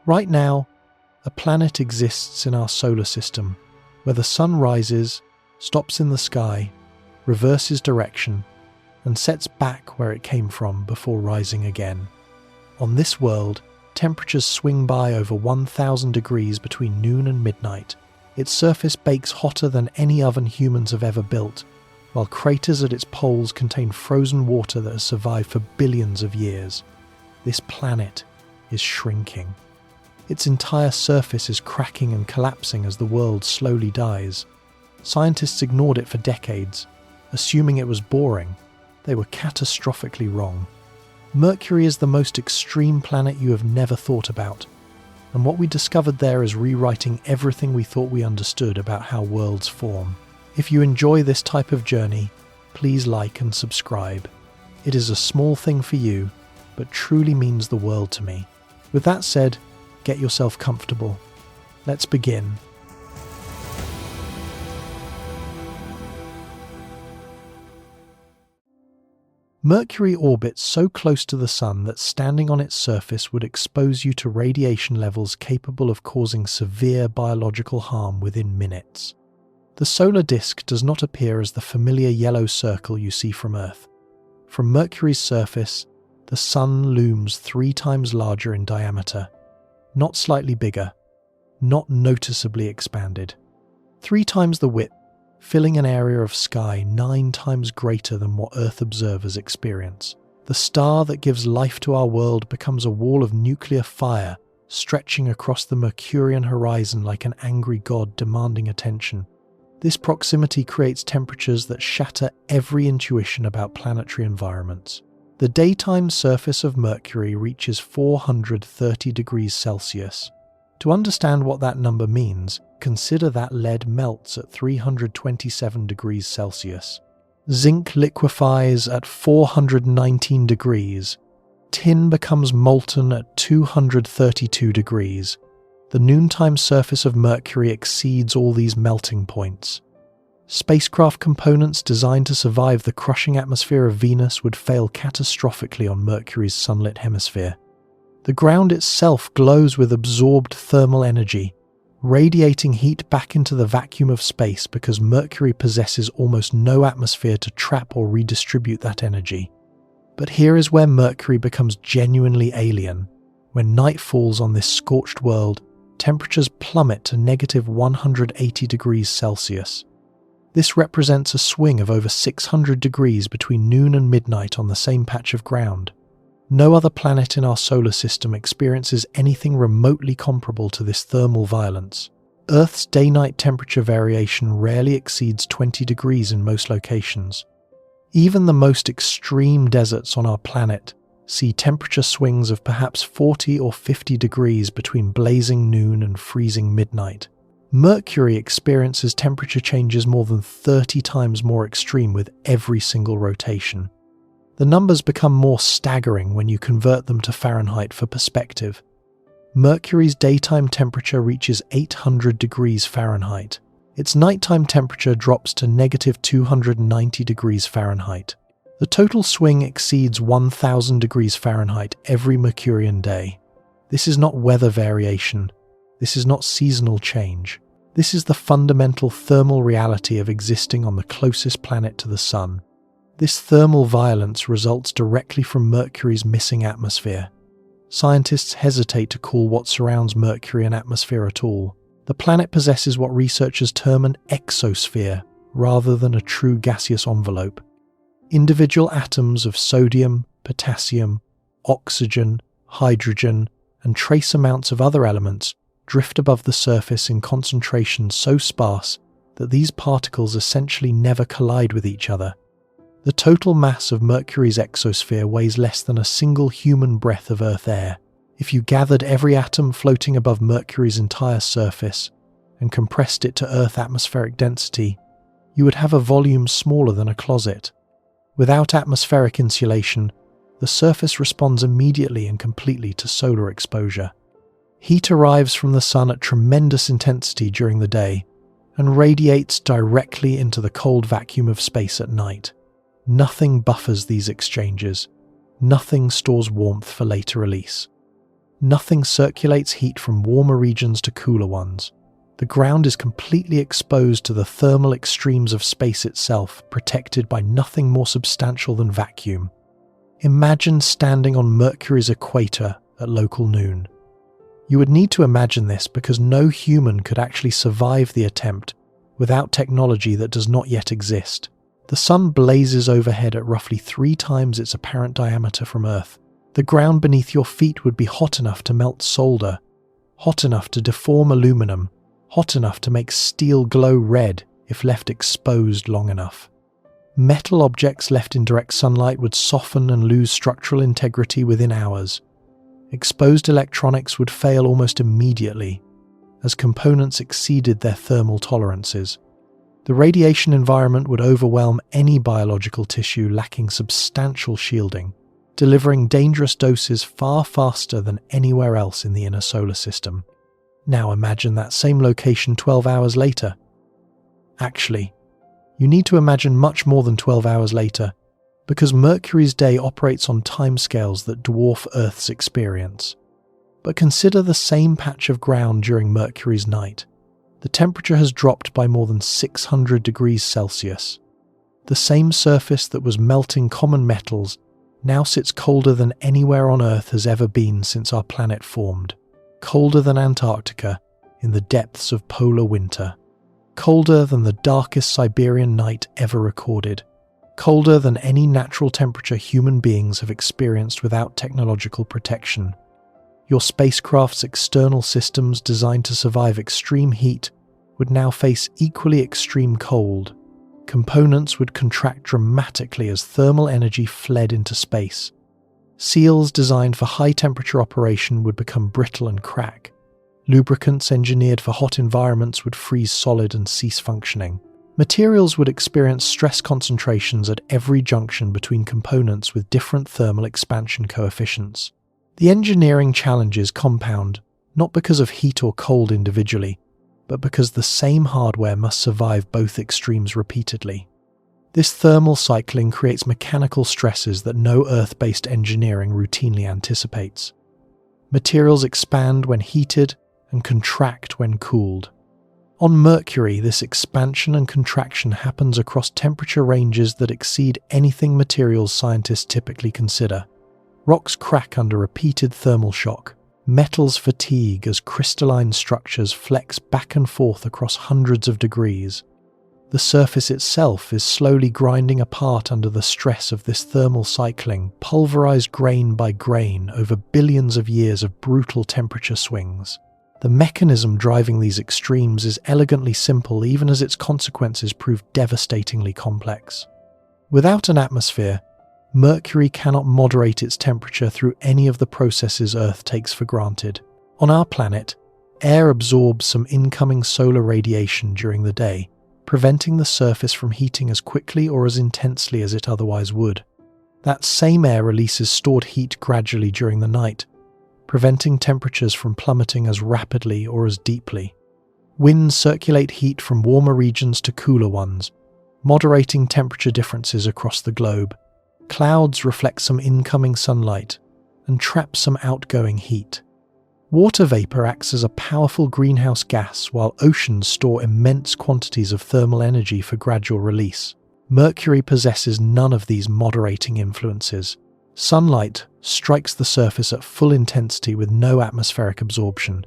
Right now, a planet exists in our solar system where the sun rises, stops in the sky, reverses direction, and sets back where it came from before rising again. On this world, temperatures swing by over 1,000 degrees between noon and midnight. Its surface bakes hotter than any oven humans have ever built, while craters at its poles contain frozen water that has survived for billions of years. This planet is shrinking. Its entire surface is cracking and collapsing as the world slowly dies. Scientists ignored it for decades, assuming it was boring. They were catastrophically wrong. Mercury is the most extreme planet you have never thought about, and what we discovered there is rewriting everything we thought we understood about how worlds form. If you enjoy this type of journey, please like and subscribe. It is a small thing for you, but truly means the world to me. With that said, get yourself comfortable. Let's begin. Mercury orbits so close to the Sun that standing on its surface would expose you to radiation levels capable of causing severe biological harm within minutes. The solar disk does not appear as the familiar yellow circle you see from Earth. From Mercury's surface, the Sun looms 3 times larger in diameter, not slightly bigger, not noticeably expanded. 3 times the width, filling an area of sky 9 times greater than what Earth observers experience. The star that gives life to our world becomes a wall of nuclear fire stretching across the Mercurian horizon like an angry god demanding attention. This proximity creates temperatures that shatter every intuition about planetary environments. The daytime surface of Mercury reaches 430 degrees Celsius. To understand what that number means, consider that lead melts at 327 degrees Celsius. Zinc liquefies at 419 degrees. Tin becomes molten at 232 degrees. The noontime surface of Mercury exceeds all these melting points. Spacecraft components designed to survive the crushing atmosphere of Venus would fail catastrophically on Mercury's sunlit hemisphere. The ground itself glows with absorbed thermal energy, radiating heat back into the vacuum of space because Mercury possesses almost no atmosphere to trap or redistribute that energy. But here is where Mercury becomes genuinely alien. When night falls on this scorched world, temperatures plummet to negative 180 degrees Celsius. This represents a swing of over 600 degrees between noon and midnight on the same patch of ground. No other planet in our solar system experiences anything remotely comparable to this thermal violence. Earth's day-night temperature variation rarely exceeds 20 degrees in most locations. Even the most extreme deserts on our planet see temperature swings of perhaps 40 or 50 degrees between blazing noon and freezing midnight. Mercury experiences temperature changes more than 30 times more extreme with every single rotation. The numbers become more staggering when you convert them to Fahrenheit for perspective. Mercury's daytime temperature reaches 800 degrees Fahrenheit. Its nighttime temperature drops to negative 290 degrees Fahrenheit. The total swing exceeds 1000 degrees Fahrenheit every Mercurian day. This is not weather variation. This is not seasonal change. This is the fundamental thermal reality of existing on the closest planet to the Sun. This thermal violence results directly from Mercury's missing atmosphere. Scientists hesitate to call what surrounds Mercury an atmosphere at all. The planet possesses what researchers term an exosphere, rather than a true gaseous envelope. Individual atoms of sodium, potassium, oxygen, hydrogen, and trace amounts of other elements drift above the surface in concentrations so sparse that these particles essentially never collide with each other. The total mass of Mercury's exosphere weighs less than a single human breath of Earth air. If you gathered every atom floating above Mercury's entire surface and compressed it to Earth atmospheric density, you would have a volume smaller than a closet. Without atmospheric insulation, the surface responds immediately and completely to solar exposure. Heat arrives from the Sun at tremendous intensity during the day and radiates directly into the cold vacuum of space at night. Nothing buffers these exchanges. Nothing stores warmth for later release. Nothing circulates heat from warmer regions to cooler ones. The ground is completely exposed to the thermal extremes of space itself, protected by nothing more substantial than vacuum. Imagine standing on Mercury's equator at local noon. You would need to imagine this because no human could actually survive the attempt without technology that does not yet exist. The sun blazes overhead at roughly 3 times its apparent diameter from Earth. The ground beneath your feet would be hot enough to melt solder, hot enough to deform aluminum, hot enough to make steel glow red if left exposed long enough. Metal objects left in direct sunlight would soften and lose structural integrity within hours. Exposed electronics would fail almost immediately, as components exceeded their thermal tolerances. The radiation environment would overwhelm any biological tissue lacking substantial shielding, delivering dangerous doses far faster than anywhere else in the inner solar system. Now imagine that same location 12 hours later. Actually, you need to imagine much more than 12 hours later, because Mercury's day operates on timescales that dwarf Earth's experience. But consider the same patch of ground during Mercury's night. The temperature has dropped by more than 600 degrees Celsius. The same surface that was melting common metals now sits colder than anywhere on Earth has ever been since our planet formed. Colder than Antarctica in the depths of polar winter. Colder than the darkest Siberian night ever recorded. Colder than any natural temperature human beings have experienced without technological protection. Your spacecraft's external systems designed to survive extreme heat would now face equally extreme cold. Components would contract dramatically as thermal energy fled into space. Seals designed for high-temperature operation would become brittle and crack. Lubricants engineered for hot environments would freeze solid and cease functioning. Materials would experience stress concentrations at every junction between components with different thermal expansion coefficients. The engineering challenges compound, not because of heat or cold individually, but because the same hardware must survive both extremes repeatedly. This thermal cycling creates mechanical stresses that no Earth-based engineering routinely anticipates. Materials expand when heated and contract when cooled. On Mercury, this expansion and contraction happens across temperature ranges that exceed anything materials scientists typically consider. Rocks crack under repeated thermal shock. Metals fatigue as crystalline structures flex back and forth across hundreds of degrees. The surface itself is slowly grinding apart under the stress of this thermal cycling, pulverized grain by grain over billions of years of brutal temperature swings. The mechanism driving these extremes is elegantly simple, even as its consequences prove devastatingly complex. Without an atmosphere, Mercury cannot moderate its temperature through any of the processes Earth takes for granted. On our planet, air absorbs some incoming solar radiation during the day, preventing the surface from heating as quickly or as intensely as it otherwise would. That same air releases stored heat gradually during the night, preventing temperatures from plummeting as rapidly or as deeply. Winds circulate heat from warmer regions to cooler ones, moderating temperature differences across the globe. Clouds reflect some incoming sunlight and trap some outgoing heat. Water vapor acts as a powerful greenhouse gas, while oceans store immense quantities of thermal energy for gradual release. Mercury possesses none of these moderating influences. Sunlight strikes the surface at full intensity with no atmospheric absorption.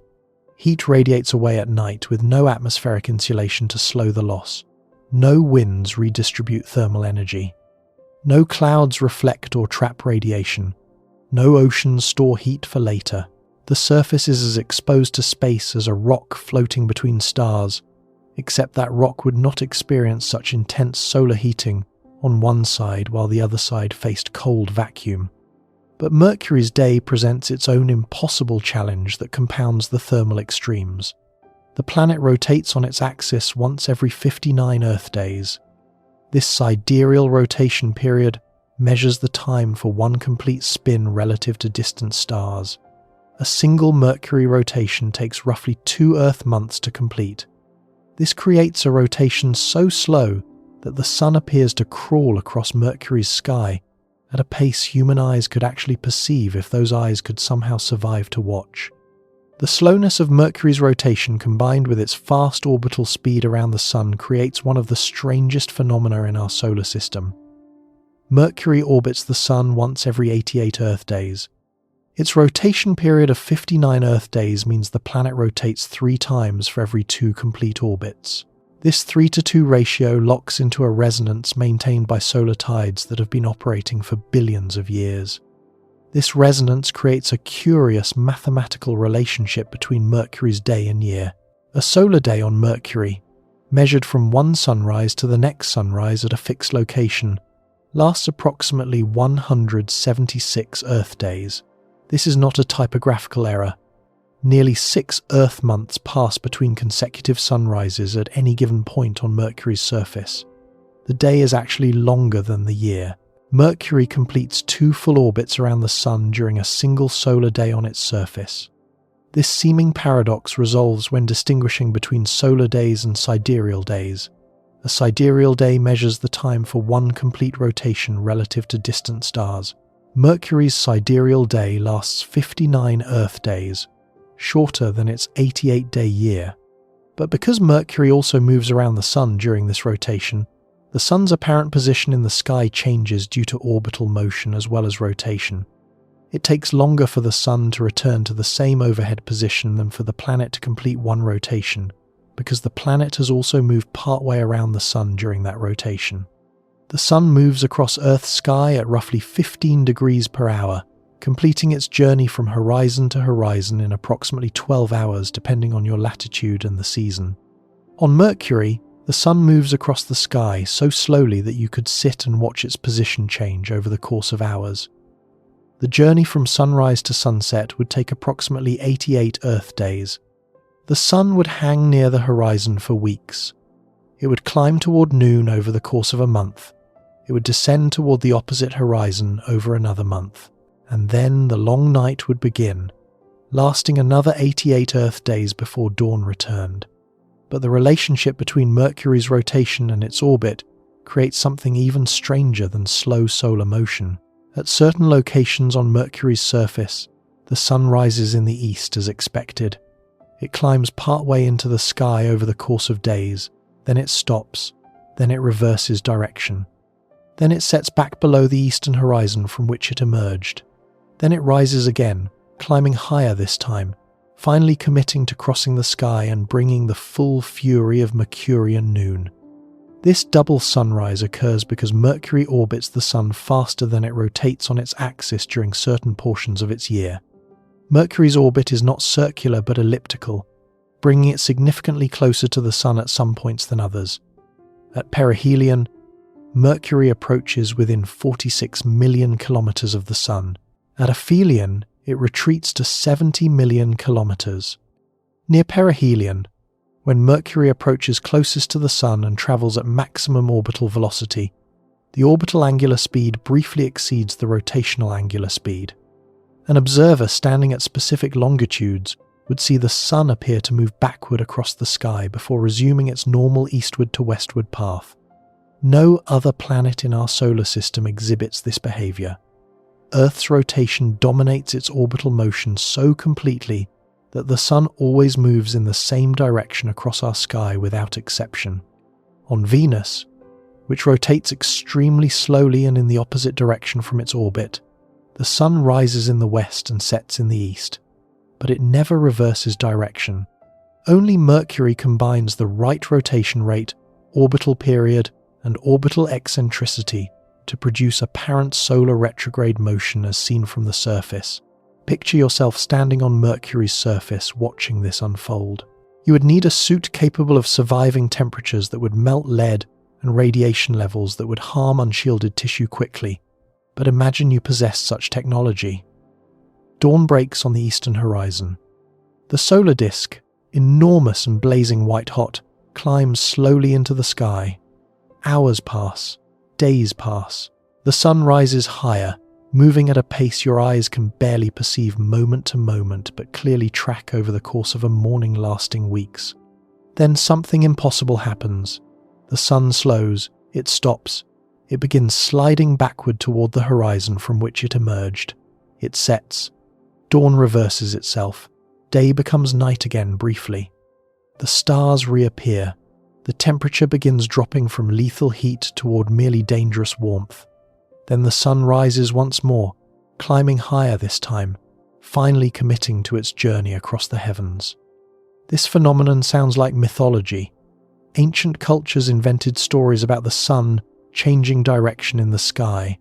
Heat radiates away at night with no atmospheric insulation to slow the loss. No winds redistribute thermal energy. No clouds reflect or trap radiation. No oceans store heat for later. The surface is as exposed to space as a rock floating between stars, except that rock would not experience such intense solar heating on one side while the other side faced cold vacuum. But Mercury's day presents its own impossible challenge that compounds the thermal extremes. The planet rotates on its axis once every 59 Earth days. This sidereal rotation period measures the time for one complete spin relative to distant stars. A single Mercury rotation takes roughly 2 Earth months to complete. This creates a rotation so slow that the Sun appears to crawl across Mercury's sky at a pace human eyes could actually perceive if those eyes could somehow survive to watch. The slowness of Mercury's rotation combined with its fast orbital speed around the Sun creates one of the strangest phenomena in our solar system. Mercury orbits the Sun once every 88 Earth days. Its rotation period of 59 Earth days means the planet rotates 3 times for every 2 complete orbits. This 3-to-2 ratio locks into a resonance maintained by solar tides that have been operating for billions of years. This resonance creates a curious mathematical relationship between Mercury's day and year. A solar day on Mercury, measured from one sunrise to the next sunrise at a fixed location, lasts approximately 176 Earth days. This is not a typographical error. Nearly 6 Earth months pass between consecutive sunrises at any given point on Mercury's surface. The day is actually longer than the year. Mercury completes 2 full orbits around the Sun during a single solar day on its surface. This seeming paradox resolves when distinguishing between solar days and sidereal days. A sidereal day measures the time for one complete rotation relative to distant stars. Mercury's sidereal day lasts 59 Earth days, shorter than its 88-day year. But because Mercury also moves around the Sun during this rotation, the Sun's apparent position in the sky changes due to orbital motion as well as rotation. It takes longer for the Sun to return to the same overhead position than for the planet to complete one rotation, because the planet has also moved partway around the Sun during that rotation. The Sun moves across Earth's sky at roughly 15 degrees per hour, completing its journey from horizon to horizon in approximately 12 hours depending on your latitude and the season. On Mercury, the Sun moves across the sky so slowly that you could sit and watch its position change over the course of hours. The journey from sunrise to sunset would take approximately 88 Earth days. The Sun would hang near the horizon for weeks. It would climb toward noon over the course of a month. It would descend toward the opposite horizon over another month. And then the long night would begin, lasting another 88 Earth days before dawn returned. But the relationship between Mercury's rotation and its orbit creates something even stranger than slow solar motion. At certain locations on Mercury's surface, the Sun rises in the east as expected. It climbs partway into the sky over the course of days, then it stops, then it reverses direction. Then it sets back below the eastern horizon from which it emerged. Then it rises again, climbing higher this time, finally committing to crossing the sky and bringing the full fury of Mercurian noon. This double sunrise occurs because Mercury orbits the Sun faster than it rotates on its axis during certain portions of its year. Mercury's orbit is not circular but elliptical, bringing it significantly closer to the Sun at some points than others. At perihelion, Mercury approaches within 46 million kilometers of the Sun. At aphelion, it retreats to 70 million kilometers. Near perihelion, when Mercury approaches closest to the Sun and travels at maximum orbital velocity, the orbital angular speed briefly exceeds the rotational angular speed. An observer standing at specific longitudes would see the Sun appear to move backward across the sky before resuming its normal eastward to westward path. No other planet in our solar system exhibits this behavior. Earth's rotation dominates its orbital motion so completely that the Sun always moves in the same direction across our sky without exception. On Venus, which rotates extremely slowly and in the opposite direction from its orbit, the Sun rises in the west and sets in the east, but it never reverses direction. Only Mercury combines the right rotation rate, orbital period, and orbital eccentricity to produce apparent solar retrograde motion as seen from the surface. Picture yourself standing on Mercury's surface watching this unfold. You would need a suit capable of surviving temperatures that would melt lead and radiation levels that would harm unshielded tissue quickly. But imagine you possessed such technology. Dawn breaks on the eastern horizon. The solar disk, enormous and blazing white-hot, climbs slowly into the sky. Hours pass. Days pass. The Sun rises higher, moving at a pace your eyes can barely perceive moment to moment but clearly track over the course of a morning lasting weeks. Then something impossible happens. The Sun slows, it stops, It begins sliding backward toward the horizon from which it emerged. It sets. Dawn reverses itself. Day becomes night again briefly. The stars reappear. The temperature begins dropping from lethal heat toward merely dangerous warmth. Then the sun rises once more, climbing higher this time, finally committing to its journey across the heavens. This phenomenon sounds like mythology. Ancient cultures invented stories about the sun changing direction in the sky.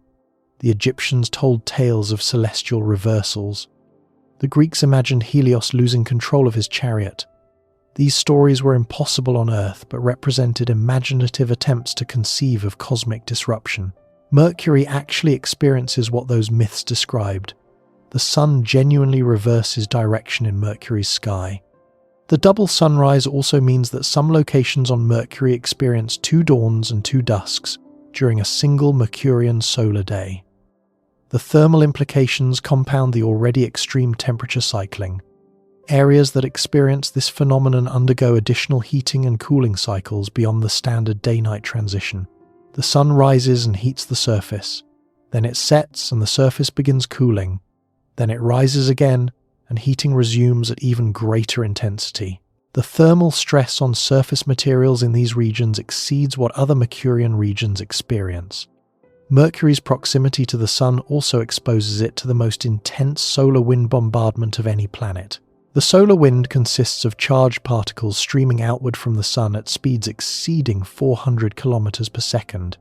The Egyptians told tales of celestial reversals. The Greeks imagined Helios losing control of his chariot. These stories were impossible on Earth, but represented imaginative attempts to conceive of cosmic disruption. Mercury actually experiences what those myths described. The sun genuinely reverses direction in Mercury's sky. The double sunrise also means that some locations on Mercury experience 2 dawns and 2 dusks during a single Mercurian solar day. The thermal implications compound the already extreme temperature cycling. Areas that experience this phenomenon undergo additional heating and cooling cycles beyond the standard day-night transition. The sun rises and heats the surface. Then it sets and the surface begins cooling. Then it rises again and heating resumes at even greater intensity. The thermal stress on surface materials in these regions exceeds what other Mercurian regions experience. Mercury's proximity to the sun also exposes it to the most intense solar wind bombardment of any planet. The solar wind consists of charged particles streaming outward from the sun at speeds exceeding 400 kilometers per second.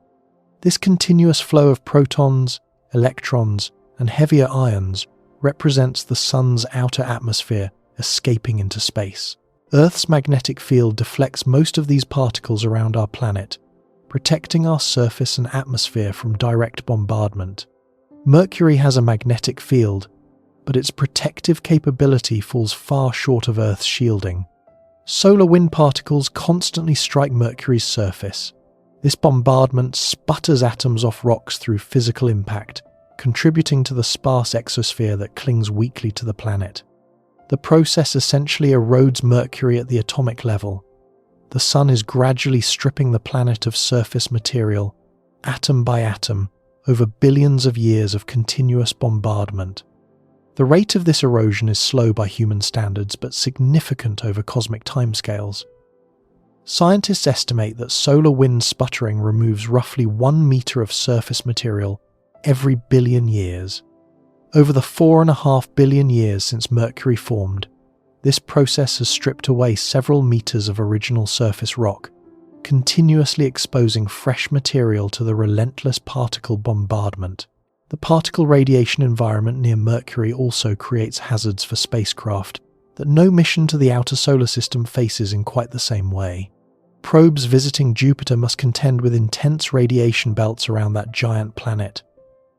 This continuous flow of protons, electrons, and heavier ions represents the sun's outer atmosphere escaping into space. Earth's magnetic field deflects most of these particles around our planet, protecting our surface and atmosphere from direct bombardment. Mercury has a magnetic field, but its protective capability falls far short of Earth's shielding. Solar wind particles constantly strike Mercury's surface. This bombardment sputters atoms off rocks through physical impact, contributing to the sparse exosphere that clings weakly to the planet. The process essentially erodes Mercury at the atomic level. The sun is gradually stripping the planet of surface material, atom by atom, over billions of years of continuous bombardment. The rate of this erosion is slow by human standards, but significant over cosmic timescales. Scientists estimate that solar wind sputtering removes roughly 1 meter of surface material every billion years. Over the 4.5 billion years since Mercury formed, this process has stripped away several meters of original surface rock, continuously exposing fresh material to the relentless particle bombardment. The particle radiation environment near Mercury also creates hazards for spacecraft that no mission to the outer solar system faces in quite the same way. Probes visiting Jupiter must contend with intense radiation belts around that giant planet.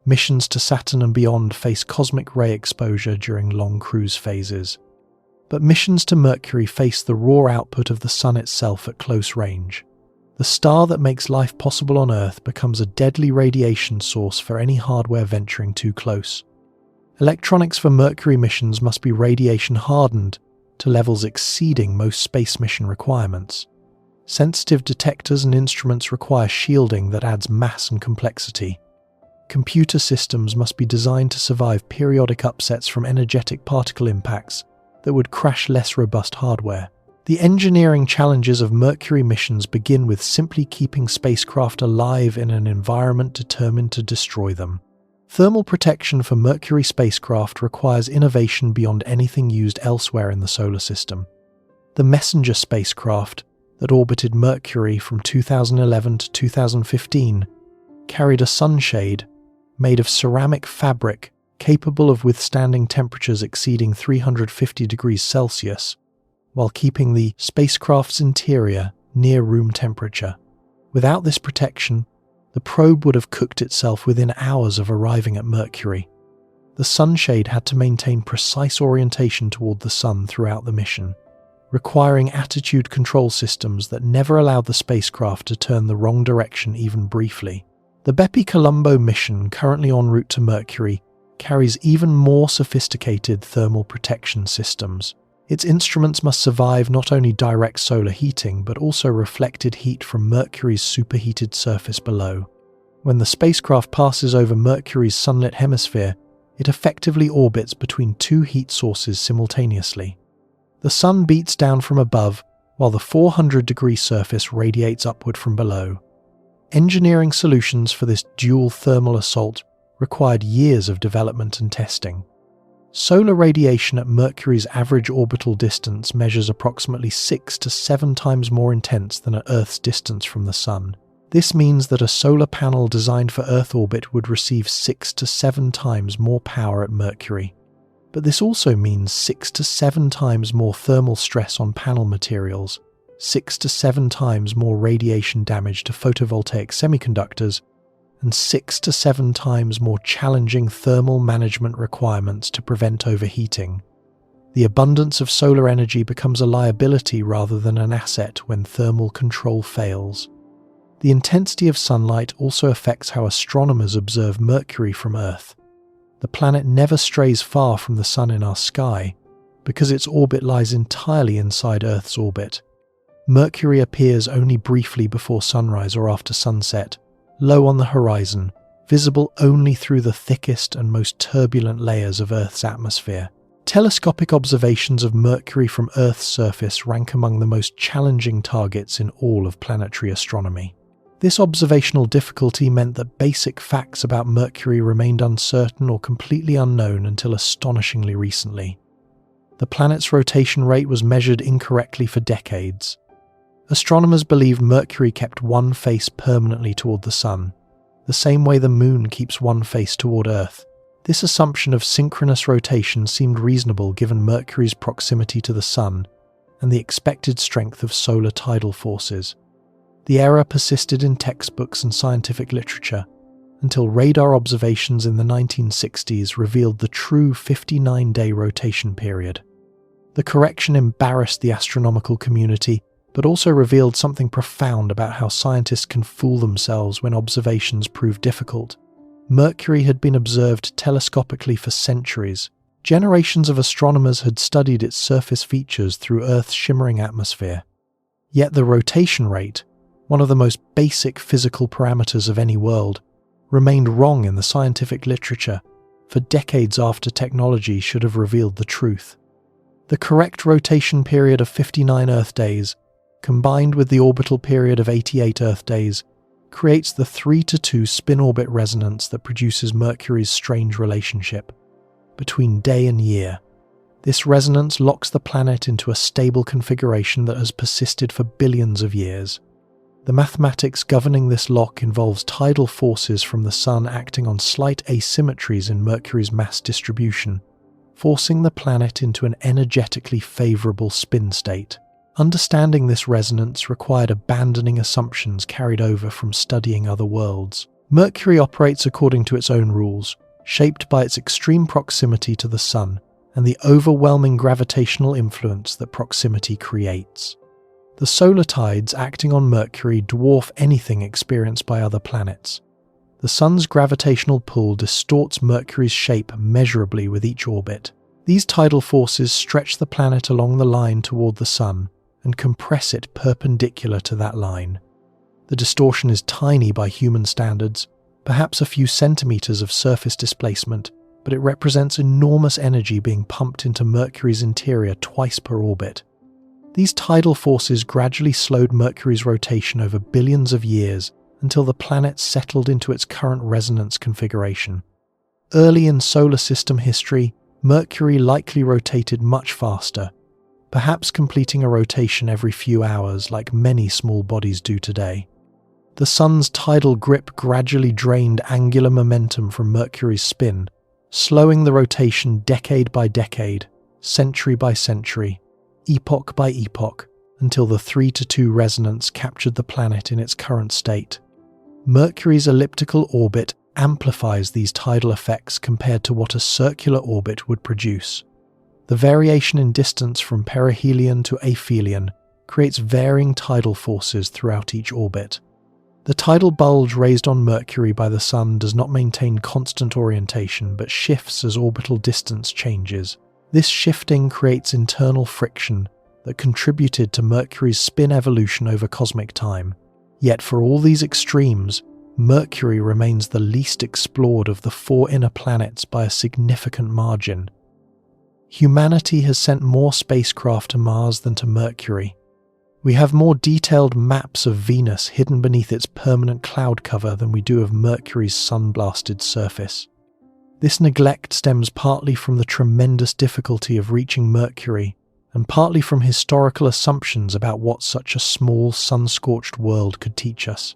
Missions to Saturn and beyond face cosmic ray exposure during long cruise phases. But missions to Mercury face the raw output of the Sun itself at close range. The star that makes life possible on Earth becomes a deadly radiation source for any hardware venturing too close. Electronics for Mercury missions must be radiation hardened to levels exceeding most space mission requirements. Sensitive detectors and instruments require shielding that adds mass and complexity. Computer systems must be designed to survive periodic upsets from energetic particle impacts that would crash less robust hardware. The engineering challenges of Mercury missions begin with simply keeping spacecraft alive in an environment determined to destroy them. Thermal protection for Mercury spacecraft requires innovation beyond anything used elsewhere in the solar system. The Messenger spacecraft that orbited Mercury from 2011 to 2015 carried a sunshade made of ceramic fabric capable of withstanding temperatures exceeding 350 degrees Celsius, while keeping the spacecraft's interior near room temperature. Without this protection, the probe would have cooked itself within hours of arriving at Mercury. The sunshade had to maintain precise orientation toward the sun throughout the mission, requiring attitude control systems that never allowed the spacecraft to turn the wrong direction even briefly. The Bepi-Colombo mission, currently en route to Mercury, carries even more sophisticated thermal protection systems. Its instruments must survive not only direct solar heating, but also reflected heat from Mercury's superheated surface below. When the spacecraft passes over Mercury's sunlit hemisphere, it effectively orbits between two heat sources simultaneously. The sun beats down from above, while the 400-degree surface radiates upward from below. Engineering solutions for this dual thermal assault required years of development and testing. Solar radiation at Mercury's average orbital distance measures approximately 6 to 7 times more intense than at Earth's distance from the Sun. This means that a solar panel designed for Earth orbit would receive 6 to 7 times more power at Mercury. But this also means 6 to 7 times more thermal stress on panel materials, 6 to 7 times more radiation damage to photovoltaic semiconductors, and 6 to 7 times more challenging thermal management requirements to prevent overheating. The abundance of solar energy becomes a liability rather than an asset when thermal control fails. The intensity of sunlight also affects how astronomers observe Mercury from Earth. The planet never strays far from the Sun in our sky, because its orbit lies entirely inside Earth's orbit. Mercury appears only briefly before sunrise or after sunset, low on the horizon, visible only through the thickest and most turbulent layers of Earth's atmosphere. Telescopic observations of Mercury from Earth's surface rank among the most challenging targets in all of planetary astronomy. This observational difficulty meant that basic facts about Mercury remained uncertain or completely unknown until astonishingly recently. The planet's rotation rate was measured incorrectly for decades. Astronomers believed Mercury kept one face permanently toward the Sun, the same way the Moon keeps one face toward Earth. This assumption of synchronous rotation seemed reasonable given Mercury's proximity to the Sun and the expected strength of solar tidal forces. The error persisted in textbooks and scientific literature until radar observations in the 1960s revealed the true 59-day rotation period. The correction embarrassed the astronomical community, but also revealed something profound about how scientists can fool themselves when observations prove difficult. Mercury had been observed telescopically for centuries. Generations of astronomers had studied its surface features through Earth's shimmering atmosphere. Yet the rotation rate, one of the most basic physical parameters of any world, remained wrong in the scientific literature for decades after technology should have revealed the truth. The correct rotation period of 59 Earth days, combined with the orbital period of 88 Earth days, creates the 3:2 spin-orbit resonance that produces Mercury's strange relationship between day and year. This resonance locks the planet into a stable configuration that has persisted for billions of years. The mathematics governing this lock involves tidal forces from the Sun acting on slight asymmetries in Mercury's mass distribution, forcing the planet into an energetically favourable spin state. Understanding this resonance required abandoning assumptions carried over from studying other worlds. Mercury operates according to its own rules, shaped by its extreme proximity to the Sun and the overwhelming gravitational influence that proximity creates. The solar tides acting on Mercury dwarf anything experienced by other planets. The Sun's gravitational pull distorts Mercury's shape measurably with each orbit. These tidal forces stretch the planet along the line toward the Sun and compress it perpendicular to that line. The distortion is tiny by human standards, perhaps a few centimeters of surface displacement, but it represents enormous energy being pumped into Mercury's interior twice per orbit. These tidal forces gradually slowed Mercury's rotation over billions of years until the planet settled into its current resonance configuration. Early in solar system history, Mercury likely rotated much faster, perhaps completing a rotation every few hours like many small bodies do today. The Sun's tidal grip gradually drained angular momentum from Mercury's spin, slowing the rotation decade by decade, century by century, epoch by epoch, until the 3:2 resonance captured the planet in its current state. Mercury's elliptical orbit amplifies these tidal effects compared to what a circular orbit would produce. The variation in distance from perihelion to aphelion creates varying tidal forces throughout each orbit. The tidal bulge raised on Mercury by the Sun does not maintain constant orientation but shifts as orbital distance changes. This shifting creates internal friction that contributed to Mercury's spin evolution over cosmic time. Yet for all these extremes, Mercury remains the least explored of the 4 inner planets by a significant margin. Humanity has sent more spacecraft to Mars than to Mercury. We have more detailed maps of Venus hidden beneath its permanent cloud cover than we do of Mercury's sun-blasted surface. This neglect stems partly from the tremendous difficulty of reaching Mercury, and partly from historical assumptions about what such a small, sun-scorched world could teach us.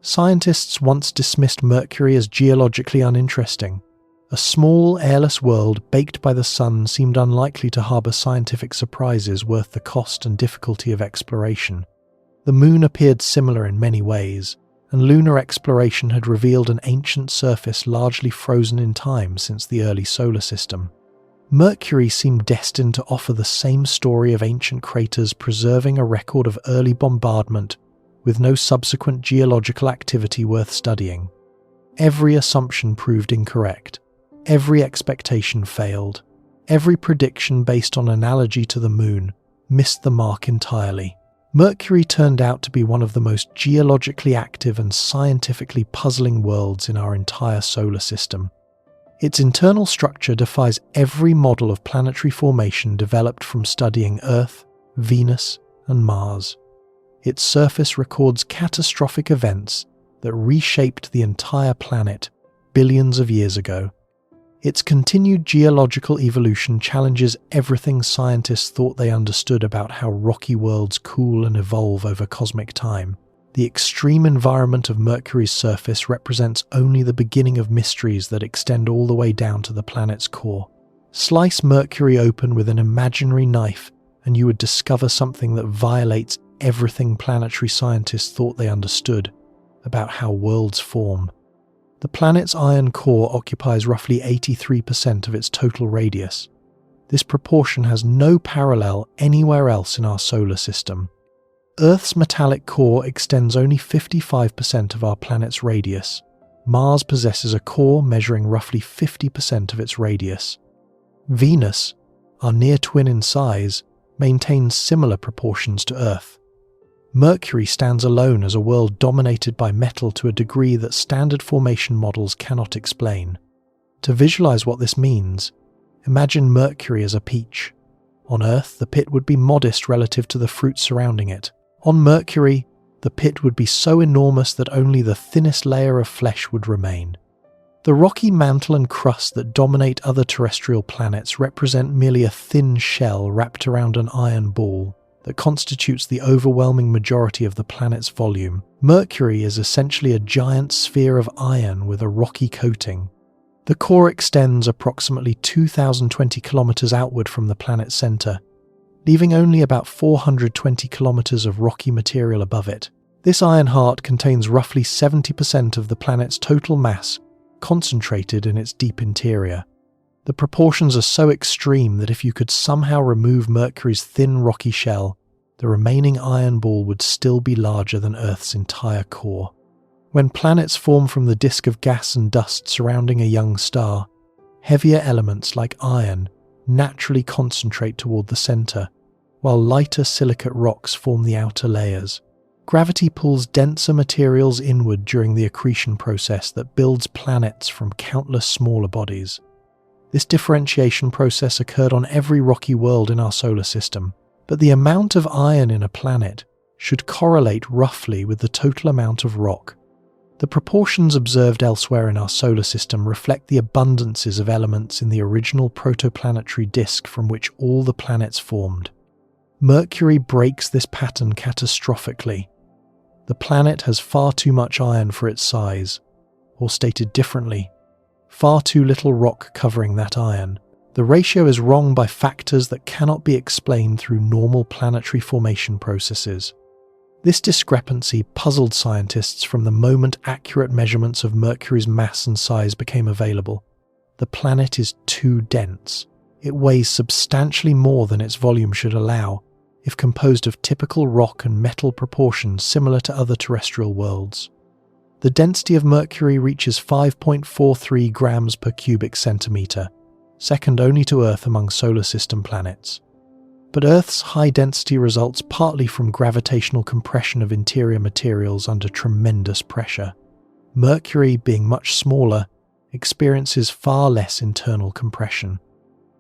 Scientists once dismissed Mercury as geologically uninteresting. A small, airless world baked by the sun seemed unlikely to harbour scientific surprises worth the cost and difficulty of exploration. The Moon appeared similar in many ways, and lunar exploration had revealed an ancient surface largely frozen in time since the early solar system. Mercury seemed destined to offer the same story of ancient craters preserving a record of early bombardment with no subsequent geological activity worth studying. Every assumption proved incorrect. Every expectation failed. Every prediction based on analogy to the Moon missed the mark entirely. Mercury turned out to be one of the most geologically active and scientifically puzzling worlds in our entire solar system. Its internal structure defies every model of planetary formation developed from studying Earth, Venus, and Mars. Its surface records catastrophic events that reshaped the entire planet billions of years ago. Its continued geological evolution challenges everything scientists thought they understood about how rocky worlds cool and evolve over cosmic time. The extreme environment of Mercury's surface represents only the beginning of mysteries that extend all the way down to the planet's core. Slice Mercury open with an imaginary knife, and you would discover something that violates everything planetary scientists thought they understood about how worlds form. The planet's iron core occupies roughly 83% of its total radius. This proportion has no parallel anywhere else in our solar system. Earth's metallic core extends only 55% of our planet's radius. Mars possesses a core measuring roughly 50% of its radius. Venus, our near twin in size, maintains similar proportions to Earth. Mercury stands alone as a world dominated by metal to a degree that standard formation models cannot explain. To visualize what this means, imagine Mercury as a peach. On Earth, the pit would be modest relative to the fruit surrounding it. On Mercury, the pit would be so enormous that only the thinnest layer of flesh would remain. The rocky mantle and crust that dominate other terrestrial planets represent merely a thin shell wrapped around an iron ball that constitutes the overwhelming majority of the planet's volume. Mercury is essentially a giant sphere of iron with a rocky coating. The core extends approximately 2,020 kilometers outward from the planet's center, leaving only about 420 kilometers of rocky material above it. This iron heart contains roughly 70% of the planet's total mass, concentrated in its deep interior. The proportions are so extreme that if you could somehow remove Mercury's thin rocky shell, the remaining iron ball would still be larger than Earth's entire core. When planets form from the disk of gas and dust surrounding a young star, heavier elements like iron naturally concentrate toward the center, while lighter silicate rocks form the outer layers. Gravity pulls denser materials inward during the accretion process that builds planets from countless smaller bodies. This differentiation process occurred on every rocky world in our solar system, but the amount of iron in a planet should correlate roughly with the total amount of rock. The proportions observed elsewhere in our solar system reflect the abundances of elements in the original protoplanetary disk from which all the planets formed. Mercury breaks this pattern catastrophically. The planet has far too much iron for its size, or stated differently, far too little rock covering that iron. The ratio is wrong by factors that cannot be explained through normal planetary formation processes. This discrepancy puzzled scientists from the moment accurate measurements of Mercury's mass and size became available. The planet is too dense. It weighs substantially more than its volume should allow, if composed of typical rock and metal proportions similar to other terrestrial worlds. The density of Mercury reaches 5.43 grams per cubic centimeter, second only to Earth among solar system planets. But Earth's high density results partly from gravitational compression of interior materials under tremendous pressure. Mercury, being much smaller, experiences far less internal compression.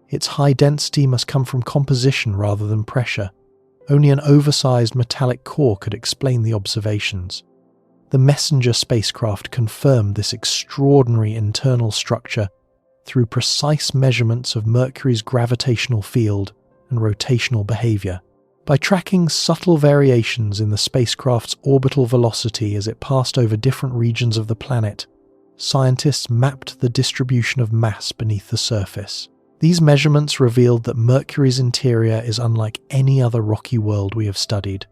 Its high density must come from composition rather than pressure. Only an oversized metallic core could explain the observations. The Messenger spacecraft confirmed this extraordinary internal structure through precise measurements of Mercury's gravitational field and rotational behavior. By tracking subtle variations in the spacecraft's orbital velocity as it passed over different regions of the planet, scientists mapped the distribution of mass beneath the surface. These measurements revealed that Mercury's interior is unlike any other rocky world we have studied.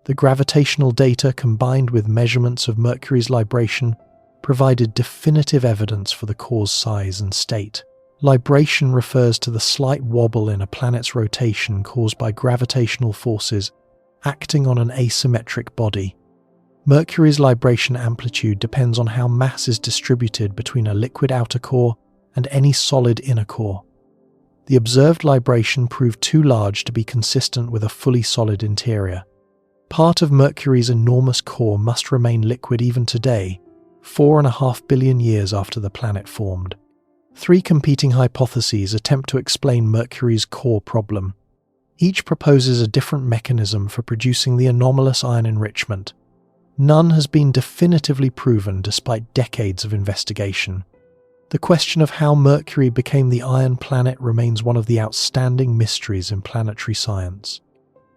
The gravitational data combined with measurements of Mercury's libration provided definitive evidence for the core's size and state. Libration refers to the slight wobble in a planet's rotation caused by gravitational forces acting on an asymmetric body. Mercury's libration amplitude depends on how mass is distributed between a liquid outer core and any solid inner core. The observed libration proved too large to be consistent with a fully solid interior. Part of Mercury's enormous core must remain liquid even today, 4.5 billion years after the planet formed. Three competing hypotheses attempt to explain Mercury's core problem. Each proposes a different mechanism for producing the anomalous ion enrichment. None has been definitively proven despite decades of investigation. The question of how Mercury became the iron planet remains one of the outstanding mysteries in planetary science.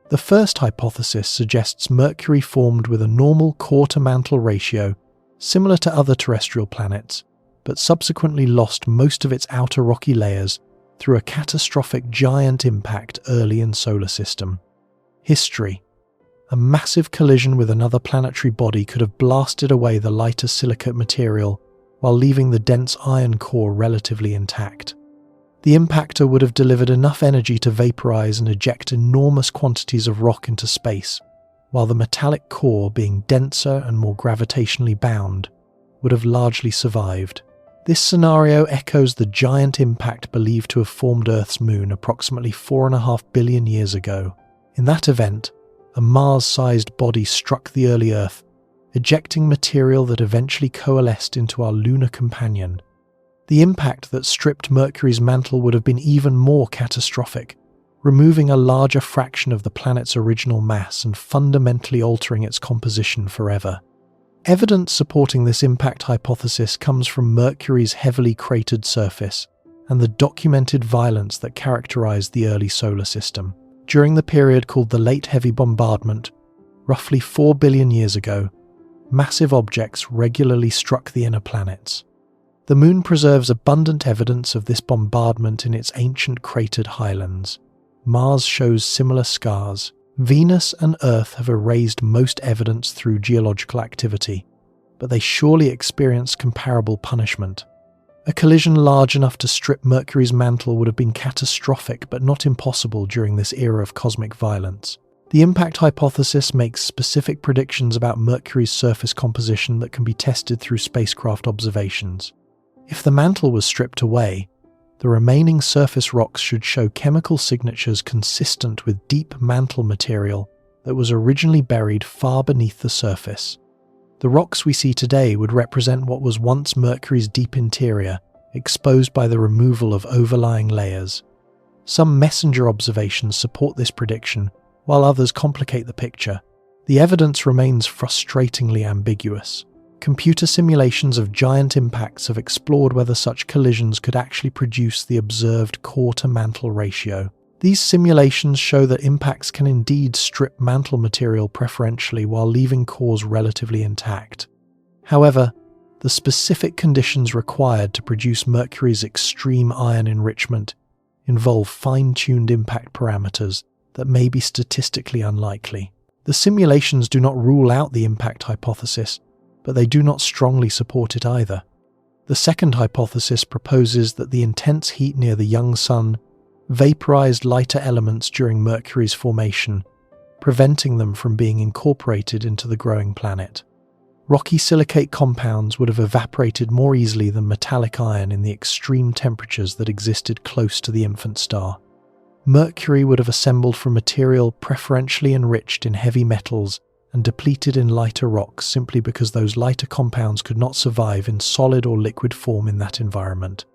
The first hypothesis suggests Mercury formed with a normal core-to-mantle ratio similar to other terrestrial planets, but subsequently lost most of its outer rocky layers through a catastrophic giant impact early in the solar system. History. A massive collision with another planetary body could have blasted away the lighter silicate material while leaving the dense iron core relatively intact. The impactor would have delivered enough energy to vaporize and eject enormous quantities of rock into space, while the metallic core, being denser and more gravitationally bound, would have largely survived. This scenario echoes the giant impact believed to have formed Earth's moon approximately 4.5 billion years ago. In that event, a Mars-sized body struck the early Earth, ejecting material that eventually coalesced into our lunar companion. The impact that stripped Mercury's mantle would have been even more catastrophic, removing a larger fraction of the planet's original mass and fundamentally altering its composition forever. Evidence supporting this impact hypothesis comes from Mercury's heavily cratered surface and the documented violence that characterized the early solar system. During the period called the Late Heavy Bombardment, roughly 4 billion years ago, massive objects regularly struck the inner planets. The Moon preserves abundant evidence of this bombardment in its ancient cratered highlands. Mars shows similar scars. Venus and Earth have erased most evidence through geological activity, but they surely experienced comparable punishment. A collision large enough to strip Mercury's mantle would have been catastrophic but not impossible during this era of cosmic violence. The impact hypothesis makes specific predictions about Mercury's surface composition that can be tested through spacecraft observations. If the mantle was stripped away, the remaining surface rocks should show chemical signatures consistent with deep mantle material that was originally buried far beneath the surface. The rocks we see today would represent what was once Mercury's deep interior, exposed by the removal of overlying layers. Some messenger observations support this prediction, while others complicate the picture. The evidence remains frustratingly ambiguous. Computer simulations of giant impacts have explored whether such collisions could actually produce the observed core-to-mantle ratio. These simulations show that impacts can indeed strip mantle material preferentially while leaving cores relatively intact. However, the specific conditions required to produce Mercury's extreme ion enrichment involve fine-tuned impact parameters that may be statistically unlikely. The simulations do not rule out the impact hypothesis, but they do not strongly support it either. The second hypothesis proposes that the intense heat near the young sun vaporized lighter elements during Mercury's formation, preventing them from being incorporated into the growing planet. Rocky silicate compounds would have evaporated more easily than metallic iron in the extreme temperatures that existed close to the infant star. Mercury would have assembled from material preferentially enriched in heavy metals and depleted in lighter rocks simply because those lighter compounds could not survive in solid or liquid form in that environment.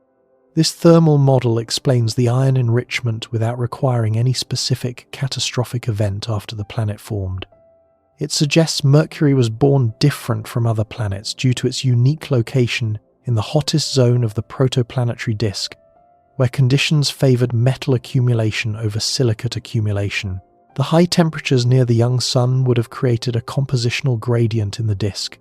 This thermal model explains the iron enrichment without requiring any specific catastrophic event after the planet formed. It suggests Mercury was born different from other planets due to its unique location in the hottest zone of the protoplanetary disk, where conditions favoured metal accumulation over silicate accumulation. The high temperatures near the young sun would have created a compositional gradient in the disk,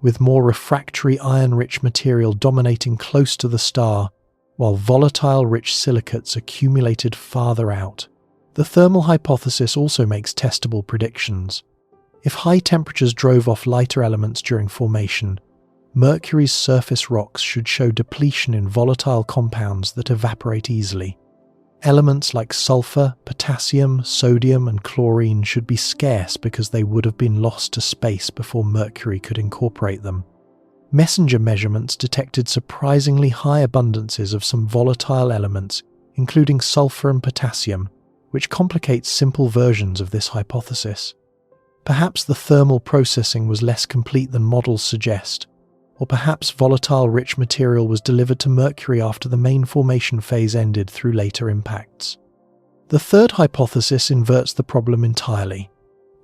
with more refractory iron-rich material dominating close to the star, while volatile-rich silicates accumulated farther out. The thermal hypothesis also makes testable predictions. If high temperatures drove off lighter elements during formation, Mercury's surface rocks should show depletion in volatile compounds that evaporate easily. Elements like sulfur, potassium, sodium, and chlorine should be scarce because they would have been lost to space before Mercury could incorporate them. Messenger measurements detected surprisingly high abundances of some volatile elements, including sulfur and potassium, which complicates simple versions of this hypothesis. Perhaps the thermal processing was less complete than models suggest, or perhaps volatile-rich material was delivered to Mercury after the main formation phase ended through later impacts. The third hypothesis inverts the problem entirely.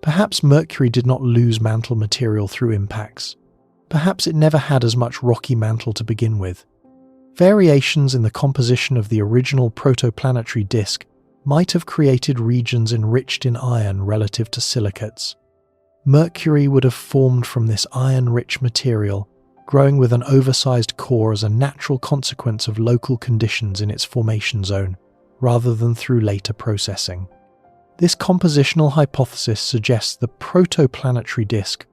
Perhaps Mercury did not lose mantle material through impacts. Perhaps it never had as much rocky mantle to begin with. Variations in the composition of the original protoplanetary disk might have created regions enriched in iron relative to silicates. Mercury would have formed from this iron-rich material, growing with an oversized core as a natural consequence of local conditions in its formation zone, rather than through later processing. This compositional hypothesis suggests the protoplanetary disk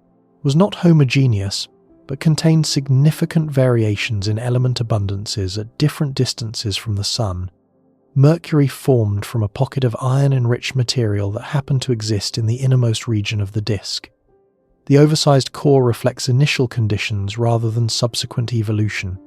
was not homogeneous, but contained significant variations in element abundances at different distances from the Sun. Mercury formed from a pocket of iron-enriched material that happened to exist in the innermost region of the disk. The oversized core reflects initial conditions rather than subsequent evolution.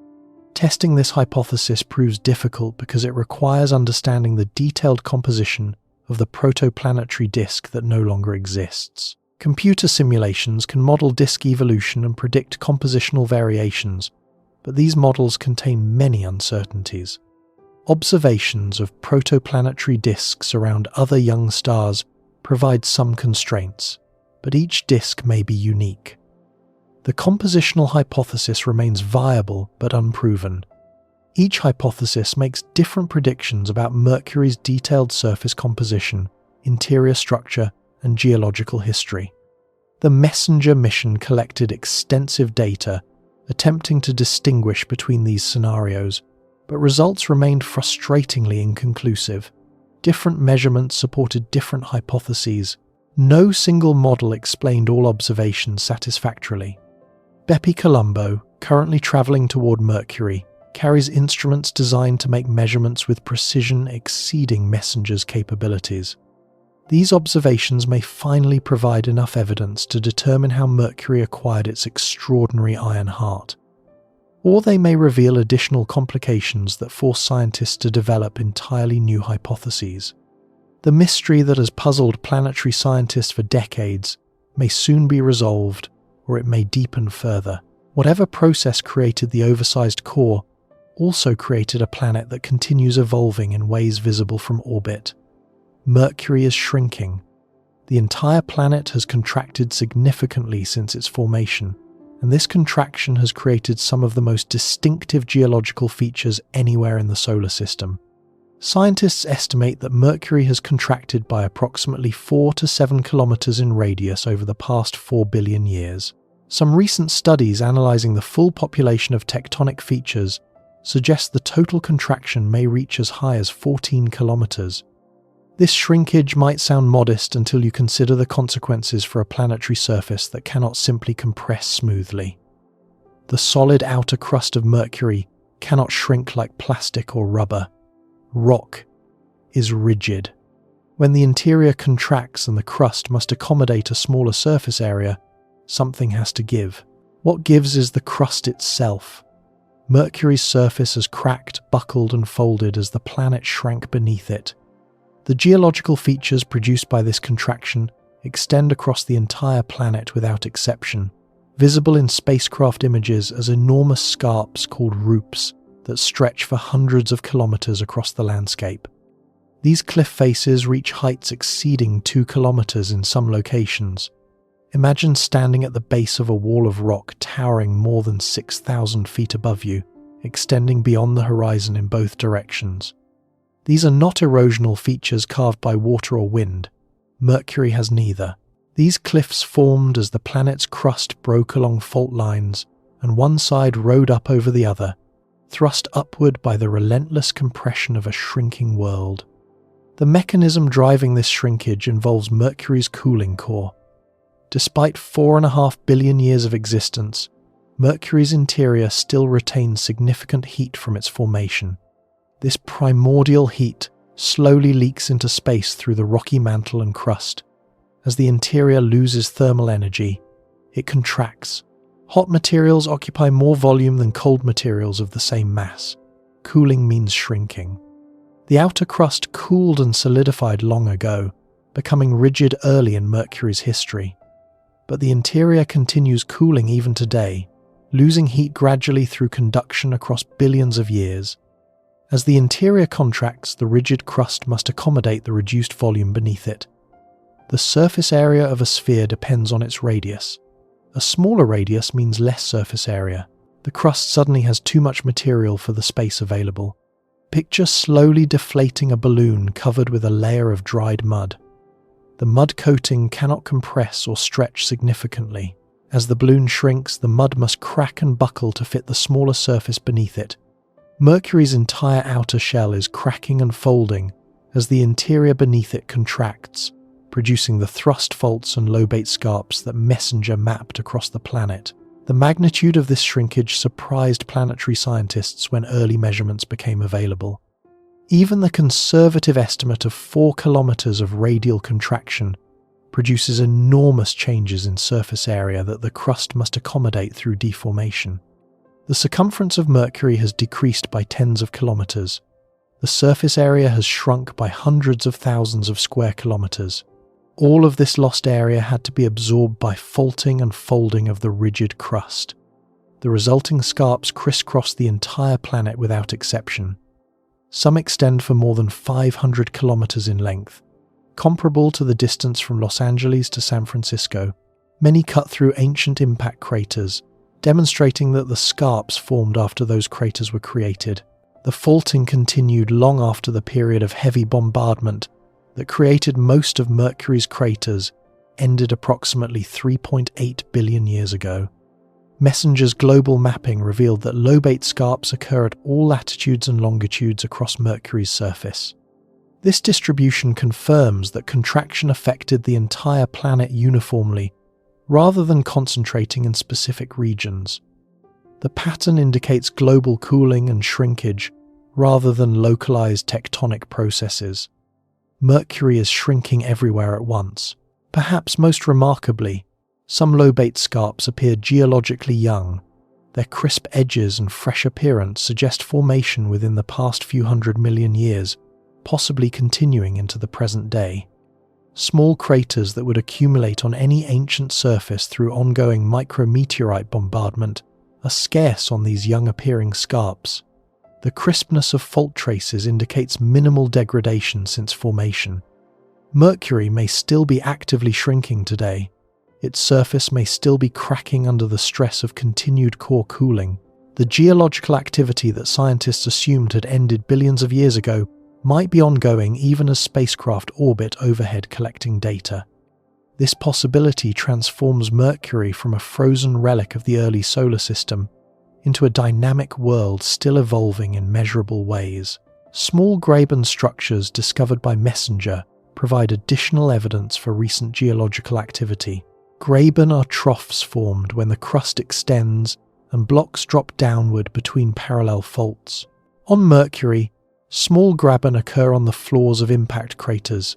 Testing this hypothesis proves difficult because it requires understanding the detailed composition of the protoplanetary disk that no longer exists. Computer simulations can model disk evolution and predict compositional variations, but these models contain many uncertainties. Observations of protoplanetary disks around other young stars provide some constraints, but each disk may be unique. The compositional hypothesis remains viable but unproven. Each hypothesis makes different predictions about Mercury's detailed surface composition, interior structure, and geological history. The Messenger mission collected extensive data, attempting to distinguish between these scenarios, but results remained frustratingly inconclusive. Different measurements supported different hypotheses. No single model explained all observations satisfactorily. Bepi Colombo, currently traveling toward Mercury, carries instruments designed to make measurements with precision exceeding Messenger's capabilities. These observations may finally provide enough evidence to determine how Mercury acquired its extraordinary iron heart. Or they may reveal additional complications that force scientists to develop entirely new hypotheses. The mystery that has puzzled planetary scientists for decades may soon be resolved, or it may deepen further. Whatever process created the oversized core also created a planet that continues evolving in ways visible from orbit. Mercury is shrinking. The entire planet has contracted significantly since its formation, and this contraction has created some of the most distinctive geological features anywhere in the solar system. Scientists estimate that Mercury has contracted by approximately 4 to 7 kilometers in radius over the past 4 billion years. Some recent studies analyzing the full population of tectonic features suggest the total contraction may reach as high as 14 kilometers. This shrinkage might sound modest until you consider the consequences for a planetary surface that cannot simply compress smoothly. The solid outer crust of Mercury cannot shrink like plastic or rubber. Rock is rigid. When the interior contracts and the crust must accommodate a smaller surface area, something has to give. What gives is the crust itself. Mercury's surface has cracked, buckled, and folded as the planet shrank beneath it. The geological features produced by this contraction extend across the entire planet without exception, visible in spacecraft images as enormous scarps called roops that stretch for hundreds of kilometers across the landscape. These cliff faces reach heights exceeding 2 kilometers in some locations. Imagine standing at the base of a wall of rock towering more than 6,000 feet above you, extending beyond the horizon in both directions. These are not erosional features carved by water or wind. Mercury has neither. These cliffs formed as the planet's crust broke along fault lines, and one side rode up over the other, thrust upward by the relentless compression of a shrinking world. The mechanism driving this shrinkage involves Mercury's cooling core. Despite 4.5 billion years of existence, Mercury's interior still retains significant heat from its formation. This primordial heat slowly leaks into space through the rocky mantle and crust. As the interior loses thermal energy, it contracts. Hot materials occupy more volume than cold materials of the same mass. Cooling means shrinking. The outer crust cooled and solidified long ago, becoming rigid early in Mercury's history. But the interior continues cooling even today, losing heat gradually through conduction across billions of years. As the interior contracts, the rigid crust must accommodate the reduced volume beneath it. The surface area of a sphere depends on its radius. A smaller radius means less surface area. The crust suddenly has too much material for the space available. Picture slowly deflating a balloon covered with a layer of dried mud. The mud coating cannot compress or stretch significantly. As the balloon shrinks, the mud must crack and buckle to fit the smaller surface beneath it. Mercury's entire outer shell is cracking and folding as the interior beneath it contracts, producing the thrust faults and lobate scarps that Messenger mapped across the planet. The magnitude of this shrinkage surprised planetary scientists when early measurements became available. Even the conservative estimate of 4 kilometers of radial contraction produces enormous changes in surface area that the crust must accommodate through deformation. The circumference of Mercury has decreased by tens of kilometers. The surface area has shrunk by hundreds of thousands of square kilometers. All of this lost area had to be absorbed by faulting and folding of the rigid crust. The resulting scarps crisscross the entire planet without exception. Some extend for more than 500 kilometers in length, comparable to the distance from Los Angeles to San Francisco. Many cut through ancient impact craters, demonstrating that the scarps formed after those craters were created. The faulting continued long after the period of heavy bombardment that created most of Mercury's craters ended approximately 3.8 billion years ago. Messenger's global mapping revealed that lobate scarps occur at all latitudes and longitudes across Mercury's surface. This distribution confirms that contraction affected the entire planet uniformly, rather than concentrating in specific regions. The pattern indicates global cooling and shrinkage, rather than localized tectonic processes. Mercury is shrinking everywhere at once. Perhaps most remarkably, some lobate scarps appear geologically young. Their crisp edges and fresh appearance suggest formation within the past few 100 million years, possibly continuing into the present day. Small craters that would accumulate on any ancient surface through ongoing micrometeorite bombardment are scarce on these young-appearing scarps. The crispness of fault traces indicates minimal degradation since formation. Mercury may still be actively shrinking today. Its surface may still be cracking under the stress of continued core cooling. The geological activity that scientists assumed had ended billions of years ago might be ongoing even as spacecraft orbit overhead collecting data. This possibility transforms Mercury from a frozen relic of the early solar system into a dynamic world still evolving in measurable ways. Small graben structures discovered by Messenger provide additional evidence for recent geological activity. Graben are troughs formed when the crust extends and blocks drop downward between parallel faults. On Mercury, small graben occur on the floors of impact craters,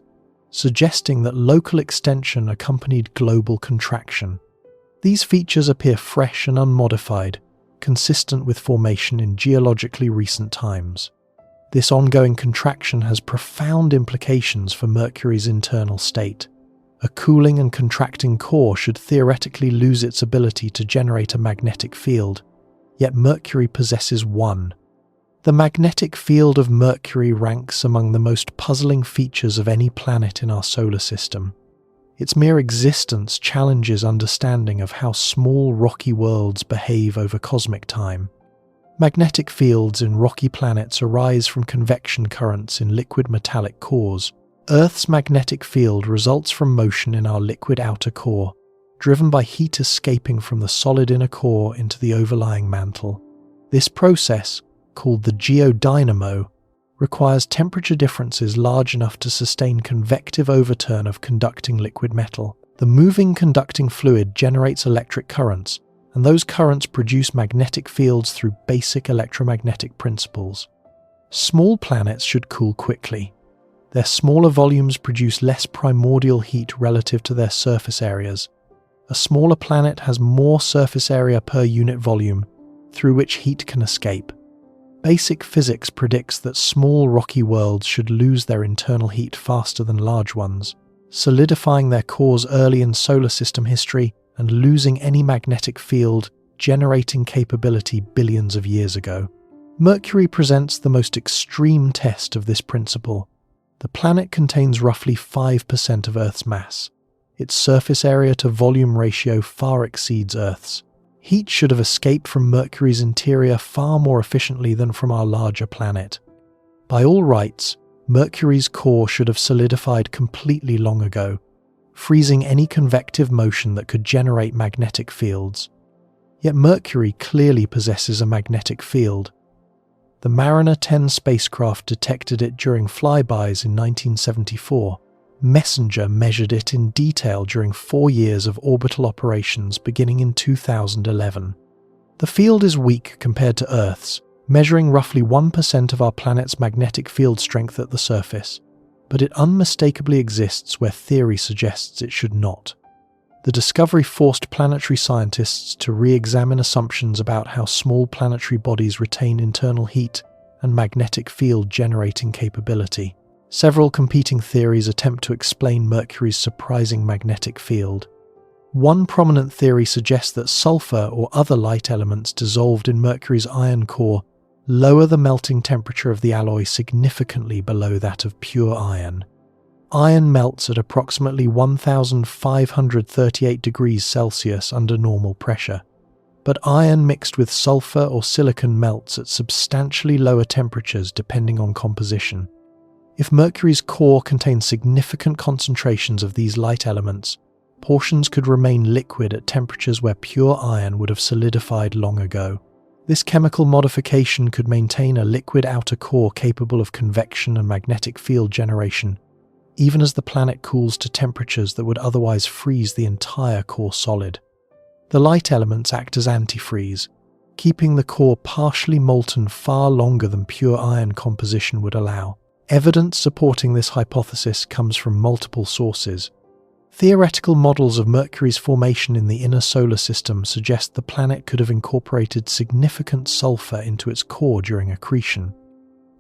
suggesting that local extension accompanied global contraction. These features appear fresh and unmodified, consistent with formation in geologically recent times. This ongoing contraction has profound implications for Mercury's internal state. A cooling and contracting core should theoretically lose its ability to generate a magnetic field, yet Mercury possesses one. The magnetic field of Mercury ranks among the most puzzling features of any planet in our solar system. Its mere existence challenges understanding of how small rocky worlds behave over cosmic time. Magnetic fields in rocky planets arise from convection currents in liquid metallic cores. Earth's magnetic field results from motion in our liquid outer core, driven by heat escaping from the solid inner core into the overlying mantle. This process, called the geodynamo, requires temperature differences large enough to sustain convective overturn of conducting liquid metal. The moving conducting fluid generates electric currents, and those currents produce magnetic fields through basic electromagnetic principles. Small planets should cool quickly. Their smaller volumes produce less primordial heat relative to their surface areas. A smaller planet has more surface area per unit volume, through which heat can escape. Basic physics predicts that small rocky worlds should lose their internal heat faster than large ones, solidifying their cores early in solar system history and losing any magnetic field generating capability billions of years ago. Mercury presents the most extreme test of this principle. The planet contains roughly 5% of Earth's mass. Its surface area to volume ratio far exceeds Earth's. Heat should have escaped from Mercury's interior far more efficiently than from our larger planet. By all rights, Mercury's core should have solidified completely long ago, freezing any convective motion that could generate magnetic fields. Yet Mercury clearly possesses a magnetic field. The Mariner 10 spacecraft detected it during flybys in 1974. Messenger measured it in detail during 4 years of orbital operations beginning in 2011. The field is weak compared to Earth's, measuring roughly 1% of our planet's magnetic field strength at the surface, but it unmistakably exists where theory suggests it should not. The discovery forced planetary scientists to re-examine assumptions about how small planetary bodies retain internal heat and magnetic field generating capability. Several competing theories attempt to explain Mercury's surprising magnetic field. One prominent theory suggests that sulfur or other light elements dissolved in Mercury's iron core lower the melting temperature of the alloy significantly below that of pure iron. Iron melts at approximately 1,538 degrees Celsius under normal pressure, but iron mixed with sulfur or silicon melts at substantially lower temperatures depending on composition. If Mercury's core contains significant concentrations of these light elements, portions could remain liquid at temperatures where pure iron would have solidified long ago. This chemical modification could maintain a liquid outer core capable of convection and magnetic field generation, even as the planet cools to temperatures that would otherwise freeze the entire core solid. The light elements act as antifreeze, keeping the core partially molten far longer than pure iron composition would allow. Evidence supporting this hypothesis comes from multiple sources. Theoretical models of Mercury's formation in the inner solar system suggest the planet could have incorporated significant sulfur into its core during accretion.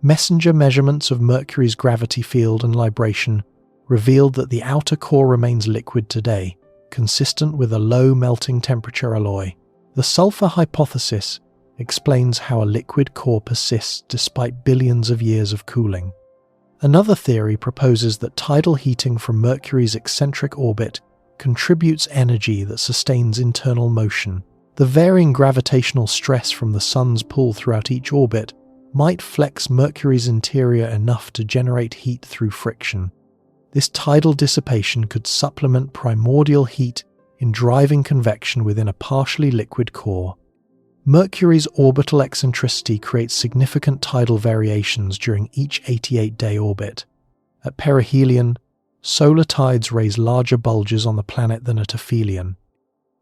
Messenger measurements of Mercury's gravity field and libration revealed that the outer core remains liquid today, consistent with a low melting temperature alloy. The sulfur hypothesis explains how a liquid core persists despite billions of years of cooling. Another theory proposes that tidal heating from Mercury's eccentric orbit contributes energy that sustains internal motion. The varying gravitational stress from the Sun's pull throughout each orbit might flex Mercury's interior enough to generate heat through friction. This tidal dissipation could supplement primordial heat in driving convection within a partially liquid core. Mercury's orbital eccentricity creates significant tidal variations during each 88-day orbit. At perihelion, solar tides raise larger bulges on the planet than at aphelion.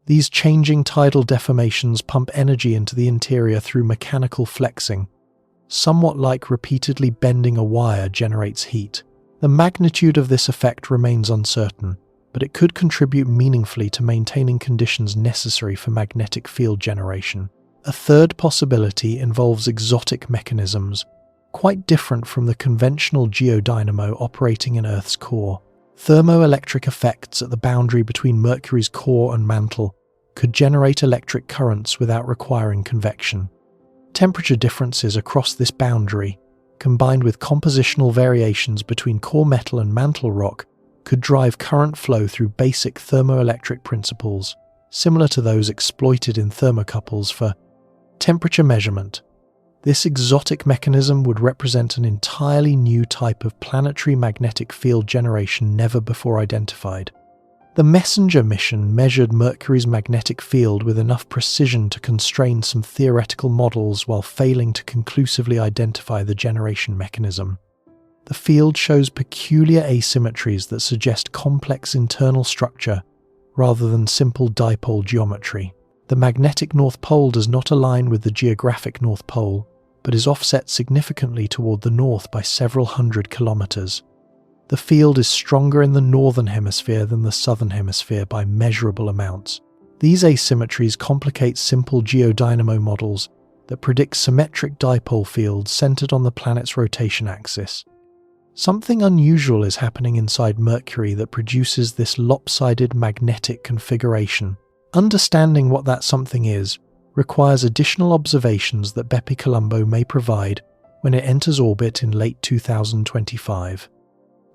These changing tidal deformations pump energy into the interior through mechanical flexing, somewhat like repeatedly bending a wire generates heat. The magnitude of this effect remains uncertain, but it could contribute meaningfully to maintaining conditions necessary for magnetic field generation. A third possibility involves exotic mechanisms, quite different from the conventional geodynamo operating in Earth's core. Thermoelectric effects at the boundary between Mercury's core and mantle could generate electric currents without requiring convection. Temperature differences across this boundary, combined with compositional variations between core metal and mantle rock, could drive current flow through basic thermoelectric principles, similar to those exploited in thermocouples for temperature measurement. This exotic mechanism would represent an entirely new type of planetary magnetic field generation never before identified. The MESSENGER mission measured Mercury's magnetic field with enough precision to constrain some theoretical models while failing to conclusively identify the generation mechanism. The field shows peculiar asymmetries that suggest complex internal structure rather than simple dipole geometry. The magnetic North Pole does not align with the geographic North Pole, but is offset significantly toward the north by several hundred kilometers. The field is stronger in the northern hemisphere than the southern hemisphere by measurable amounts. These asymmetries complicate simple geodynamo models that predict symmetric dipole fields centered on the planet's rotation axis. Something unusual is happening inside Mercury that produces this lopsided magnetic configuration. Understanding what that something is requires additional observations that Bepi Colombo may provide when it enters orbit in late 2025.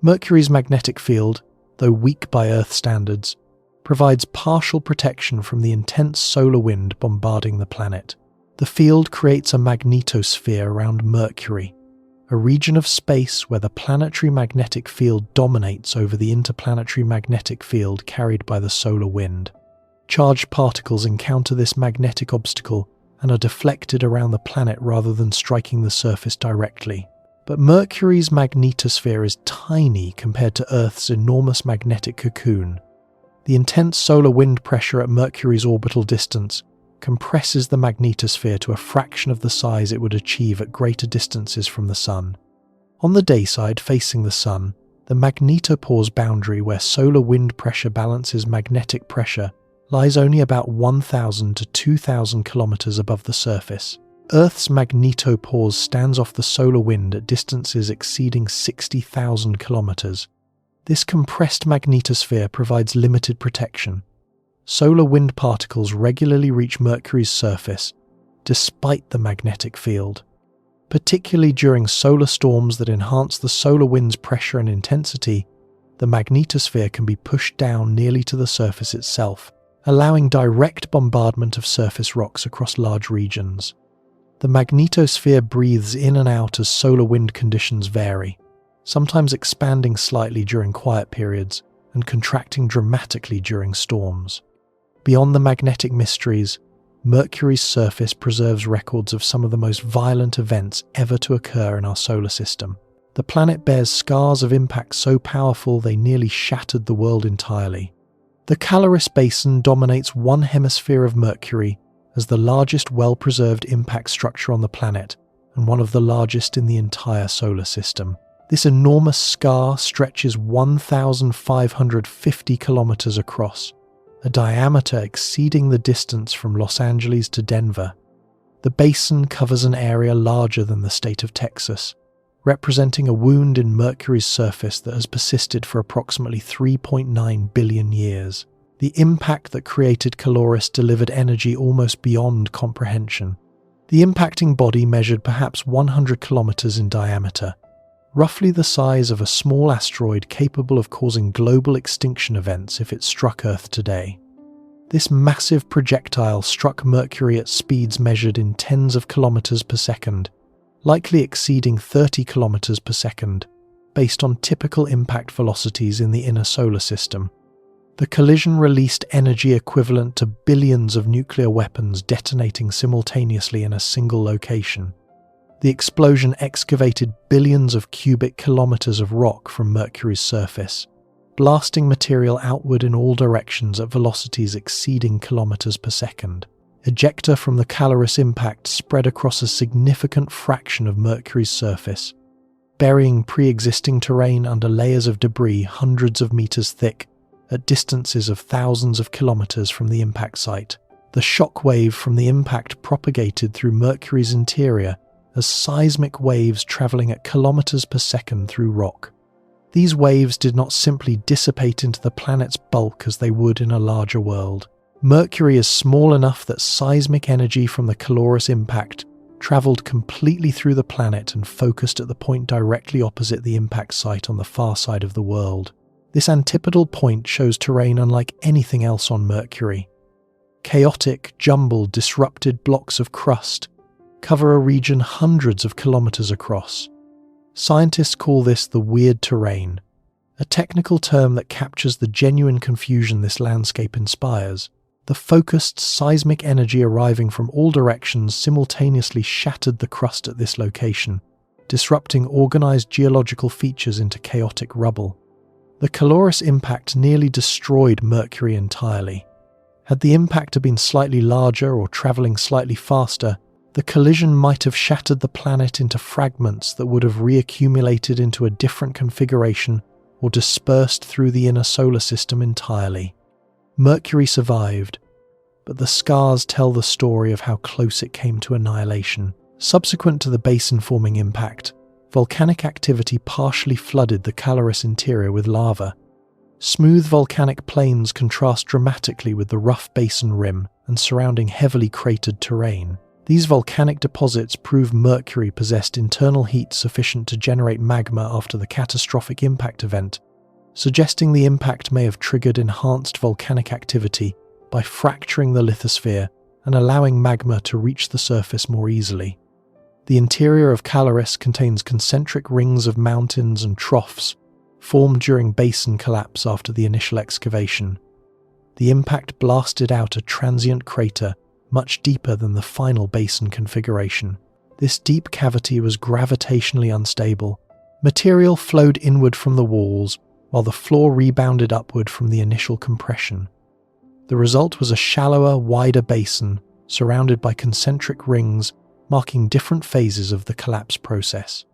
Mercury's magnetic field, though weak by Earth standards, provides partial protection from the intense solar wind bombarding the planet. The field creates a magnetosphere around Mercury, a region of space where the planetary magnetic field dominates over the interplanetary magnetic field carried by the solar wind. Charged particles encounter this magnetic obstacle and are deflected around the planet rather than striking the surface directly. But Mercury's magnetosphere is tiny compared to Earth's enormous magnetic cocoon. The intense solar wind pressure at Mercury's orbital distance compresses the magnetosphere to a fraction of the size it would achieve at greater distances from the Sun. On the day side facing the Sun, the magnetopause boundary where solar wind pressure balances magnetic pressure lies only about 1,000 to 2,000 kilometers above the surface. Earth's magnetopause stands off the solar wind at distances exceeding 60,000 kilometers. This compressed magnetosphere provides limited protection. Solar wind particles regularly reach Mercury's surface, despite the magnetic field. Particularly during solar storms that enhance the solar wind's pressure and intensity, the magnetosphere can be pushed down nearly to the surface itself, allowing direct bombardment of surface rocks across large regions. The magnetosphere breathes in and out as solar wind conditions vary, sometimes expanding slightly during quiet periods and contracting dramatically during storms. Beyond the magnetic mysteries, Mercury's surface preserves records of some of the most violent events ever to occur in our solar system. The planet bears scars of impact so powerful they nearly shattered the world entirely. The Caloris Basin dominates one hemisphere of Mercury as the largest well-preserved impact structure on the planet and one of the largest in the entire solar system. This enormous scar stretches 1,550 kilometers across, a diameter exceeding the distance from Los Angeles to Denver. The basin covers an area larger than the state of Texas, representing a wound in Mercury's surface that has persisted for approximately 3.9 billion years. The impact that created Caloris delivered energy almost beyond comprehension. The impacting body measured perhaps 100 kilometers in diameter, roughly the size of a small asteroid capable of causing global extinction events if it struck Earth today. This massive projectile struck Mercury at speeds measured in tens of kilometers per second, likely exceeding 30 kilometers per second, based on typical impact velocities in the inner solar system. The collision released energy equivalent to billions of nuclear weapons detonating simultaneously in a single location. The explosion excavated billions of cubic kilometers of rock from Mercury's surface, blasting material outward in all directions at velocities exceeding kilometers per second. Ejecta from the Caloris impact spread across a significant fraction of Mercury's surface, burying pre-existing terrain under layers of debris hundreds of meters thick at distances of thousands of kilometers from the impact site. The shock wave from the impact propagated through Mercury's interior as seismic waves traveling at kilometers per second through rock. These waves did not simply dissipate into the planet's bulk as they would in a larger world. Mercury is small enough that seismic energy from the calorous impact traveled completely through the planet and focused at the point directly opposite the impact site on the far side of the world. This antipodal point shows terrain unlike anything else on Mercury. Chaotic, jumbled, disrupted blocks of crust cover a region hundreds of kilometers across. Scientists call this the weird terrain, a technical term that captures the genuine confusion this landscape inspires. The focused seismic energy arriving from all directions simultaneously shattered the crust at this location, disrupting organized geological features into chaotic rubble. The calorous impact nearly destroyed Mercury entirely. Had the impact been slightly larger or traveling slightly faster, the collision might have shattered the planet into fragments that would have reaccumulated into a different configuration or dispersed through the inner solar system entirely. Mercury survived, but the scars tell the story of how close it came to annihilation. Subsequent to the basin-forming impact, volcanic activity partially flooded the calorous interior with lava. Smooth volcanic plains contrast dramatically with the rough basin rim and surrounding heavily cratered terrain. These volcanic deposits prove Mercury possessed internal heat sufficient to generate magma after the catastrophic impact event, suggesting the impact may have triggered enhanced volcanic activity by fracturing the lithosphere and allowing magma to reach the surface more easily. The interior of Caloris contains concentric rings of mountains and troughs formed during basin collapse after the initial excavation. The impact blasted out a transient crater much deeper than the final basin configuration. This deep cavity was gravitationally unstable. Material flowed inward from the walls, while the floor rebounded upward from the initial compression. The result was a shallower, wider basin, surrounded by concentric rings, marking different phases of the collapse process.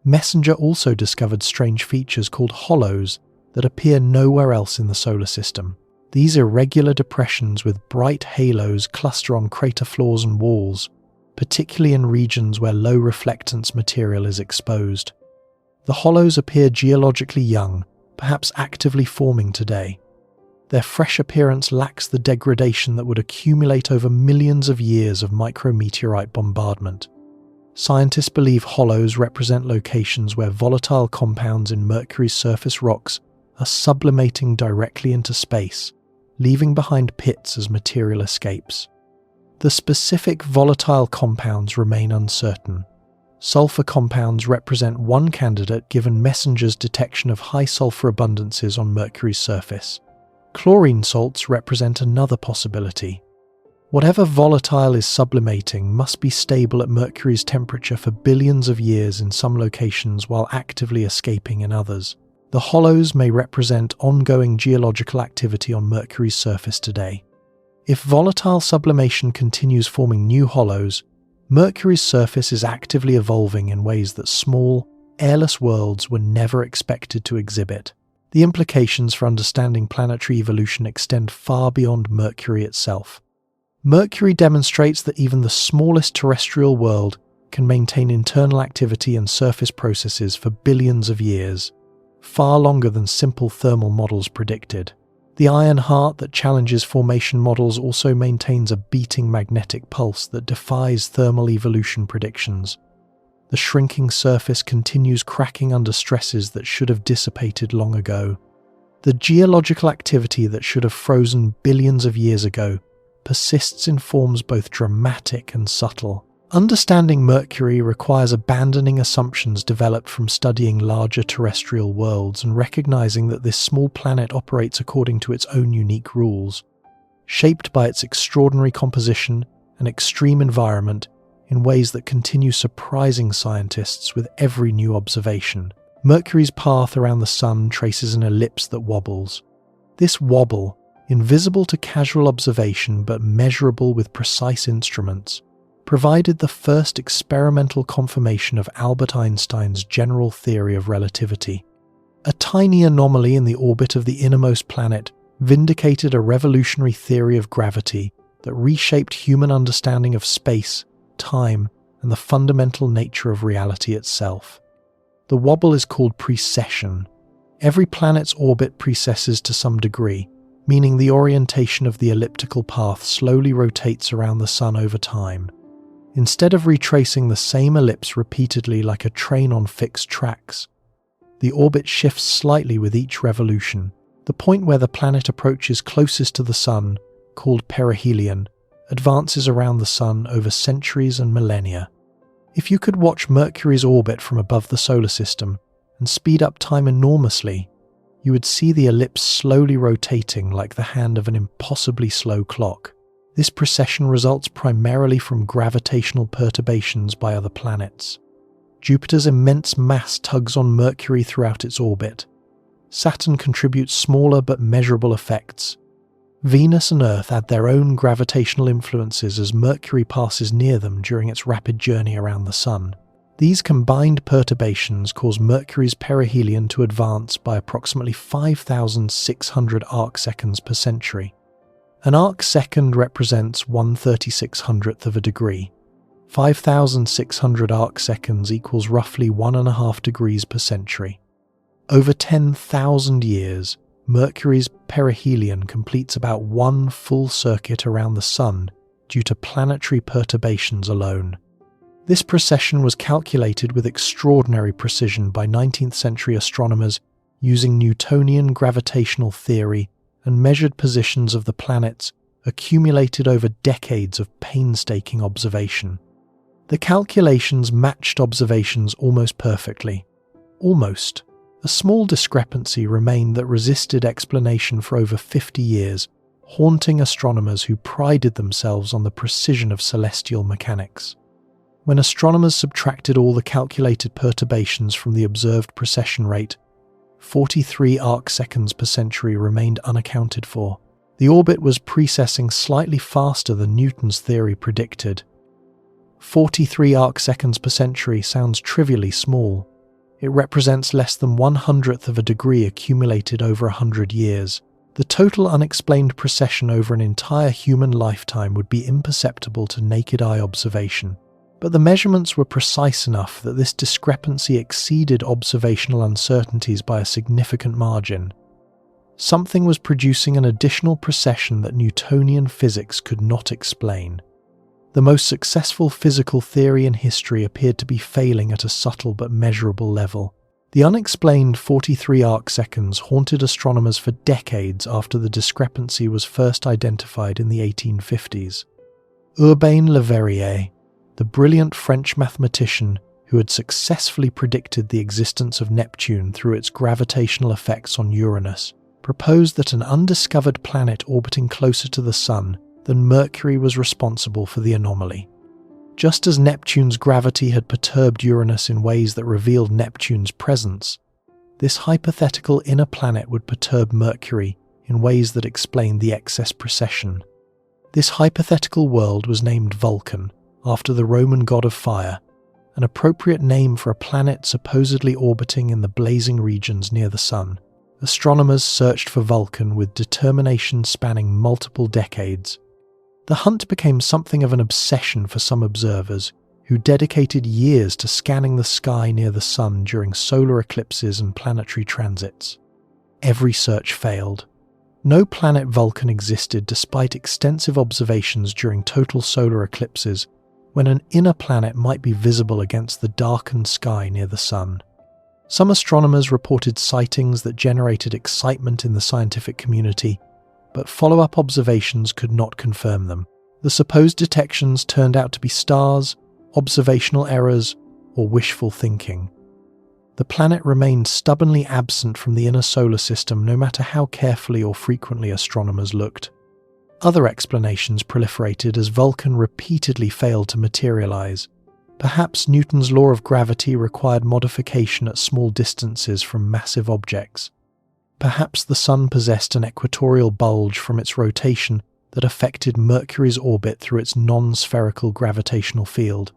Messenger also discovered strange features called hollows that appear nowhere else in the solar system. These irregular depressions with bright halos cluster on crater floors and walls, particularly in regions where low reflectance material is exposed. The hollows appear geologically young, perhaps actively forming today. Their fresh appearance lacks the degradation that would accumulate over millions of years of micrometeorite bombardment. Scientists believe hollows represent locations where volatile compounds in Mercury's surface rocks are sublimating directly into space, leaving behind pits as material escapes. The specific volatile compounds remain uncertain. Sulfur compounds represent one candidate given Messenger's detection of high sulfur abundances on Mercury's surface. Chlorine salts represent another possibility. Whatever volatile is sublimating must be stable at Mercury's temperature for billions of years in some locations while actively escaping in others. The hollows may represent ongoing geological activity on Mercury's surface today. If volatile sublimation continues forming new hollows, Mercury's surface is actively evolving in ways that small, airless worlds were never expected to exhibit. The implications for understanding planetary evolution extend far beyond Mercury itself. Mercury demonstrates that even the smallest terrestrial world can maintain internal activity and surface processes for billions of years, far longer than simple thermal models predicted. The iron heart that challenges formation models also maintains a beating magnetic pulse that defies thermal evolution predictions. The shrinking surface continues cracking under stresses that should have dissipated long ago. The geological activity that should have frozen billions of years ago persists in forms both dramatic and subtle. Understanding Mercury requires abandoning assumptions developed from studying larger terrestrial worlds and recognizing that this small planet operates according to its own unique rules. Shaped by its extraordinary composition and extreme environment in ways that continue surprising scientists with every new observation. Mercury's path around the Sun traces an ellipse that wobbles. This wobble, invisible to casual observation but measurable with precise instruments, provided the first experimental confirmation of Albert Einstein's general theory of relativity. A tiny anomaly in the orbit of the innermost planet vindicated a revolutionary theory of gravity that reshaped human understanding of space, time, and the fundamental nature of reality itself. The wobble is called precession, Every planet's orbit precesses to some degree, meaning the orientation of the elliptical path slowly rotates around the Sun over time. Instead of retracing the same ellipse repeatedly like a train on fixed tracks, the orbit shifts slightly with each revolution. The point where the planet approaches closest to the Sun, called perihelion, advances around the Sun over centuries and millennia. If you could watch Mercury's orbit from above the solar system and speed up time enormously, you would see the ellipse slowly rotating like the hand of an impossibly slow clock. This precession results primarily from gravitational perturbations by other planets. Jupiter's immense mass tugs on Mercury throughout its orbit. Saturn contributes smaller but measurable effects. Venus and Earth add their own gravitational influences as Mercury passes near them during its rapid journey around the Sun. These combined perturbations cause Mercury's perihelion to advance by approximately 5,600 arcseconds per century. An arcsecond represents 1/3600th of a degree. 5,600 arcseconds equals roughly 1.5 degrees per century. Over 10,000 years, Mercury's perihelion completes about one full circuit around the Sun due to planetary perturbations alone. This precession was calculated with extraordinary precision by 19th century astronomers using Newtonian gravitational theory and measured positions of the planets accumulated over decades of painstaking observation. The calculations matched observations almost perfectly. Almost. A small discrepancy remained that resisted explanation for over 50 years, haunting astronomers who prided themselves on the precision of celestial mechanics. When astronomers subtracted all the calculated perturbations from the observed precession rate, 43 arcseconds per century remained unaccounted for. The orbit was precessing slightly faster than Newton's theory predicted. 43 arcseconds per century sounds trivially small. It represents less than 1/100th of a degree accumulated over 100 years. The total unexplained precession over an entire human lifetime would be imperceptible to naked eye observation. But the measurements were precise enough that this discrepancy exceeded observational uncertainties by a significant margin. Something was producing an additional precession that Newtonian physics could not explain. The most successful physical theory in history appeared to be failing at a subtle but measurable level. The unexplained 43 arcseconds haunted astronomers for decades after the discrepancy was first identified in the 1850s. Urbain Le Verrier, the brilliant French mathematician who had successfully predicted the existence of Neptune through its gravitational effects on Uranus, proposed that an undiscovered planet orbiting closer to the Sun than Mercury was responsible for the anomaly. Just as Neptune's gravity had perturbed Uranus in ways that revealed Neptune's presence, this hypothetical inner planet would perturb Mercury in ways that explained the excess precession. This hypothetical world was named Vulcan, after the Roman god of fire, an appropriate name for a planet supposedly orbiting in the blazing regions near the Sun. Astronomers searched for Vulcan with determination spanning multiple decades. The hunt became something of an obsession for some observers, who dedicated years to scanning the sky near the Sun during solar eclipses and planetary transits. Every search failed. No planet Vulcan existed despite extensive observations during total solar eclipses, when an inner planet might be visible against the darkened sky near the Sun. Some astronomers reported sightings that generated excitement in the scientific community, but follow-up observations could not confirm them. The supposed detections turned out to be stars, observational errors, or wishful thinking. The planet remained stubbornly absent from the inner solar system no matter how carefully or frequently astronomers looked. Other explanations proliferated as Vulcan repeatedly failed to materialize. Perhaps Newton's law of gravity required modification at small distances from massive objects. Perhaps the Sun possessed an equatorial bulge from its rotation that affected Mercury's orbit through its non-spherical gravitational field.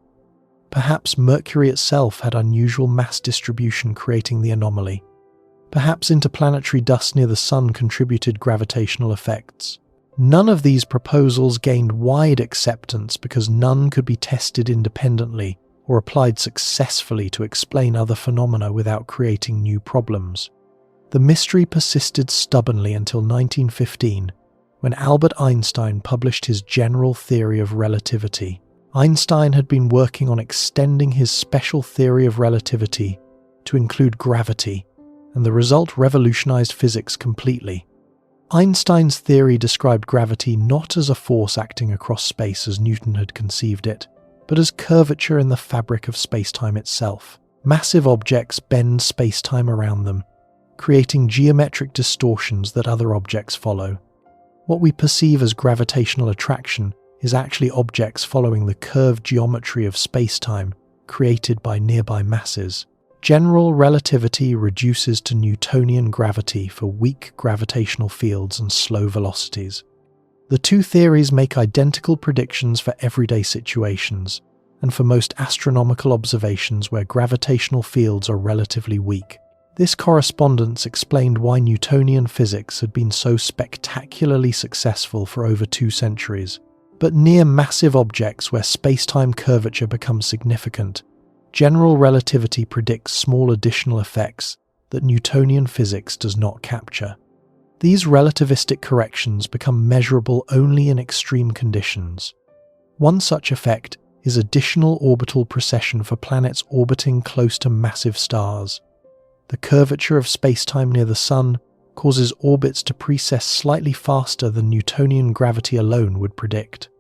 Perhaps Mercury itself had unusual mass distribution creating the anomaly. Perhaps interplanetary dust near the Sun contributed gravitational effects. None of these proposals gained wide acceptance because none could be tested independently or applied successfully to explain other phenomena without creating new problems. The mystery persisted stubbornly until 1915, when Albert Einstein published his general theory of relativity. Einstein had been working on extending his special theory of relativity to include gravity, and the result revolutionized physics completely. Einstein's theory described gravity not as a force acting across space as Newton had conceived it, but as curvature in the fabric of spacetime itself. Massive objects bend spacetime around them, creating geometric distortions that other objects follow. What we perceive as gravitational attraction is actually objects following the curved geometry of spacetime created by nearby masses. General relativity reduces to Newtonian gravity for weak gravitational fields and slow velocities. The two theories make identical predictions for everyday situations, and for most astronomical observations where gravitational fields are relatively weak. This correspondence explained why Newtonian physics had been so spectacularly successful for over 2 centuries. But near massive objects where spacetime curvature becomes significant, general relativity predicts small additional effects that Newtonian physics does not capture. These relativistic corrections become measurable only in extreme conditions. One such effect is additional orbital precession for planets orbiting close to massive stars. The curvature of spacetime near the Sun causes orbits to precess slightly faster than Newtonian gravity alone would predict.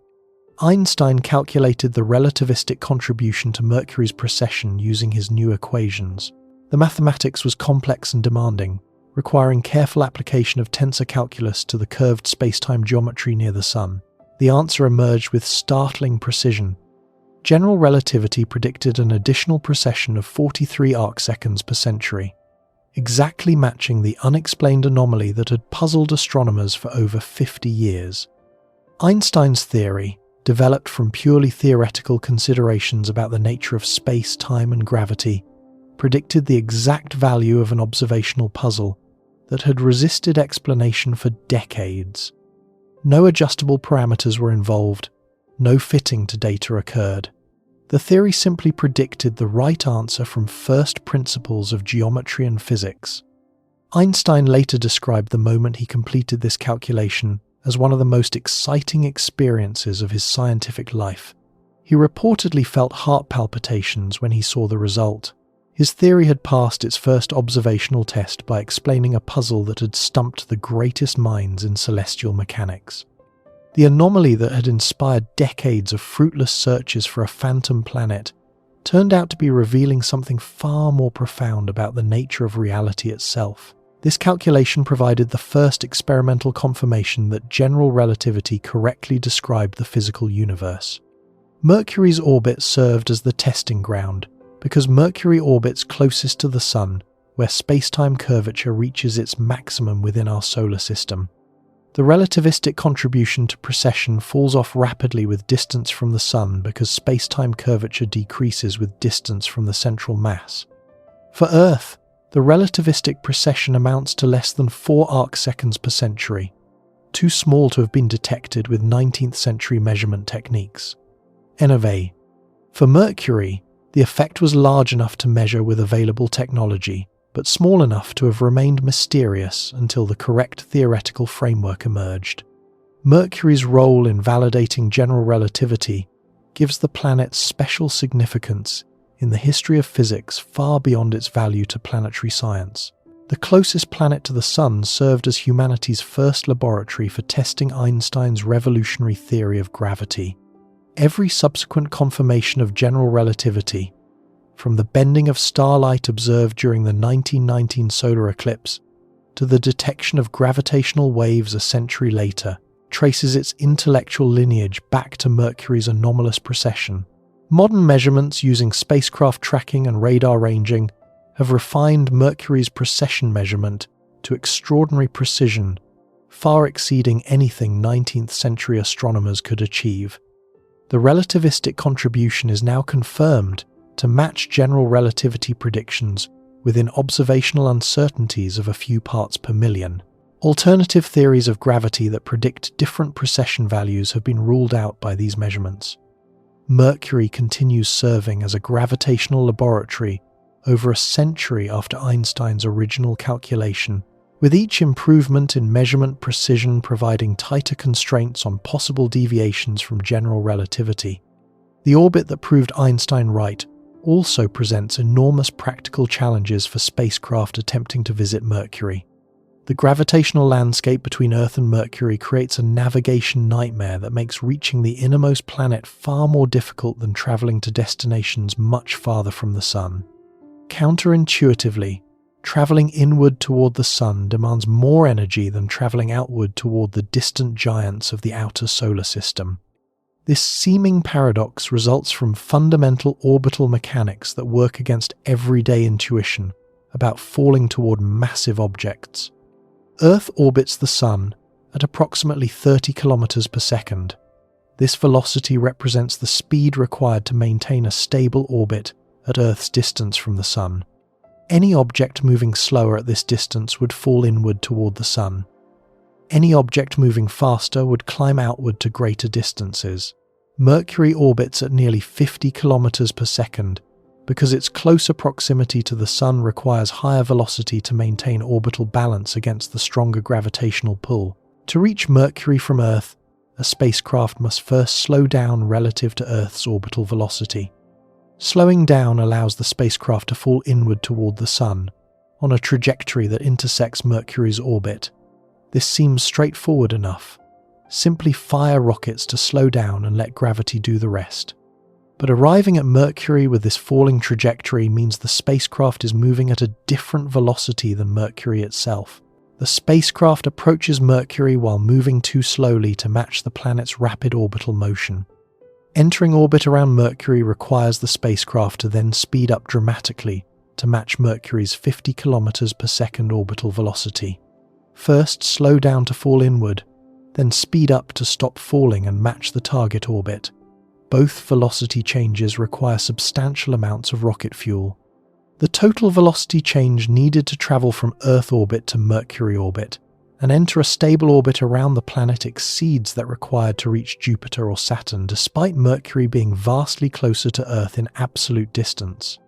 Einstein calculated the relativistic contribution to Mercury's precession using his new equations. The mathematics was complex and demanding, requiring careful application of tensor calculus to the curved spacetime geometry near the Sun. The answer emerged with startling precision. General relativity predicted an additional precession of 43 arcseconds per century, exactly matching the unexplained anomaly that had puzzled astronomers for over 50 years. Einstein's theory, developed from purely theoretical considerations about the nature of space, time, and gravity, predicted the exact value of an observational puzzle that had resisted explanation for decades. No adjustable parameters were involved, no fitting to data occurred. The theory simply predicted the right answer from first principles of geometry and physics. Einstein later described the moment he completed this calculation as one of the most exciting experiences of his scientific life. He reportedly felt heart palpitations when he saw the result. His theory had passed its first observational test by explaining a puzzle that had stumped the greatest minds in celestial mechanics. The anomaly that had inspired decades of fruitless searches for a phantom planet turned out to be revealing something far more profound about the nature of reality itself. This calculation provided the first experimental confirmation that general relativity correctly described the physical universe. Mercury's orbit served as the testing ground, because Mercury orbits closest to the Sun, where spacetime curvature reaches its maximum within our solar system. The relativistic contribution to precession falls off rapidly with distance from the Sun because spacetime curvature decreases with distance from the central mass. For Earth, the relativistic precession amounts to less than 4 arcseconds per century, too small to have been detected with 19th century measurement techniques. Anyway, for Mercury, the effect was large enough to measure with available technology, but small enough to have remained mysterious until the correct theoretical framework emerged. Mercury's role in validating general relativity gives the planet special significance in the history of physics far beyond its value to planetary science. The closest planet to the Sun served as humanity's first laboratory for testing Einstein's revolutionary theory of gravity. Every subsequent confirmation of general relativity, from the bending of starlight observed during the 1919 solar eclipse to the detection of gravitational waves a century later, traces its intellectual lineage back to Mercury's anomalous precession. Modern measurements using spacecraft tracking and radar ranging have refined Mercury's precession measurement to extraordinary precision, far exceeding anything 19th century astronomers could achieve. The relativistic contribution is now confirmed to match general relativity predictions within observational uncertainties of a few parts per million. Alternative theories of gravity that predict different precession values have been ruled out by these measurements. Mercury continues serving as a gravitational laboratory over a century after Einstein's original calculation, with each improvement in measurement precision providing tighter constraints on possible deviations from general relativity. The orbit that proved Einstein right also presents enormous practical challenges for spacecraft attempting to visit Mercury. The gravitational landscape between Earth and Mercury creates a navigation nightmare that makes reaching the innermost planet far more difficult than traveling to destinations much farther from the Sun. Counterintuitively, traveling inward toward the Sun demands more energy than traveling outward toward the distant giants of the outer solar system. This seeming paradox results from fundamental orbital mechanics that work against everyday intuition about falling toward massive objects. Earth orbits the Sun at approximately 30 kilometers per second. This velocity represents the speed required to maintain a stable orbit at Earth's distance from the Sun. Any object moving slower at this distance would fall inward toward the Sun. Any object moving faster would climb outward to greater distances. Mercury orbits at nearly 50 kilometers per second because its closer proximity to the Sun requires higher velocity to maintain orbital balance against the stronger gravitational pull. To reach Mercury from Earth, a spacecraft must first slow down relative to Earth's orbital velocity. Slowing down allows the spacecraft to fall inward toward the Sun, on a trajectory that intersects Mercury's orbit. This seems straightforward enough. Simply fire rockets to slow down and let gravity do the rest. But arriving at Mercury with this falling trajectory means the spacecraft is moving at a different velocity than Mercury itself. The spacecraft approaches Mercury while moving too slowly to match the planet's rapid orbital motion. Entering orbit around Mercury requires the spacecraft to then speed up dramatically to match Mercury's 50 kilometers per second orbital velocity. First, slow down to fall inward, then speed up to stop falling and match the target orbit. Both velocity changes require substantial amounts of rocket fuel. The total velocity change needed to travel from Earth orbit to Mercury orbit and enter a stable orbit around the planet exceeds that required to reach Jupiter or Saturn, despite Mercury being vastly closer to Earth in absolute distance.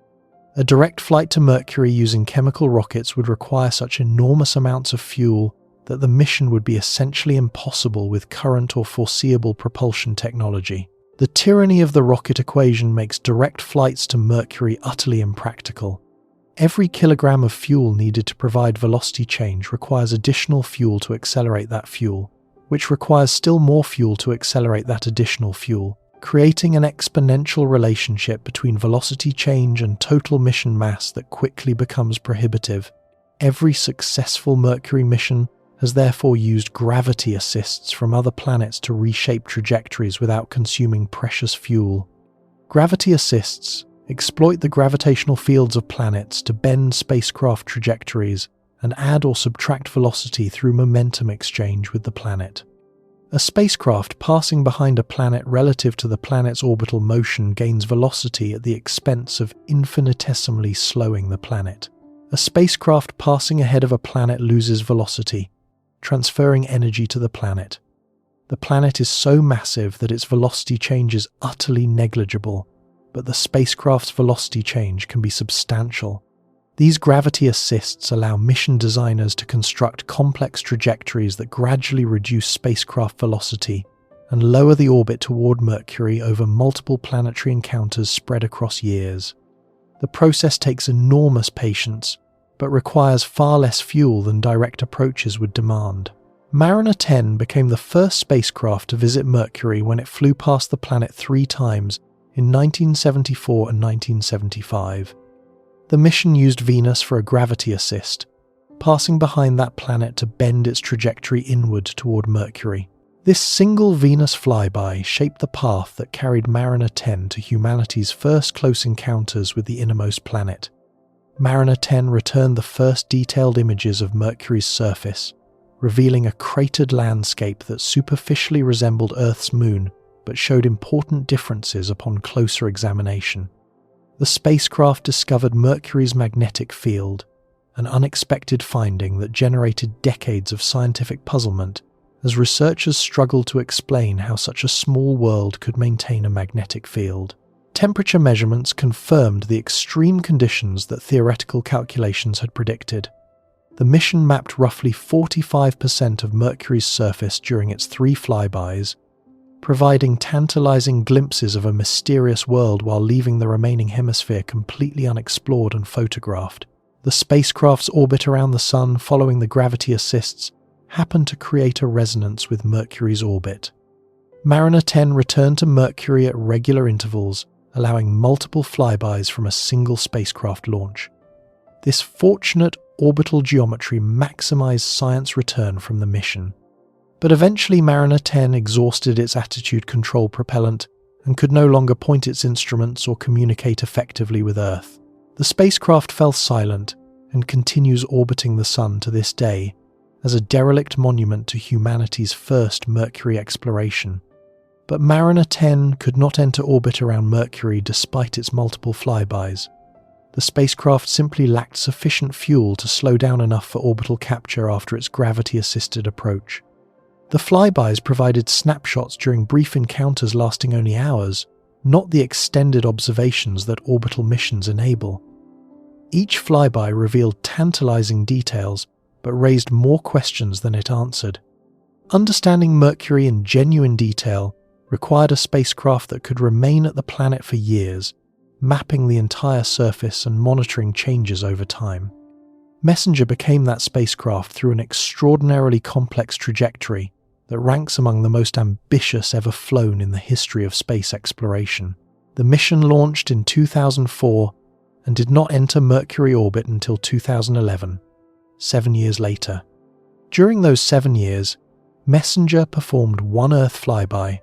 A direct flight to Mercury using chemical rockets would require such enormous amounts of fuel that the mission would be essentially impossible with current or foreseeable propulsion technology. The tyranny of the rocket equation makes direct flights to Mercury utterly impractical. Every kilogram of fuel needed to provide velocity change requires additional fuel to accelerate that fuel, which requires still more fuel to accelerate that additional fuel, creating an exponential relationship between velocity change and total mission mass that quickly becomes prohibitive. Every successful Mercury mission has therefore used gravity assists from other planets to reshape trajectories without consuming precious fuel. Gravity assists exploit the gravitational fields of planets to bend spacecraft trajectories and add or subtract velocity through momentum exchange with the planet. A spacecraft passing behind a planet relative to the planet's orbital motion gains velocity at the expense of infinitesimally slowing the planet. A spacecraft passing ahead of a planet loses velocity, transferring energy to the planet. The planet is so massive that its velocity change is utterly negligible, but the spacecraft's velocity change can be substantial. These gravity assists allow mission designers to construct complex trajectories that gradually reduce spacecraft velocity and lower the orbit toward Mercury over multiple planetary encounters spread across years. The process takes enormous patience, but requires far less fuel than direct approaches would demand. Mariner 10 became the first spacecraft to visit Mercury when it flew past the planet 3 times in 1974 and 1975. The mission used Venus for a gravity assist, passing behind that planet to bend its trajectory inward toward Mercury. This single Venus flyby shaped the path that carried Mariner 10 to humanity's first close encounters with the innermost planet. Mariner 10 returned the first detailed images of Mercury's surface, revealing a cratered landscape that superficially resembled Earth's moon but showed important differences upon closer examination. The spacecraft discovered Mercury's magnetic field, an unexpected finding that generated decades of scientific puzzlement as researchers struggled to explain how such a small world could maintain a magnetic field. Temperature measurements confirmed the extreme conditions that theoretical calculations had predicted. The mission mapped roughly 45% of Mercury's surface during its 3 flybys, providing tantalizing glimpses of a mysterious world while leaving the remaining hemisphere completely unexplored and photographed. The spacecraft's orbit around the Sun following the gravity assists happened to create a resonance with Mercury's orbit. Mariner 10 returned to Mercury at regular intervals, allowing multiple flybys from a single spacecraft launch. This fortunate orbital geometry maximized science return from the mission. But eventually Mariner 10 exhausted its attitude control propellant and could no longer point its instruments or communicate effectively with Earth. The spacecraft fell silent and continues orbiting the Sun to this day as a derelict monument to humanity's first Mercury exploration. But Mariner 10 could not enter orbit around Mercury despite its multiple flybys. The spacecraft simply lacked sufficient fuel to slow down enough for orbital capture after its gravity-assisted approach. The flybys provided snapshots during brief encounters lasting only hours, not the extended observations that orbital missions enable. Each flyby revealed tantalizing details, but raised more questions than it answered. Understanding Mercury in genuine detail required a spacecraft that could remain at the planet for years, mapping the entire surface and monitoring changes over time. Messenger became that spacecraft through an extraordinarily complex trajectory that ranks among the most ambitious ever flown in the history of space exploration. The mission launched in 2004 and did not enter Mercury orbit until 2011, 7 years later. During those 7 years, Messenger performed 1 Earth flyby,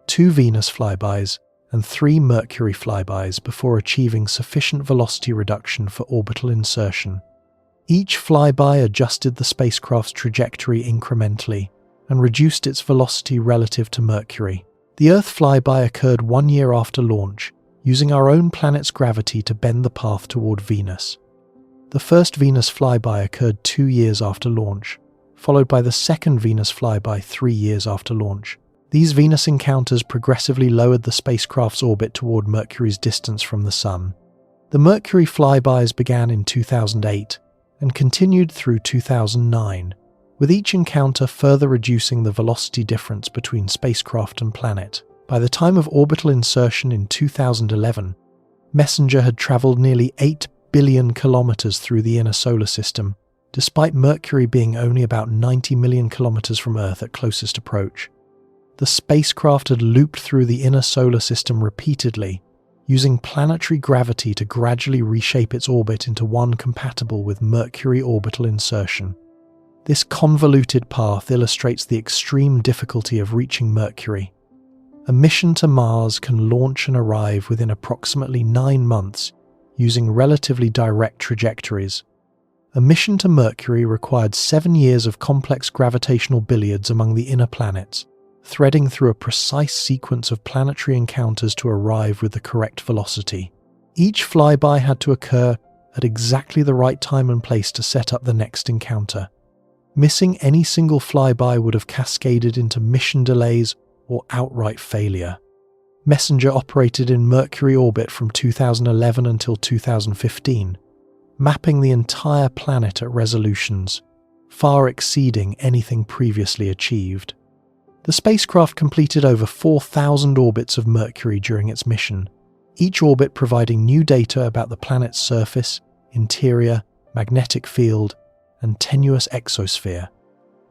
2 Venus flybys, and 3 Mercury flybys before achieving sufficient velocity reduction for orbital insertion. Each flyby adjusted the spacecraft's trajectory incrementally and reduced its velocity relative to Mercury. The Earth flyby occurred 1 year after launch, using our own planet's gravity to bend the path toward Venus. The first Venus flyby occurred 2 years after launch, followed by the second Venus flyby 3 years after launch. These Venus encounters progressively lowered the spacecraft's orbit toward Mercury's distance from the Sun. The Mercury flybys began in 2008 and continued through 2009, with each encounter further reducing the velocity difference between spacecraft and planet. By the time of orbital insertion in 2011, Messenger had traveled nearly 8 billion kilometers through the inner solar system, despite Mercury being only about 90 million kilometers from Earth at closest approach. The spacecraft had looped through the inner solar system repeatedly, using planetary gravity to gradually reshape its orbit into one compatible with Mercury orbital insertion. This convoluted path illustrates the extreme difficulty of reaching Mercury. A mission to Mars can launch and arrive within approximately 9 months using relatively direct trajectories. A mission to Mercury required 7 years of complex gravitational billiards among the inner planets, threading through a precise sequence of planetary encounters to arrive with the correct velocity. Each flyby had to occur at exactly the right time and place to set up the next encounter. Missing any single flyby would have cascaded into mission delays or outright failure. Messenger operated in Mercury orbit from 2011 until 2015, mapping the entire planet at resolutions far exceeding anything previously achieved. The spacecraft completed over 4,000 orbits of Mercury during its mission, each orbit providing new data about the planet's surface, interior, magnetic field, and tenuous exosphere.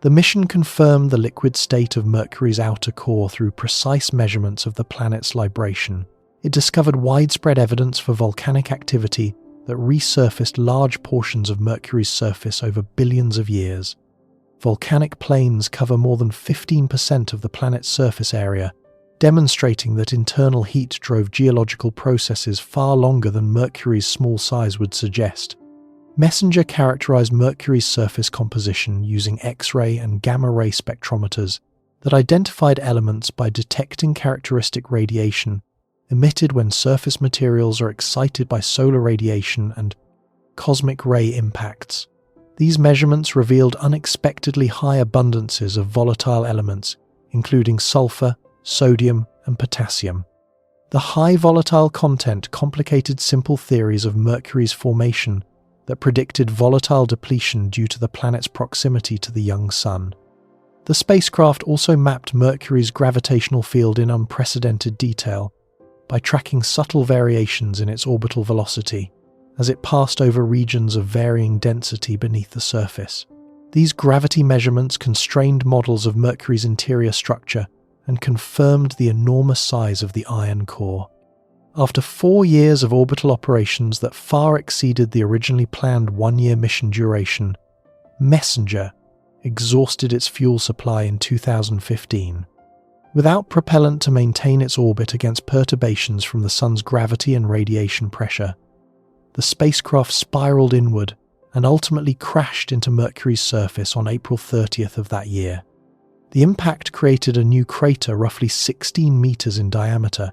The mission confirmed the liquid state of Mercury's outer core through precise measurements of the planet's libration. It discovered widespread evidence for volcanic activity that resurfaced large portions of Mercury's surface over billions of years. Volcanic plains cover more than 15% of the planet's surface area, demonstrating that internal heat drove geological processes far longer than Mercury's small size would suggest. Messenger characterized Mercury's surface composition using X-ray and gamma-ray spectrometers that identified elements by detecting characteristic radiation emitted when surface materials are excited by solar radiation and cosmic ray impacts. These measurements revealed unexpectedly high abundances of volatile elements, including sulfur, sodium, and potassium. The high volatile content complicated simple theories of Mercury's formation that predicted volatile depletion due to the planet's proximity to the young Sun. The spacecraft also mapped Mercury's gravitational field in unprecedented detail by tracking subtle variations in its orbital velocity as it passed over regions of varying density beneath the surface. These gravity measurements constrained models of Mercury's interior structure and confirmed the enormous size of the iron core. After 4 years of orbital operations that far exceeded the originally planned 1-year mission duration, Messenger exhausted its fuel supply in 2015. Without propellant to maintain its orbit against perturbations from the Sun's gravity and radiation pressure, the spacecraft spiraled inward and ultimately crashed into Mercury's surface on April 30th of that year. The impact created a new crater roughly 16 meters in diameter,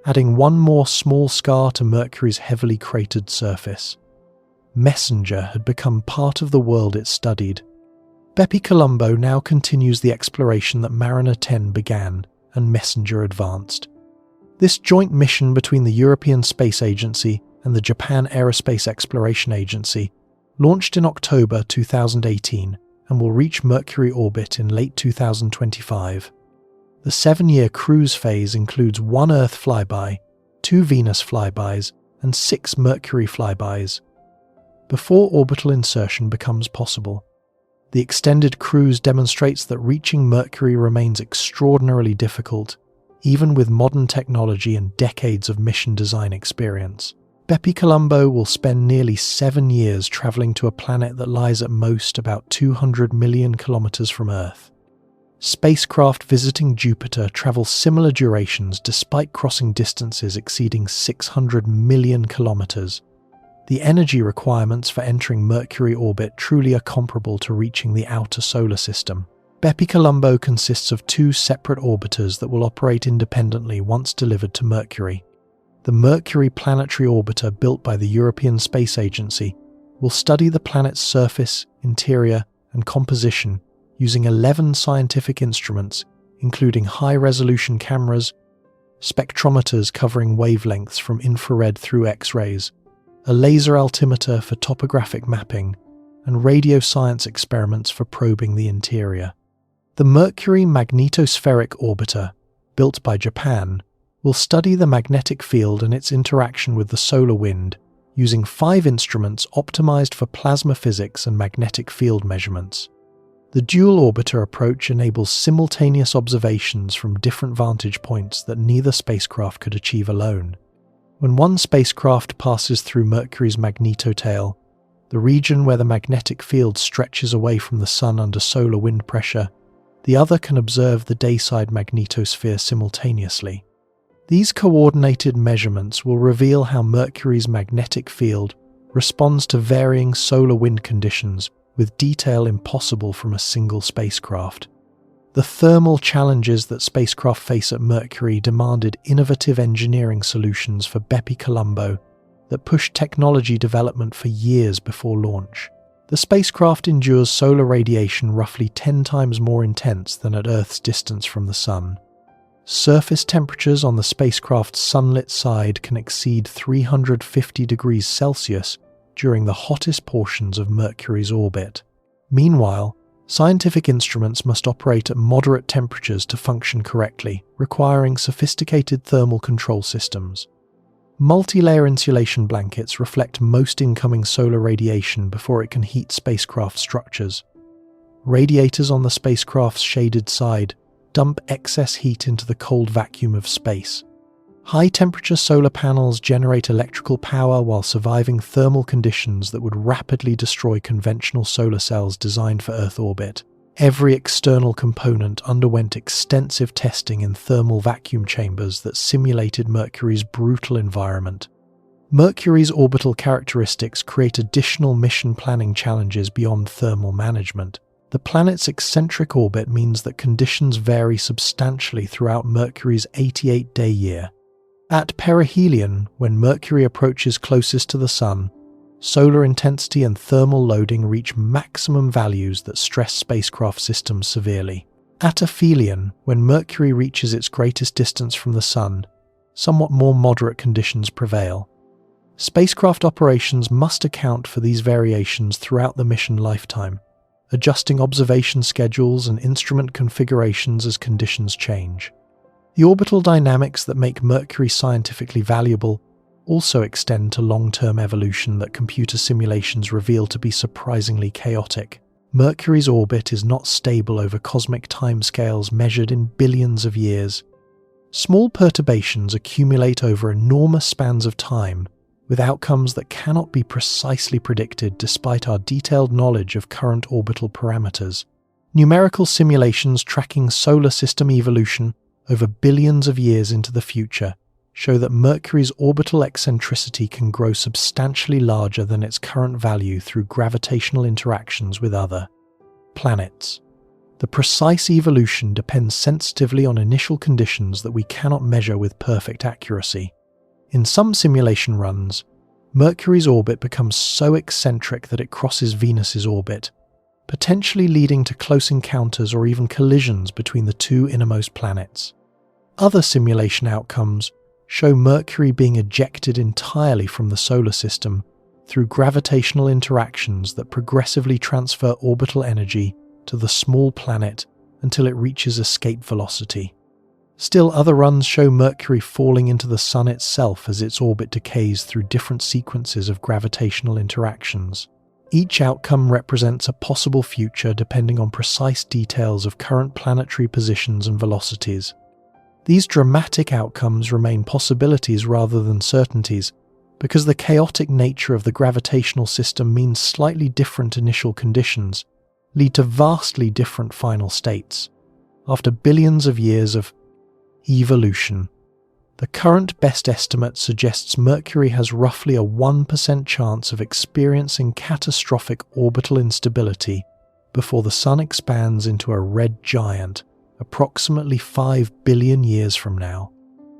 adding one more small scar to Mercury's heavily cratered surface. Messenger had become part of the world it studied. Bepi Colombo now continues the exploration that Mariner 10 began and Messenger advanced. This joint mission between the European Space Agency and the Japan Aerospace Exploration Agency launched in October 2018 and will reach Mercury orbit in late 2025. The 7-year cruise phase includes 1 Earth flyby, 2 Venus flybys, and 6 Mercury flybys, before orbital insertion becomes possible. The extended cruise demonstrates that reaching Mercury remains extraordinarily difficult, even with modern technology and decades of mission design experience. Bepi Colombo will spend nearly 7 years traveling to a planet that lies at most about 200 million kilometers from Earth. Spacecraft visiting Jupiter travel similar durations despite crossing distances exceeding 600 million kilometers. The energy requirements for entering Mercury orbit truly are comparable to reaching the outer solar system. Bepi Colombo consists of 2 separate orbiters that will operate independently once delivered to Mercury. The Mercury Planetary Orbiter, built by the European Space Agency, will study the planet's surface, interior, and composition using 11 scientific instruments, including high-resolution cameras, spectrometers covering wavelengths from infrared through X-rays, a laser altimeter for topographic mapping, and radio science experiments for probing the interior. The Mercury Magnetospheric Orbiter, built by Japan, will study the magnetic field and its interaction with the solar wind using 5 instruments optimized for plasma physics and magnetic field measurements. The dual orbiter approach enables simultaneous observations from different vantage points that neither spacecraft could achieve alone. When one spacecraft passes through Mercury's magnetotail, the region where the magnetic field stretches away from the Sun under solar wind pressure, the other can observe the dayside magnetosphere simultaneously. These coordinated measurements will reveal how Mercury's magnetic field responds to varying solar wind conditions with detail impossible from a single spacecraft. The thermal challenges that spacecraft face at Mercury demanded innovative engineering solutions for Bepi Colombo that pushed technology development for years before launch. The spacecraft endures solar radiation roughly 10 times more intense than at Earth's distance from the Sun. Surface temperatures on the spacecraft's sunlit side can exceed 350 degrees Celsius during the hottest portions of Mercury's orbit. Meanwhile, scientific instruments must operate at moderate temperatures to function correctly, requiring sophisticated thermal control systems. Multi-layer insulation blankets reflect most incoming solar radiation before it can heat spacecraft structures. Radiators on the spacecraft's shaded side dump excess heat into the cold vacuum of space. High-temperature solar panels generate electrical power while surviving thermal conditions that would rapidly destroy conventional solar cells designed for Earth orbit. Every external component underwent extensive testing in thermal vacuum chambers that simulated Mercury's brutal environment. Mercury's orbital characteristics create additional mission planning challenges beyond thermal management. The planet's eccentric orbit means that conditions vary substantially throughout Mercury's 88-day year. At perihelion, when Mercury approaches closest to the Sun, solar intensity and thermal loading reach maximum values that stress spacecraft systems severely. At aphelion, when Mercury reaches its greatest distance from the Sun, somewhat more moderate conditions prevail. Spacecraft operations must account for these variations throughout the mission lifetime, adjusting observation schedules and instrument configurations as conditions change. The orbital dynamics that make Mercury scientifically valuable also extend to long-term evolution that computer simulations reveal to be surprisingly chaotic. Mercury's orbit is not stable over cosmic timescales measured in billions of years. Small perturbations accumulate over enormous spans of time, with outcomes that cannot be precisely predicted despite our detailed knowledge of current orbital parameters. Numerical simulations tracking solar system evolution over billions of years into the future show that Mercury's orbital eccentricity can grow substantially larger than its current value through gravitational interactions with other planets. The precise evolution depends sensitively on initial conditions that we cannot measure with perfect accuracy. In some simulation runs, Mercury's orbit becomes so eccentric that it crosses Venus's orbit, potentially leading to close encounters or even collisions between the two innermost planets. Other simulation outcomes show Mercury being ejected entirely from the solar system through gravitational interactions that progressively transfer orbital energy to the small planet until it reaches escape velocity. Still, other runs show Mercury falling into the Sun itself as its orbit decays through different sequences of gravitational interactions. Each outcome represents a possible future depending on precise details of current planetary positions and velocities. These dramatic outcomes remain possibilities rather than certainties, because the chaotic nature of the gravitational system means slightly different initial conditions lead to vastly different final states. After billions of years of evolution, the current best estimate suggests Mercury has roughly a 1% chance of experiencing catastrophic orbital instability before the Sun expands into a red giant approximately 5 billion years from now.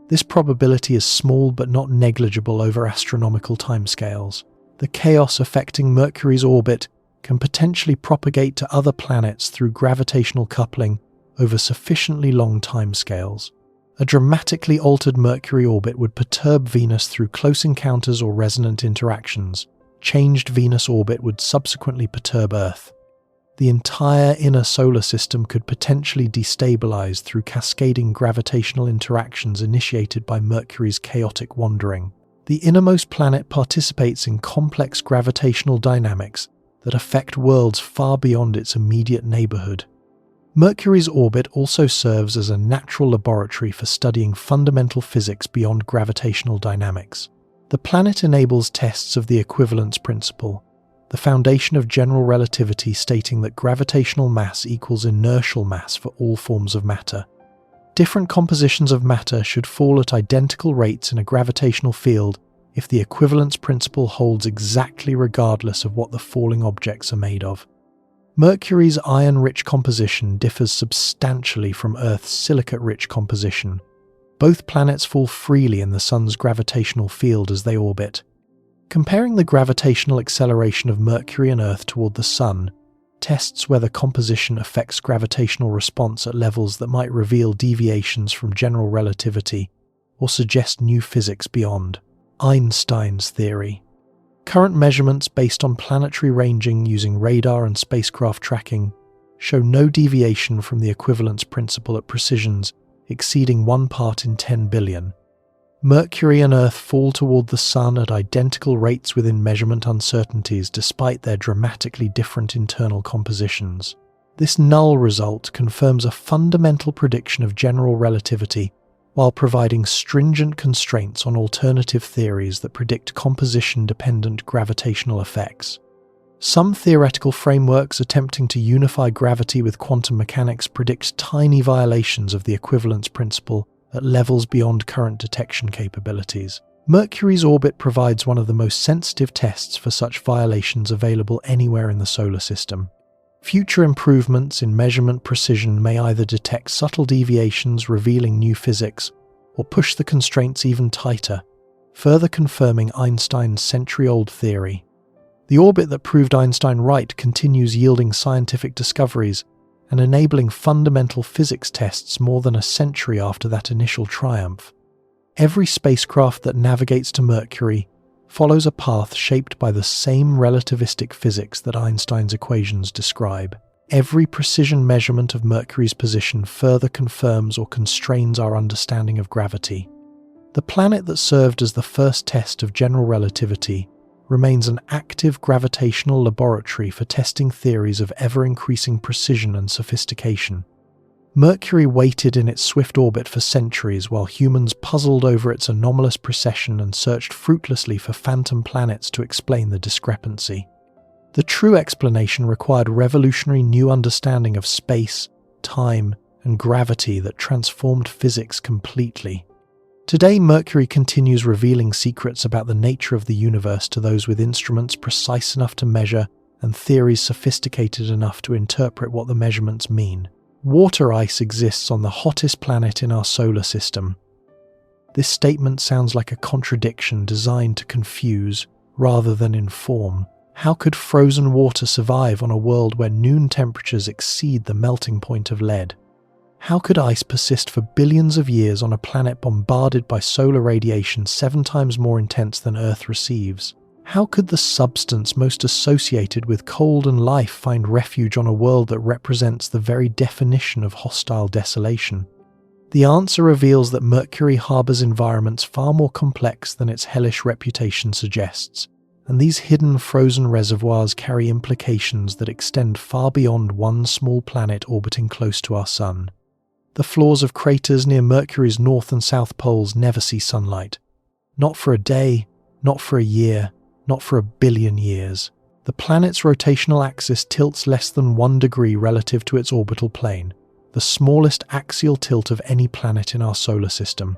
This probability is small but not negligible over astronomical timescales. The chaos affecting Mercury's orbit can potentially propagate to other planets through gravitational coupling over sufficiently long timescales. A dramatically altered Mercury orbit would perturb Venus through close encounters or resonant interactions. Changed Venus orbit would subsequently perturb Earth. The entire inner solar system could potentially destabilize through cascading gravitational interactions initiated by Mercury's chaotic wandering. The innermost planet participates in complex gravitational dynamics that affect worlds far beyond its immediate neighborhood. Mercury's orbit also serves as a natural laboratory for studying fundamental physics beyond gravitational dynamics. The planet enables tests of the equivalence principle, the foundation of general relativity stating that gravitational mass equals inertial mass for all forms of matter. Different compositions of matter should fall at identical rates in a gravitational field if the equivalence principle holds exactly regardless of what the falling objects are made of. Mercury's iron-rich composition differs substantially from Earth's silicate-rich composition. Both planets fall freely in the Sun's gravitational field as they orbit. Comparing the gravitational acceleration of Mercury and Earth toward the Sun tests whether composition affects gravitational response at levels that might reveal deviations from general relativity or suggest new physics beyond Einstein's theory. Current measurements based on planetary ranging using radar and spacecraft tracking show no deviation from the equivalence principle at precisions exceeding 1 part in 10 billion. Mercury and Earth fall toward the Sun at identical rates within measurement uncertainties despite their dramatically different internal compositions. This null result confirms a fundamental prediction of general relativity while providing stringent constraints on alternative theories that predict composition-dependent gravitational effects. Some theoretical frameworks attempting to unify gravity with quantum mechanics predict tiny violations of the equivalence principle at levels beyond current detection capabilities. Mercury's orbit provides one of the most sensitive tests for such violations available anywhere in the solar system. Future improvements in measurement precision may either detect subtle deviations revealing new physics or push the constraints even tighter, further confirming Einstein's century-old theory. The orbit that proved Einstein right continues yielding scientific discoveries and enabling fundamental physics tests more than a century after that initial triumph. Every spacecraft that navigates to Mercury follows a path shaped by the same relativistic physics that Einstein's equations describe. Every precision measurement of Mercury's position further confirms or constrains our understanding of gravity. The planet that served as the first test of general relativity remains an active gravitational laboratory for testing theories of ever-increasing precision and sophistication. Mercury waited in its swift orbit for centuries while humans puzzled over its anomalous precession and searched fruitlessly for phantom planets to explain the discrepancy. The true explanation required revolutionary new understanding of space, time, and gravity that transformed physics completely. Today, Mercury continues revealing secrets about the nature of the universe to those with instruments precise enough to measure and theories sophisticated enough to interpret what the measurements mean. Water ice exists on the hottest planet in our solar system. This statement sounds like a contradiction designed to confuse rather than inform. How could frozen water survive on a world where noon temperatures exceed the melting point of lead? How could ice persist for billions of years on a planet bombarded by solar radiation 7 times more intense than Earth receives? How could the substance most associated with cold and life find refuge on a world that represents the very definition of hostile desolation? The answer reveals that Mercury harbours environments far more complex than its hellish reputation suggests, and these hidden frozen reservoirs carry implications that extend far beyond one small planet orbiting close to our Sun. The floors of craters near Mercury's north and south poles never see sunlight. Not for a day, not for a year, not for 1 billion years. The planet's rotational axis tilts less than 1 degree relative to its orbital plane, the smallest axial tilt of any planet in our solar system.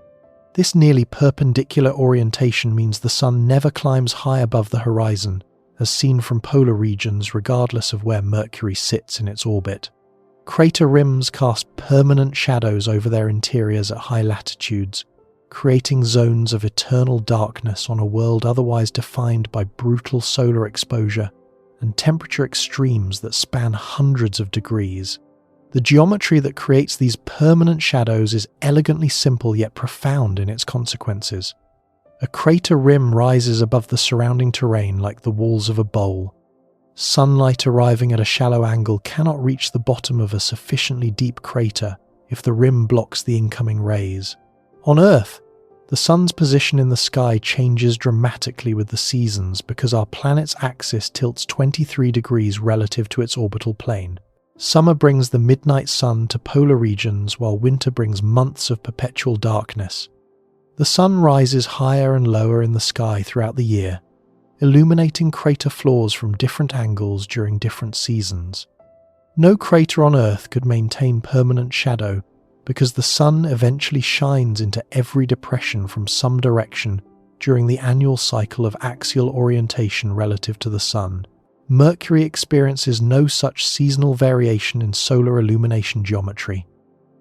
This nearly perpendicular orientation means the Sun never climbs high above the horizon, as seen from polar regions regardless of where Mercury sits in its orbit. Crater rims cast permanent shadows over their interiors at high latitudes, creating zones of eternal darkness on a world otherwise defined by brutal solar exposure and temperature extremes that span hundreds of degrees. The geometry that creates these permanent shadows is elegantly simple yet profound in its consequences. A crater rim rises above the surrounding terrain like the walls of a bowl. Sunlight arriving at a shallow angle cannot reach the bottom of a sufficiently deep crater if the rim blocks the incoming rays. On Earth, the Sun's position in the sky changes dramatically with the seasons because our planet's axis tilts 23 degrees relative to its orbital plane. Summer brings the midnight sun to polar regions while winter brings months of perpetual darkness. The Sun rises higher and lower in the sky throughout the year, illuminating crater floors from different angles during different seasons. No crater on Earth could maintain permanent shadow because the Sun eventually shines into every depression from some direction during the annual cycle of axial orientation relative to the Sun. Mercury experiences no such seasonal variation in solar illumination geometry.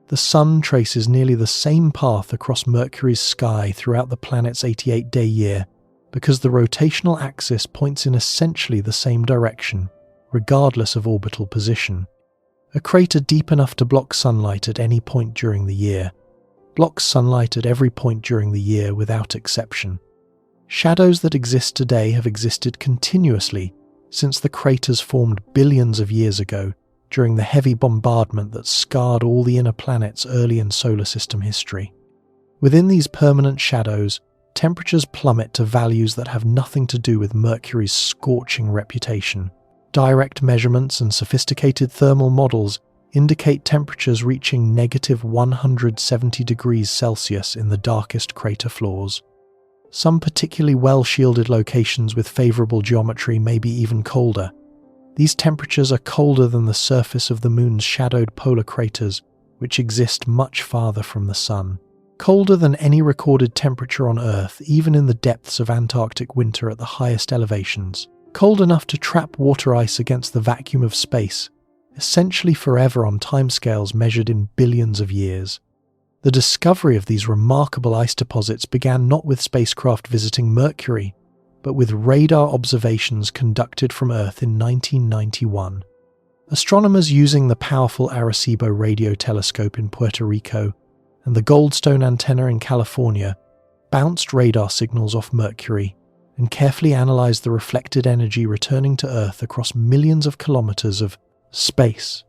The Sun traces nearly the same path across Mercury's sky throughout the planet's 88-day year because the rotational axis points in essentially the same direction, regardless of orbital position. A crater deep enough to block sunlight at any point during the year blocks sunlight at every point during the year without exception. Shadows that exist today have existed continuously since the craters formed billions of years ago during the heavy bombardment that scarred all the inner planets early in solar system history. Within these permanent shadows, temperatures plummet to values that have nothing to do with Mercury's scorching reputation. Direct measurements and sophisticated thermal models indicate temperatures reaching negative 170 degrees Celsius in the darkest crater floors. Some particularly well-shielded locations with favourable geometry may be even colder. These temperatures are colder than the surface of the Moon's shadowed polar craters, which exist much farther from the Sun. Colder than any recorded temperature on Earth, even in the depths of Antarctic winter at the highest elevations. Cold enough to trap water ice against the vacuum of space, essentially forever on timescales measured in billions of years. The discovery of these remarkable ice deposits began not with spacecraft visiting Mercury, but with radar observations conducted from Earth in 1991. Astronomers using the powerful Arecibo radio telescope in Puerto Rico and the Goldstone antenna in California bounced radar signals off Mercury and carefully analyzed the reflected energy returning to Earth across millions of kilometers of space.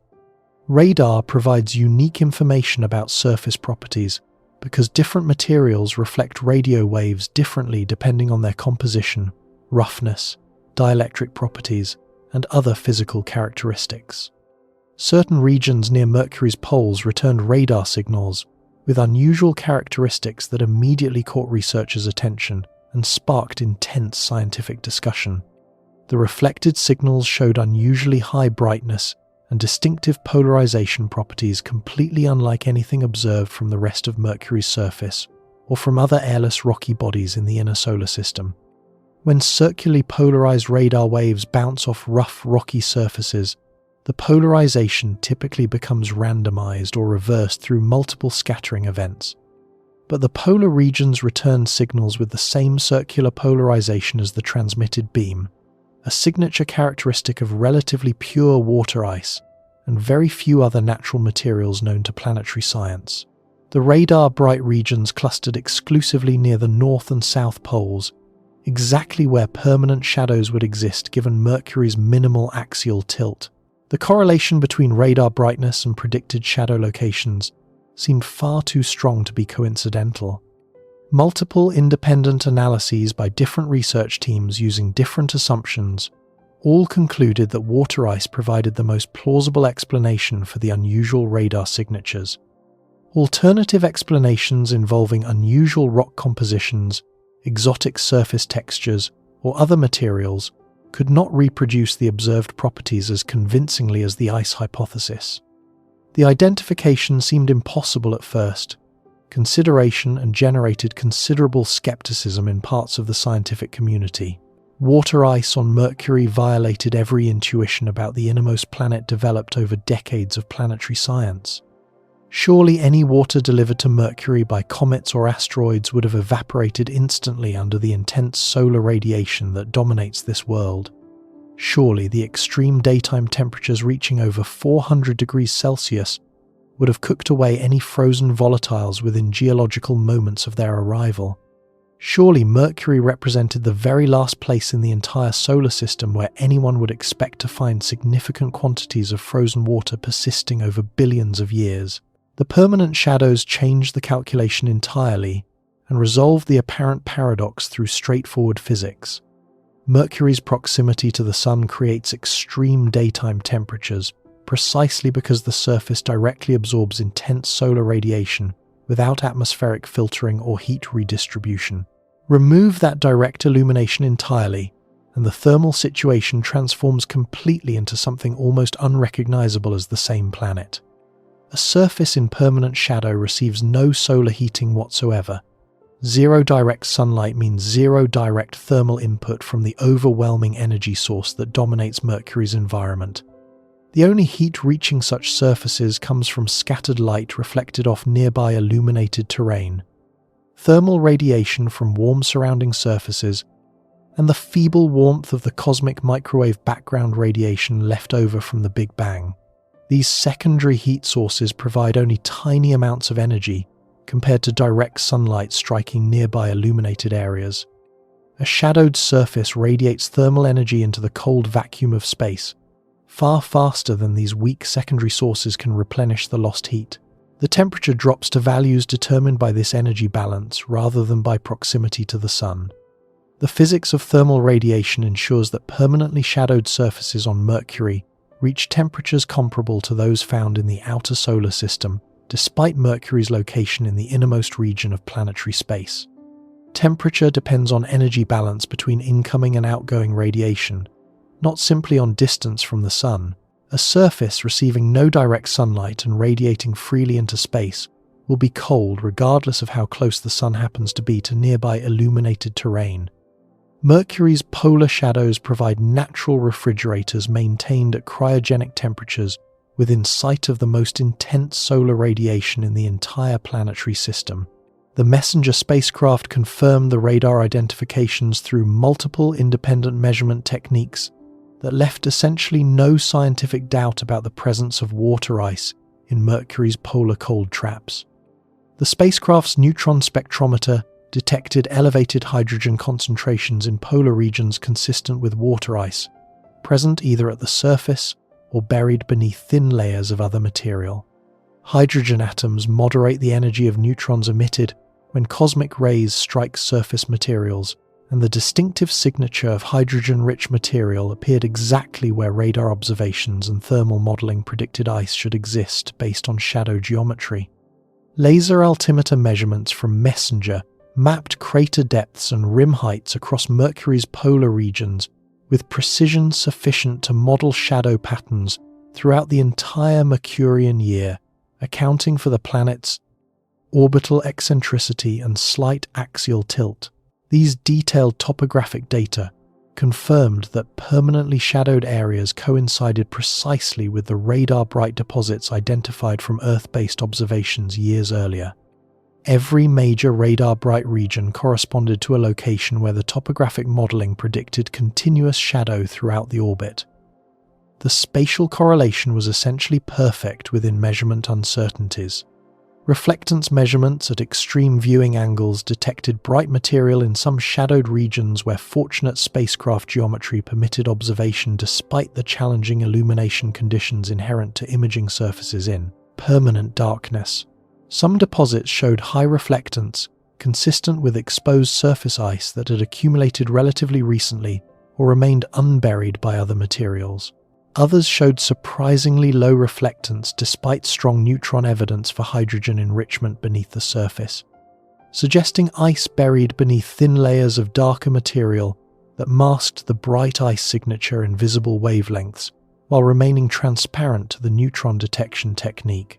Radar provides unique information about surface properties because different materials reflect radio waves differently depending on their composition, roughness, dielectric properties, and other physical characteristics. Certain regions near Mercury's poles returned radar signals with unusual characteristics that immediately caught researchers' attention and sparked intense scientific discussion. The reflected signals showed unusually high brightness and distinctive polarization properties completely unlike anything observed from the rest of Mercury's surface or from other airless rocky bodies in the inner solar system. When circularly polarized radar waves bounce off rough, rocky surfaces, the polarization typically becomes randomized or reversed through multiple scattering events. But the polar regions return signals with the same circular polarization as the transmitted beam, a signature characteristic of relatively pure water ice and very few other natural materials known to planetary science. The radar bright regions clustered exclusively near the north and south poles, exactly where permanent shadows would exist given Mercury's minimal axial tilt. The correlation between radar brightness and predicted shadow locations seemed far too strong to be coincidental. Multiple independent analyses by different research teams using different assumptions all concluded that water ice provided the most plausible explanation for the unusual radar signatures. Alternative explanations involving unusual rock compositions, exotic surface textures, or other materials could not reproduce the observed properties as convincingly as the ice hypothesis. The identification seemed impossible at first, consideration and generated considerable skepticism in parts of the scientific community. Water ice on Mercury violated every intuition about the innermost planet developed over decades of planetary science. Surely any water delivered to Mercury by comets or asteroids would have evaporated instantly under the intense solar radiation that dominates this world. Surely the extreme daytime temperatures reaching over 400 degrees Celsius would have cooked away any frozen volatiles within geological moments of their arrival. Surely Mercury represented the very last place in the entire solar system where anyone would expect to find significant quantities of frozen water persisting over billions of years. The permanent shadows changed the calculation entirely and resolved the apparent paradox through straightforward physics. Mercury's proximity to the Sun creates extreme daytime temperatures precisely because the surface directly absorbs intense solar radiation without atmospheric filtering or heat redistribution. Remove that direct illumination entirely, and the thermal situation transforms completely into something almost unrecognizable as the same planet. A surface in permanent shadow receives no solar heating whatsoever. Zero direct sunlight means zero direct thermal input from the overwhelming energy source that dominates Mercury's environment. The only heat reaching such surfaces comes from scattered light reflected off nearby illuminated terrain, thermal radiation from warm surrounding surfaces, and the feeble warmth of the cosmic microwave background radiation left over from the Big Bang. These secondary heat sources provide only tiny amounts of energy compared to direct sunlight striking nearby illuminated areas. A shadowed surface radiates thermal energy into the cold vacuum of space, far faster than these weak secondary sources can replenish the lost heat. The temperature drops to values determined by this energy balance rather than by proximity to the Sun. The physics of thermal radiation ensures that permanently shadowed surfaces on Mercury reach temperatures comparable to those found in the outer solar system, despite Mercury's location in the innermost region of planetary space. Temperature depends on energy balance between incoming and outgoing radiation, not simply on distance from the Sun. A surface receiving no direct sunlight and radiating freely into space will be cold regardless of how close the Sun happens to be to nearby illuminated terrain. Mercury's polar shadows provide natural refrigerators maintained at cryogenic temperatures within sight of the most intense solar radiation in the entire planetary system. The Messenger spacecraft confirmed the radar identifications through multiple independent measurement techniques that left essentially no scientific doubt about the presence of water ice in Mercury's polar cold traps. The spacecraft's neutron spectrometer detected elevated hydrogen concentrations in polar regions consistent with water ice, present either at the surface or buried beneath thin layers of other material. Hydrogen atoms moderate the energy of neutrons emitted when cosmic rays strike surface materials, and the distinctive signature of hydrogen-rich material appeared exactly where radar observations and thermal modeling predicted ice should exist based on shadow geometry. Laser altimeter measurements from MESSENGER mapped crater depths and rim heights across Mercury's polar regions with precision sufficient to model shadow patterns throughout the entire Mercurian year, accounting for the planet's orbital eccentricity and slight axial tilt. These detailed topographic data confirmed that permanently shadowed areas coincided precisely with the radar-bright deposits identified from Earth-based observations years earlier. Every major radar-bright region corresponded to a location where the topographic modeling predicted continuous shadow throughout the orbit. The spatial correlation was essentially perfect within measurement uncertainties. Reflectance measurements at extreme viewing angles detected bright material in some shadowed regions where fortunate spacecraft geometry permitted observation despite the challenging illumination conditions inherent to imaging surfaces in permanent darkness. Some deposits showed high reflectance, consistent with exposed surface ice that had accumulated relatively recently or remained unburied by other materials. Others showed surprisingly low reflectance despite strong neutron evidence for hydrogen enrichment beneath the surface, suggesting ice buried beneath thin layers of darker material that masked the bright ice signature in visible wavelengths while remaining transparent to the neutron detection technique.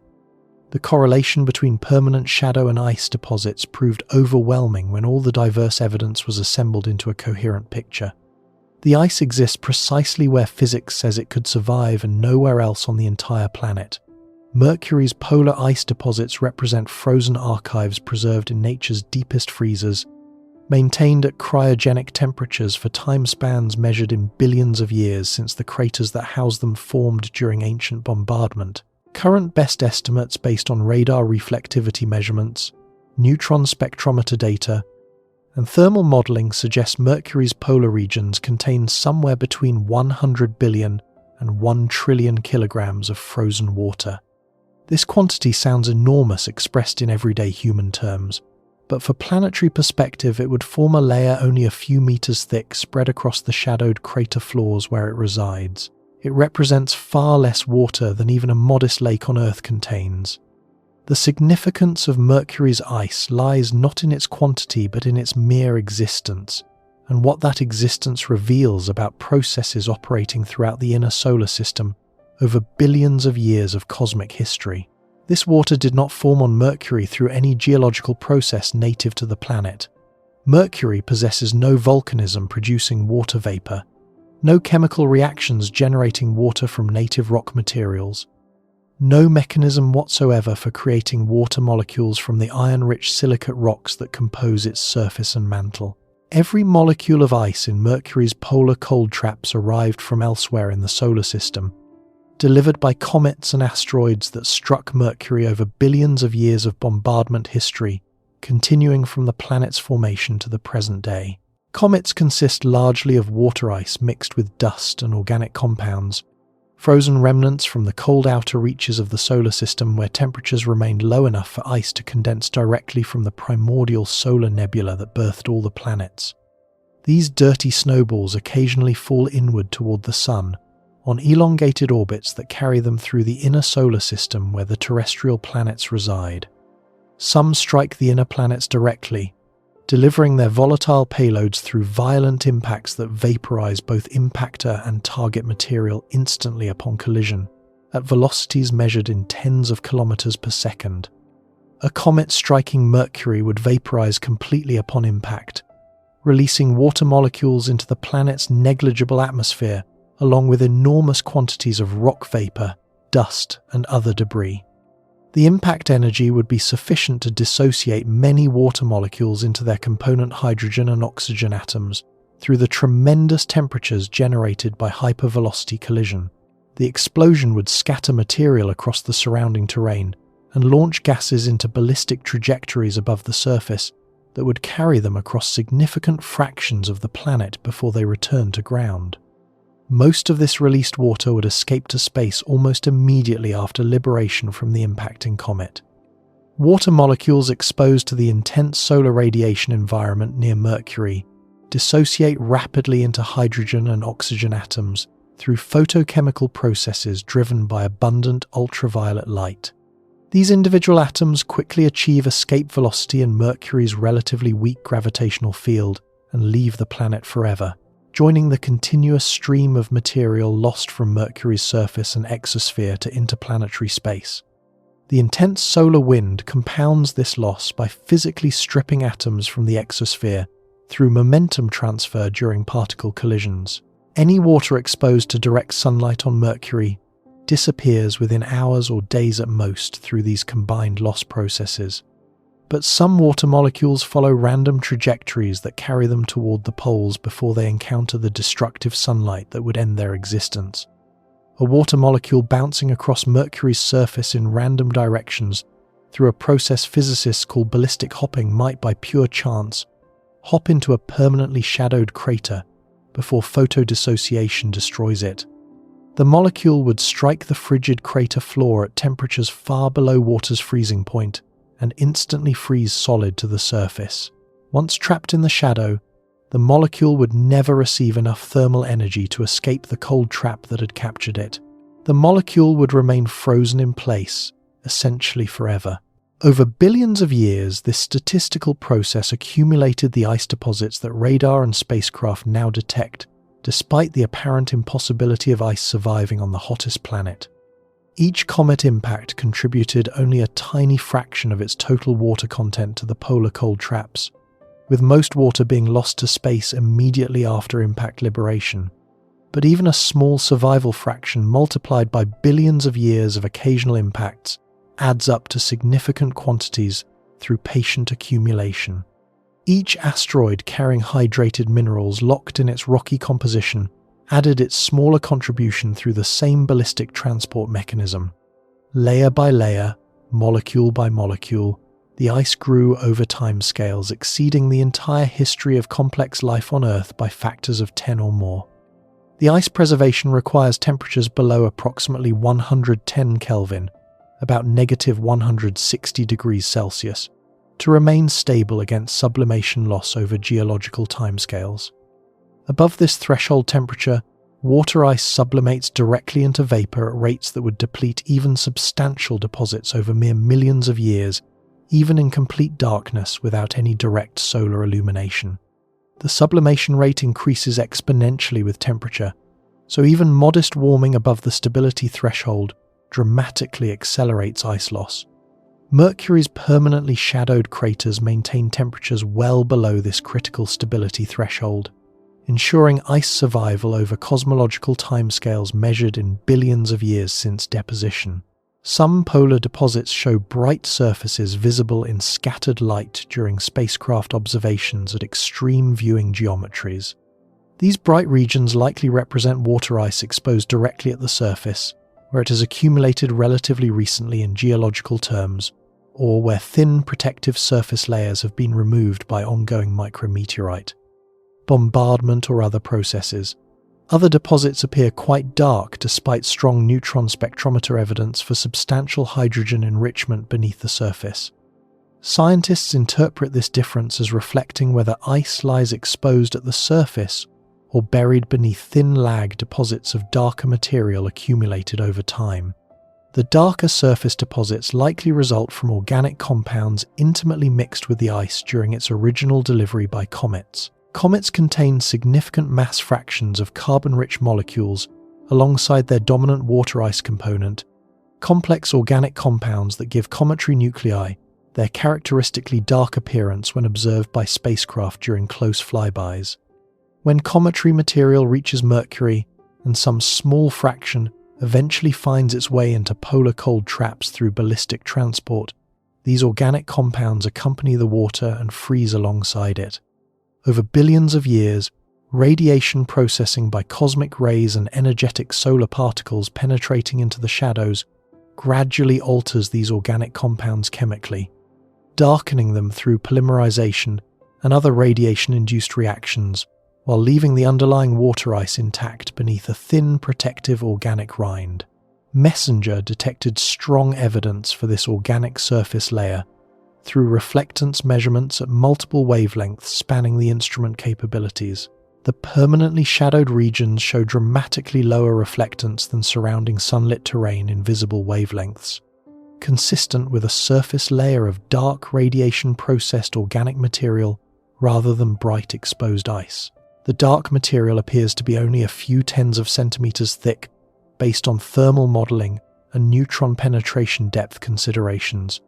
The correlation between permanent shadow and ice deposits proved overwhelming when all the diverse evidence was assembled into a coherent picture. The ice exists precisely where physics says it could survive and nowhere else on the entire planet. Mercury's polar ice deposits represent frozen archives preserved in nature's deepest freezers, maintained at cryogenic temperatures for time spans measured in billions of years since the craters that housed them formed during ancient bombardment. Current best estimates based on radar reflectivity measurements, neutron spectrometer data, and thermal modeling suggest Mercury's polar regions contain somewhere between 100 billion and 1 trillion kilograms of frozen water. This quantity sounds enormous expressed in everyday human terms, but for planetary perspective it would form a layer only a few meters thick spread across the shadowed crater floors where it resides. It represents far less water than even a modest lake on Earth contains. The significance of Mercury's ice lies not in its quantity but in its mere existence, and what that existence reveals about processes operating throughout the inner solar system over billions of years of cosmic history. This water did not form on Mercury through any geological process native to the planet. Mercury possesses no volcanism producing water vapor, no chemical reactions generating water from native rock materials, no mechanism whatsoever for creating water molecules from the iron-rich silicate rocks that compose its surface and mantle. Every molecule of ice in Mercury's polar cold traps arrived from elsewhere in the solar system, delivered by comets and asteroids that struck Mercury over billions of years of bombardment history, continuing from the planet's formation to the present day. Comets consist largely of water ice mixed with dust and organic compounds, frozen remnants from the cold outer reaches of the solar system where temperatures remained low enough for ice to condense directly from the primordial solar nebula that birthed all the planets. These dirty snowballs occasionally fall inward toward the Sun, on elongated orbits that carry them through the inner solar system where the terrestrial planets reside. Some strike the inner planets directly, delivering their volatile payloads through violent impacts that vaporize both impactor and target material instantly upon collision, at velocities measured in tens of kilometers per second. A comet striking Mercury would vaporize completely upon impact, releasing water molecules into the planet's negligible atmosphere, along with enormous quantities of rock vapor, dust, and other debris. The impact energy would be sufficient to dissociate many water molecules into their component hydrogen and oxygen atoms through the tremendous temperatures generated by hypervelocity collision. The explosion would scatter material across the surrounding terrain and launch gases into ballistic trajectories above the surface that would carry them across significant fractions of the planet before they returned to ground. Most of this released water would escape to space almost immediately after liberation from the impacting comet. Water molecules exposed to the intense solar radiation environment near Mercury dissociate rapidly into hydrogen and oxygen atoms through photochemical processes driven by abundant ultraviolet light. These individual atoms quickly achieve escape velocity in Mercury's relatively weak gravitational field and leave the planet forever, joining the continuous stream of material lost from Mercury's surface and exosphere to interplanetary space. The intense solar wind compounds this loss by physically stripping atoms from the exosphere through momentum transfer during particle collisions. Any water exposed to direct sunlight on Mercury disappears within hours or days at most through these combined loss processes. But some water molecules follow random trajectories that carry them toward the poles before they encounter the destructive sunlight that would end their existence. A water molecule bouncing across Mercury's surface in random directions through a process physicists call ballistic hopping might, by pure chance, hop into a permanently shadowed crater before photodissociation destroys it. The molecule would strike the frigid crater floor at temperatures far below water's freezing point and instantly freeze solid to the surface. Once trapped in the shadow, the molecule would never receive enough thermal energy to escape the cold trap that had captured it. The molecule would remain frozen in place, essentially forever. Over billions of years, this statistical process accumulated the ice deposits that radar and spacecraft now detect, despite the apparent impossibility of ice surviving on the hottest planet. Each comet impact contributed only a tiny fraction of its total water content to the polar cold traps, with most water being lost to space immediately after impact liberation. But even a small survival fraction multiplied by billions of years of occasional impacts adds up to significant quantities through patient accumulation. Each asteroid carrying hydrated minerals locked in its rocky composition added its smaller contribution through the same ballistic transport mechanism. Layer by layer, molecule by molecule, the ice grew over timescales exceeding the entire history of complex life on Earth by factors of 10 or more. The ice preservation requires temperatures below approximately 110 Kelvin, about negative 160 degrees Celsius, to remain stable against sublimation loss over geological timescales. Above this threshold temperature, water ice sublimates directly into vapor at rates that would deplete even substantial deposits over mere millions of years, even in complete darkness without any direct solar illumination. The sublimation rate increases exponentially with temperature, so even modest warming above the stability threshold dramatically accelerates ice loss. Mercury's permanently shadowed craters maintain temperatures well below this critical stability threshold, ensuring ice survival over cosmological timescales measured in billions of years since deposition. Some polar deposits show bright surfaces visible in scattered light during spacecraft observations at extreme viewing geometries. These bright regions likely represent water ice exposed directly at the surface, where it has accumulated relatively recently in geological terms, or where thin protective surface layers have been removed by ongoing micrometeorite, bombardment, or other processes. Other deposits appear quite dark despite strong neutron spectrometer evidence for substantial hydrogen enrichment beneath the surface. Scientists interpret this difference as reflecting whether ice lies exposed at the surface or buried beneath thin lag deposits of darker material accumulated over time. The darker surface deposits likely result from organic compounds intimately mixed with the ice during its original delivery by comets. Comets contain significant mass fractions of carbon-rich molecules alongside their dominant water ice component, complex organic compounds that give cometary nuclei their characteristically dark appearance when observed by spacecraft during close flybys. When cometary material reaches Mercury, and some small fraction eventually finds its way into polar cold traps through ballistic transport, these organic compounds accompany the water and freeze alongside it. Over billions of years, radiation processing by cosmic rays and energetic solar particles penetrating into the shadows gradually alters these organic compounds chemically. darkening them through polymerization and other radiation-induced reactions, while leaving the underlying water ice intact beneath a thin, protective organic rind. MESSENGER detected strong evidence for this organic surface layer through reflectance measurements at multiple wavelengths spanning the instrument capabilities. The permanently shadowed regions show dramatically lower reflectance than surrounding sunlit terrain in visible wavelengths, consistent with a surface layer of dark radiation-processed organic material rather than bright exposed ice. The dark material appears to be only a few tens of centimeters thick based on thermal modeling and neutron penetration depth considerations,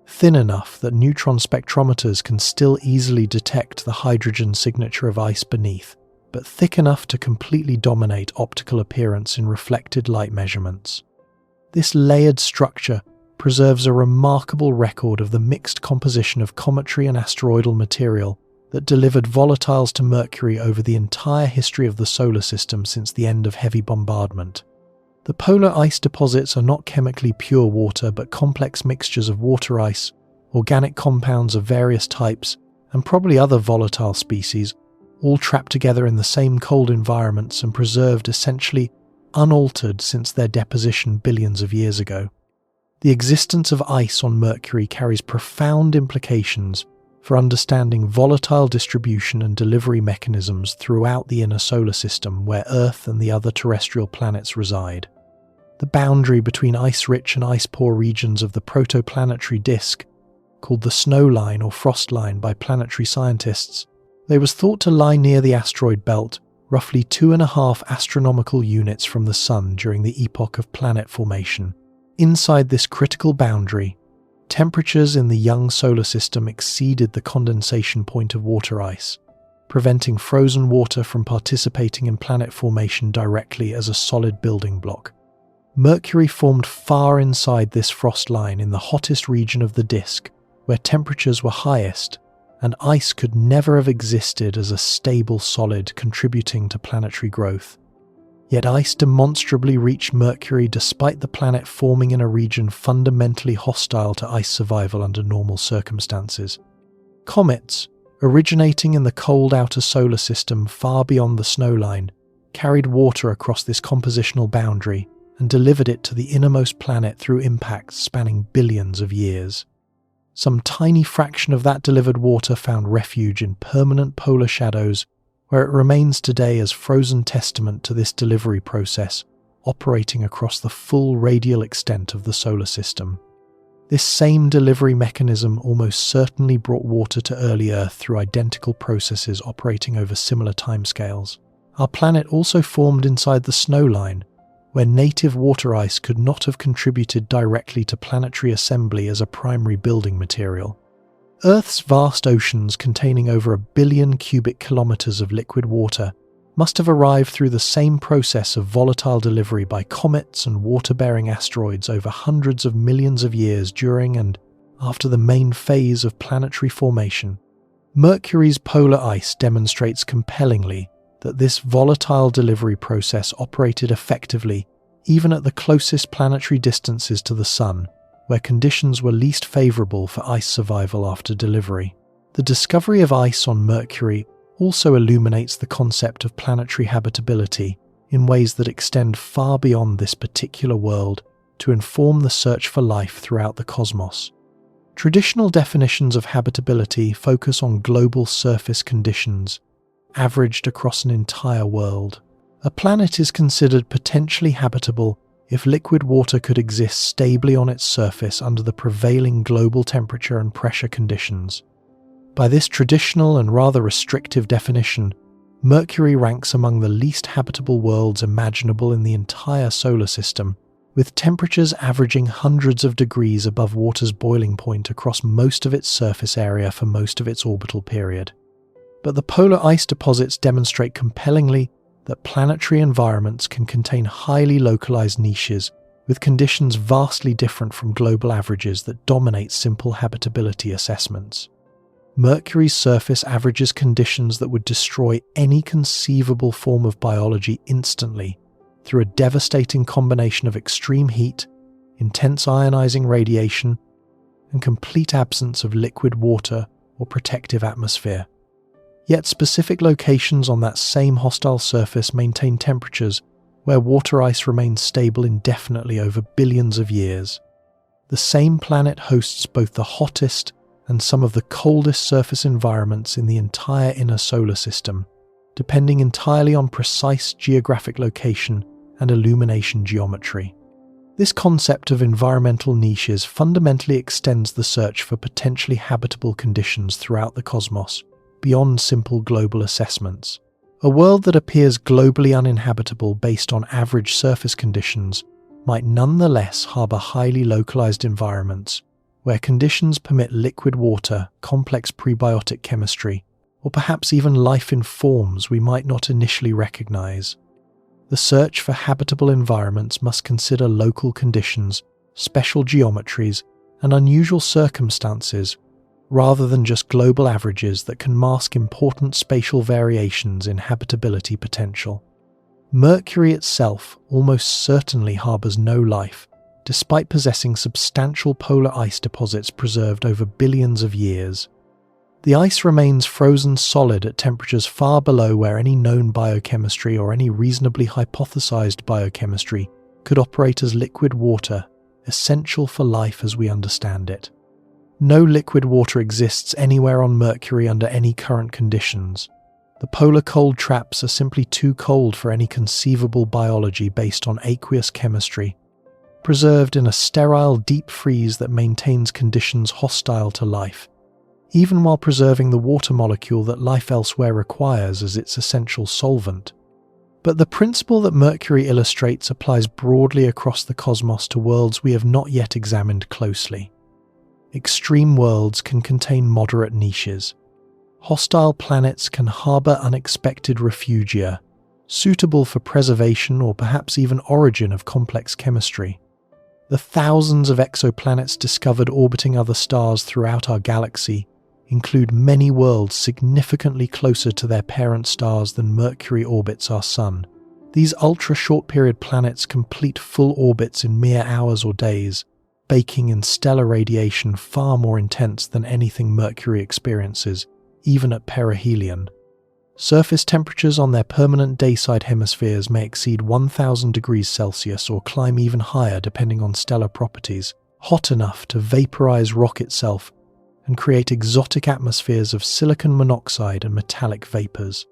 thin enough that neutron spectrometers can still easily detect the hydrogen signature of ice beneath, but thick enough to completely dominate optical appearance in reflected light measurements. This layered structure preserves a remarkable record of the mixed composition of cometary and asteroidal material that delivered volatiles to Mercury over the entire history of the solar system since the end of heavy bombardment. The polar ice deposits are not chemically pure water but complex mixtures of water ice, organic compounds of various types, and probably other volatile species, all trapped together in the same cold environments and preserved essentially unaltered since their deposition billions of years ago. The existence of ice on Mercury carries profound implications for understanding volatile distribution and delivery mechanisms throughout the inner solar system where Earth and the other terrestrial planets reside. The boundary between ice-rich and ice-poor regions of the protoplanetary disk, called the snow line or frost line by planetary scientists, they was thought to lie near the asteroid belt, roughly 2.5 astronomical units from the Sun during the epoch of planet formation. Inside this critical boundary, temperatures in the young solar system exceeded the condensation point of water ice, preventing frozen water from participating in planet formation directly as a solid building block. Mercury formed far inside this frost line in the hottest region of the disk, where temperatures were highest, and ice could never have existed as a stable solid contributing to planetary growth. Yet ice demonstrably reached Mercury despite the planet forming in a region fundamentally hostile to ice survival under normal circumstances. Comets, originating in the cold outer solar system far beyond the snow line, carried water across this compositional boundary and delivered it to the innermost planet through impacts spanning billions of years. Some tiny fraction of that delivered water found refuge in permanent polar shadows, where it remains today as frozen testament to this delivery process, operating across the full radial extent of the solar system. This same delivery mechanism almost certainly brought water to early Earth through identical processes operating over similar timescales. Our planet also formed inside the snow line, where native water ice could not have contributed directly to planetary assembly as a primary building material. Earth's vast oceans, containing over 1 billion cubic kilometers of liquid water, must have arrived through the same process of volatile delivery by comets and water-bearing asteroids over hundreds of millions of years during and after the main phase of planetary formation. Mercury's polar ice demonstrates compellingly that this volatile delivery process operated effectively even at the closest planetary distances to the Sun, where conditions were least favourable for ice survival after delivery. The discovery of ice on Mercury also illuminates the concept of planetary habitability in ways that extend far beyond this particular world to inform the search for life throughout the cosmos. Traditional definitions of habitability focus on global surface conditions, averaged across an entire world. A planet is considered potentially habitable if liquid water could exist stably on its surface under the prevailing global temperature and pressure conditions. By this traditional and rather restrictive definition, Mercury ranks among the least habitable worlds imaginable in the entire solar system, with temperatures averaging hundreds of degrees above water's boiling point across most of its surface area for most of its orbital period. But the polar ice deposits demonstrate compellingly that planetary environments can contain highly localized niches with conditions vastly different from global averages that dominate simple habitability assessments. Mercury's surface averages conditions that would destroy any conceivable form of biology instantly through a devastating combination of extreme heat, intense ionizing radiation, and complete absence of liquid water or protective atmosphere. Yet specific locations on that same hostile surface maintain temperatures where water ice remains stable indefinitely over billions of years. The same planet hosts both the hottest and some of the coldest surface environments in the entire inner solar system, depending entirely on precise geographic location and illumination geometry. This concept of environmental niches fundamentally extends the search for potentially habitable conditions throughout the cosmos, beyond simple global assessments. A world that appears globally uninhabitable based on average surface conditions might nonetheless harbor highly localized environments where conditions permit liquid water, complex prebiotic chemistry, or perhaps even life in forms we might not initially recognize. The search for habitable environments must consider local conditions, special geometries, and unusual circumstances, rather than just global averages that can mask important spatial variations in habitability potential. Mercury itself almost certainly harbors no life, despite possessing substantial polar ice deposits preserved over billions of years. The ice remains frozen solid at temperatures far below where any known biochemistry or any reasonably hypothesized biochemistry could operate as liquid water, essential for life as we understand it. No liquid water exists anywhere on Mercury under any current conditions. The polar cold traps are simply too cold for any conceivable biology based on aqueous chemistry, preserved in a sterile deep freeze that maintains conditions hostile to life, even while preserving the water molecule that life elsewhere requires as its essential solvent. But the principle that Mercury illustrates applies broadly across the cosmos to worlds we have not yet examined closely. Extreme worlds can contain moderate niches. Hostile planets can harbor unexpected refugia, suitable for preservation or perhaps even origin of complex chemistry. The thousands of exoplanets discovered orbiting other stars throughout our galaxy include many worlds significantly closer to their parent stars than Mercury orbits our Sun. These ultra-short-period planets complete full orbits in mere hours or days, baking in stellar radiation far more intense than anything Mercury experiences, even at perihelion. Surface temperatures on their permanent dayside hemispheres may exceed 1000 degrees Celsius or climb even higher depending on stellar properties, hot enough to vaporize rock itself and create exotic atmospheres of silicon monoxide and metallic vapors.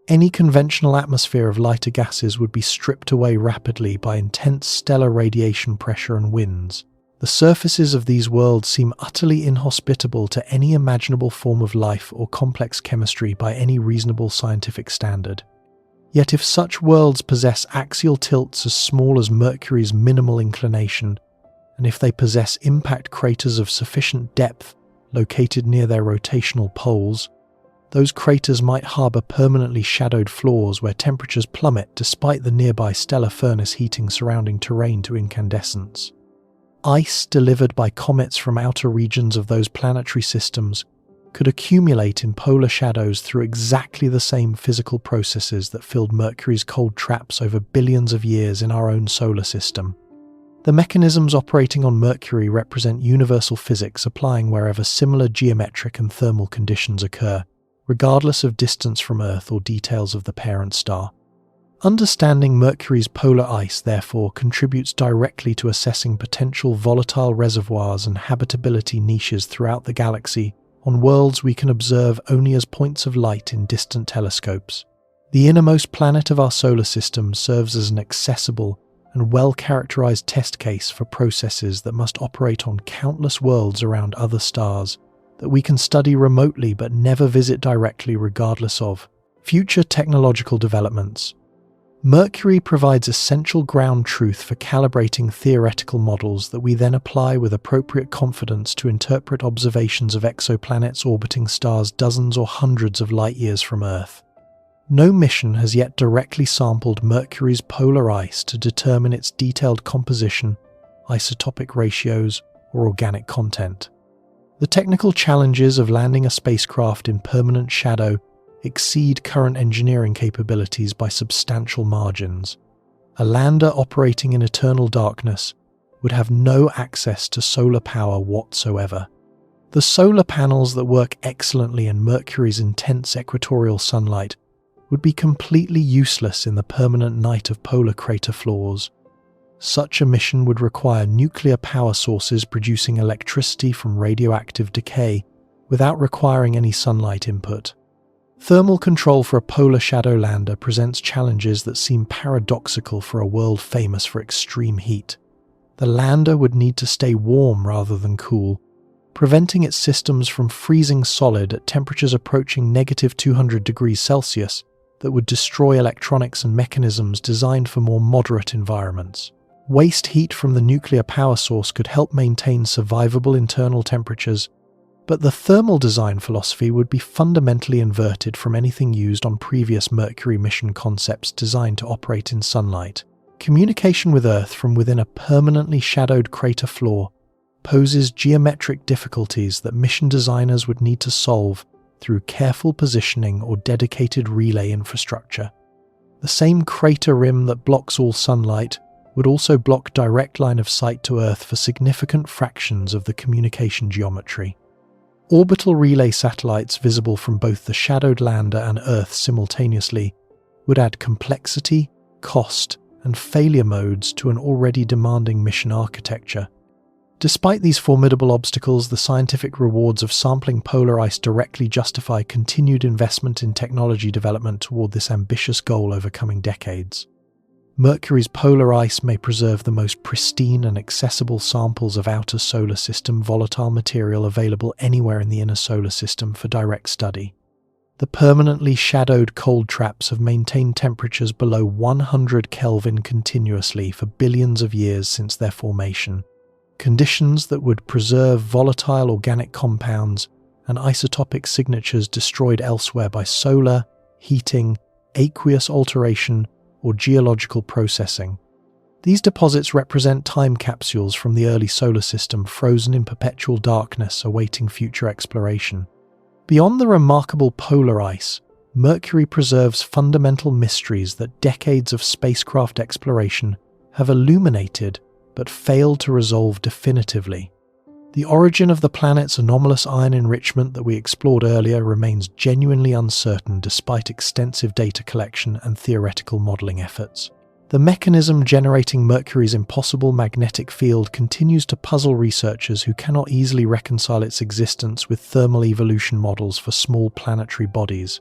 Any conventional atmosphere of lighter gases would be stripped away rapidly by intense stellar radiation pressure and winds. The surfaces of these worlds seem utterly inhospitable to any imaginable form of life or complex chemistry by any reasonable scientific standard. Yet if such worlds possess axial tilts as small as Mercury's minimal inclination, and if they possess impact craters of sufficient depth located near their rotational poles, those craters might harbor permanently shadowed floors where temperatures plummet despite the nearby stellar furnace heating surrounding terrain to incandescence. Ice delivered by comets from outer regions of those planetary systems could accumulate in polar shadows through exactly the same physical processes that filled Mercury's cold traps over billions of years in our own solar system. The mechanisms operating on Mercury represent universal physics applying wherever similar geometric and thermal conditions occur, regardless of distance from Earth or details of the parent star. Understanding Mercury's polar ice, therefore, contributes directly to assessing potential volatile reservoirs and habitability niches throughout the galaxy on worlds we can observe only as points of light in distant telescopes. The innermost planet of our solar system serves as an accessible and well-characterized test case for processes that must operate on countless worlds around other stars that we can study remotely but never visit directly regardless of future technological developments. Mercury provides essential ground truth for calibrating theoretical models that we then apply with appropriate confidence to interpret observations of exoplanets orbiting stars dozens or hundreds of light-years from Earth. No mission has yet directly sampled Mercury's polar ice to determine its detailed composition, isotopic ratios, or organic content. The technical challenges of landing a spacecraft in permanent shadow exceed current engineering capabilities by substantial margins. A lander operating in eternal darkness would have no access to solar power whatsoever. The solar panels that work excellently in Mercury's intense equatorial sunlight would be completely useless in the permanent night of polar crater floors. Such a mission would require nuclear power sources producing electricity from radioactive decay without requiring any sunlight input. Thermal control for a polar shadow lander presents challenges that seem paradoxical for a world famous for extreme heat. The lander would need to stay warm rather than cool, preventing its systems from freezing solid at temperatures approaching -200 degrees Celsius that would destroy electronics and mechanisms designed for more moderate environments. Waste heat from the nuclear power source could help maintain survivable internal temperatures, but the thermal design philosophy would be fundamentally inverted from anything used on previous Mercury mission concepts designed to operate in sunlight. Communication with Earth from within a permanently shadowed crater floor poses geometric difficulties that mission designers would need to solve through careful positioning or dedicated relay infrastructure. The same crater rim that blocks all sunlight would also block direct line of sight to Earth for significant fractions of the communication geometry. Orbital relay satellites visible from both the shadowed lander and Earth simultaneously would add complexity, cost, and failure modes to an already demanding mission architecture. Despite these formidable obstacles, the scientific rewards of sampling polar ice directly justify continued investment in technology development toward this ambitious goal over coming decades. Mercury's polar ice may preserve the most pristine and accessible samples of outer solar system volatile material available anywhere in the inner solar system for direct study. The permanently shadowed cold traps have maintained temperatures below 100 Kelvin continuously for billions of years since their formation. Conditions that would preserve volatile organic compounds and isotopic signatures destroyed elsewhere by solar, heating, aqueous alteration, or geological processing. These deposits represent time capsules from the early solar system frozen in perpetual darkness awaiting future exploration. Beyond the remarkable polar ice, Mercury preserves fundamental mysteries that decades of spacecraft exploration have illuminated but failed to resolve definitively. The origin of the planet's anomalous iron enrichment that we explored earlier remains genuinely uncertain despite extensive data collection and theoretical modeling efforts. The mechanism generating Mercury's impossible magnetic field continues to puzzle researchers who cannot easily reconcile its existence with thermal evolution models for small planetary bodies.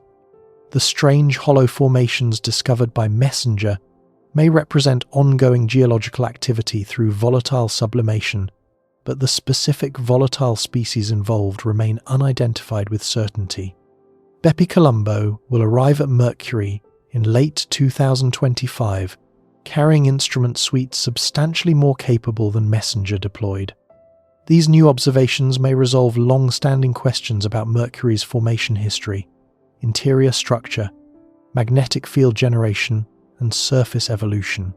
The strange hollow formations discovered by MESSENGER may represent ongoing geological activity through volatile sublimation, but the specific volatile species involved remain unidentified with certainty. Bepi Colombo will arrive at Mercury in late 2025, carrying instrument suites substantially more capable than MESSENGER deployed. These new observations may resolve long-standing questions about Mercury's formation history, interior structure, magnetic field generation, and surface evolution,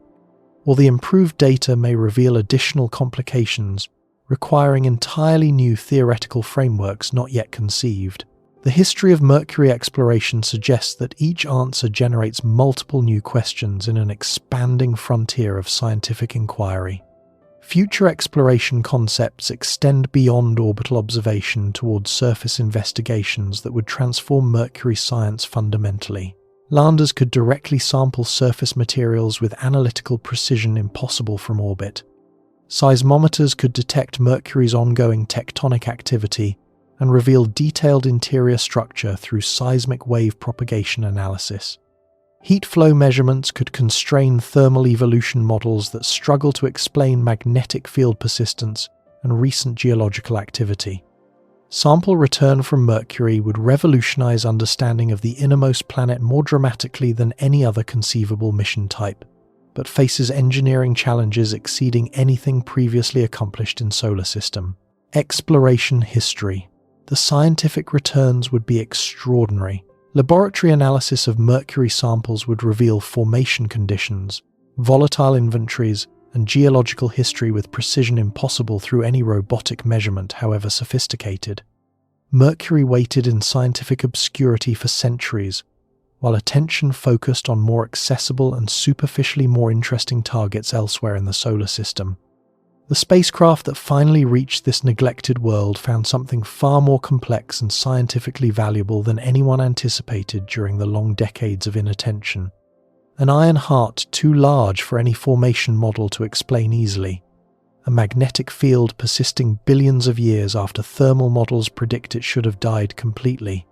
while the improved data may reveal additional complications requiring entirely new theoretical frameworks not yet conceived. The history of Mercury exploration suggests that each answer generates multiple new questions in an expanding frontier of scientific inquiry. Future exploration concepts extend beyond orbital observation towards surface investigations that would transform Mercury science fundamentally. Landers could directly sample surface materials with analytical precision impossible from orbit. Seismometers could detect Mercury's ongoing tectonic activity and reveal detailed interior structure through seismic wave propagation analysis. Heat flow measurements could constrain thermal evolution models that struggle to explain magnetic field persistence and recent geological activity. Sample return from Mercury would revolutionize understanding of the innermost planet more dramatically than any other conceivable mission type, but faces engineering challenges exceeding anything previously accomplished in solar system. Exploration history. The scientific returns would be extraordinary. Laboratory analysis of Mercury samples would reveal formation conditions, volatile inventories, and geological history with precision impossible through any robotic measurement, however sophisticated. Mercury waited in scientific obscurity for centuries, while attention focused on more accessible and superficially more interesting targets elsewhere in the solar system. The spacecraft that finally reached this neglected world found something far more complex and scientifically valuable than anyone anticipated during the long decades of inattention. An iron heart too large for any formation model to explain easily. A magnetic field persisting billions of years after thermal models predict it should have died completely.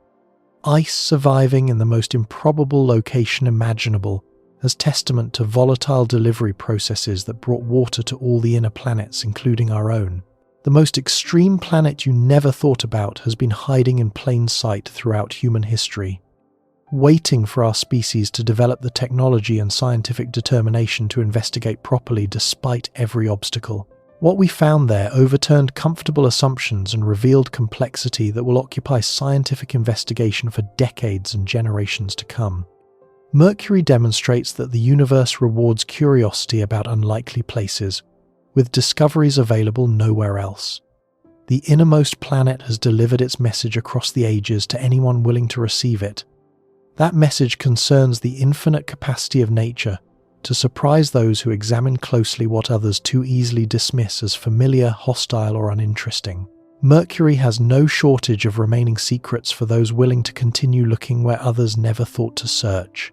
Ice surviving in the most improbable location imaginable, as testament to volatile delivery processes that brought water to all the inner planets, including our own. The most extreme planet you never thought about has been hiding in plain sight throughout human history, waiting for our species to develop the technology and scientific determination to investigate properly despite every obstacle. What we found there overturned comfortable assumptions and revealed complexity that will occupy scientific investigation for decades and generations to come. Mercury demonstrates that the universe rewards curiosity about unlikely places, with discoveries available nowhere else. The innermost planet has delivered its message across the ages to anyone willing to receive it. That message concerns the infinite capacity of nature to surprise those who examine closely what others too easily dismiss as familiar, hostile, or uninteresting. Mercury has no shortage of remaining secrets for those willing to continue looking where others never thought to search.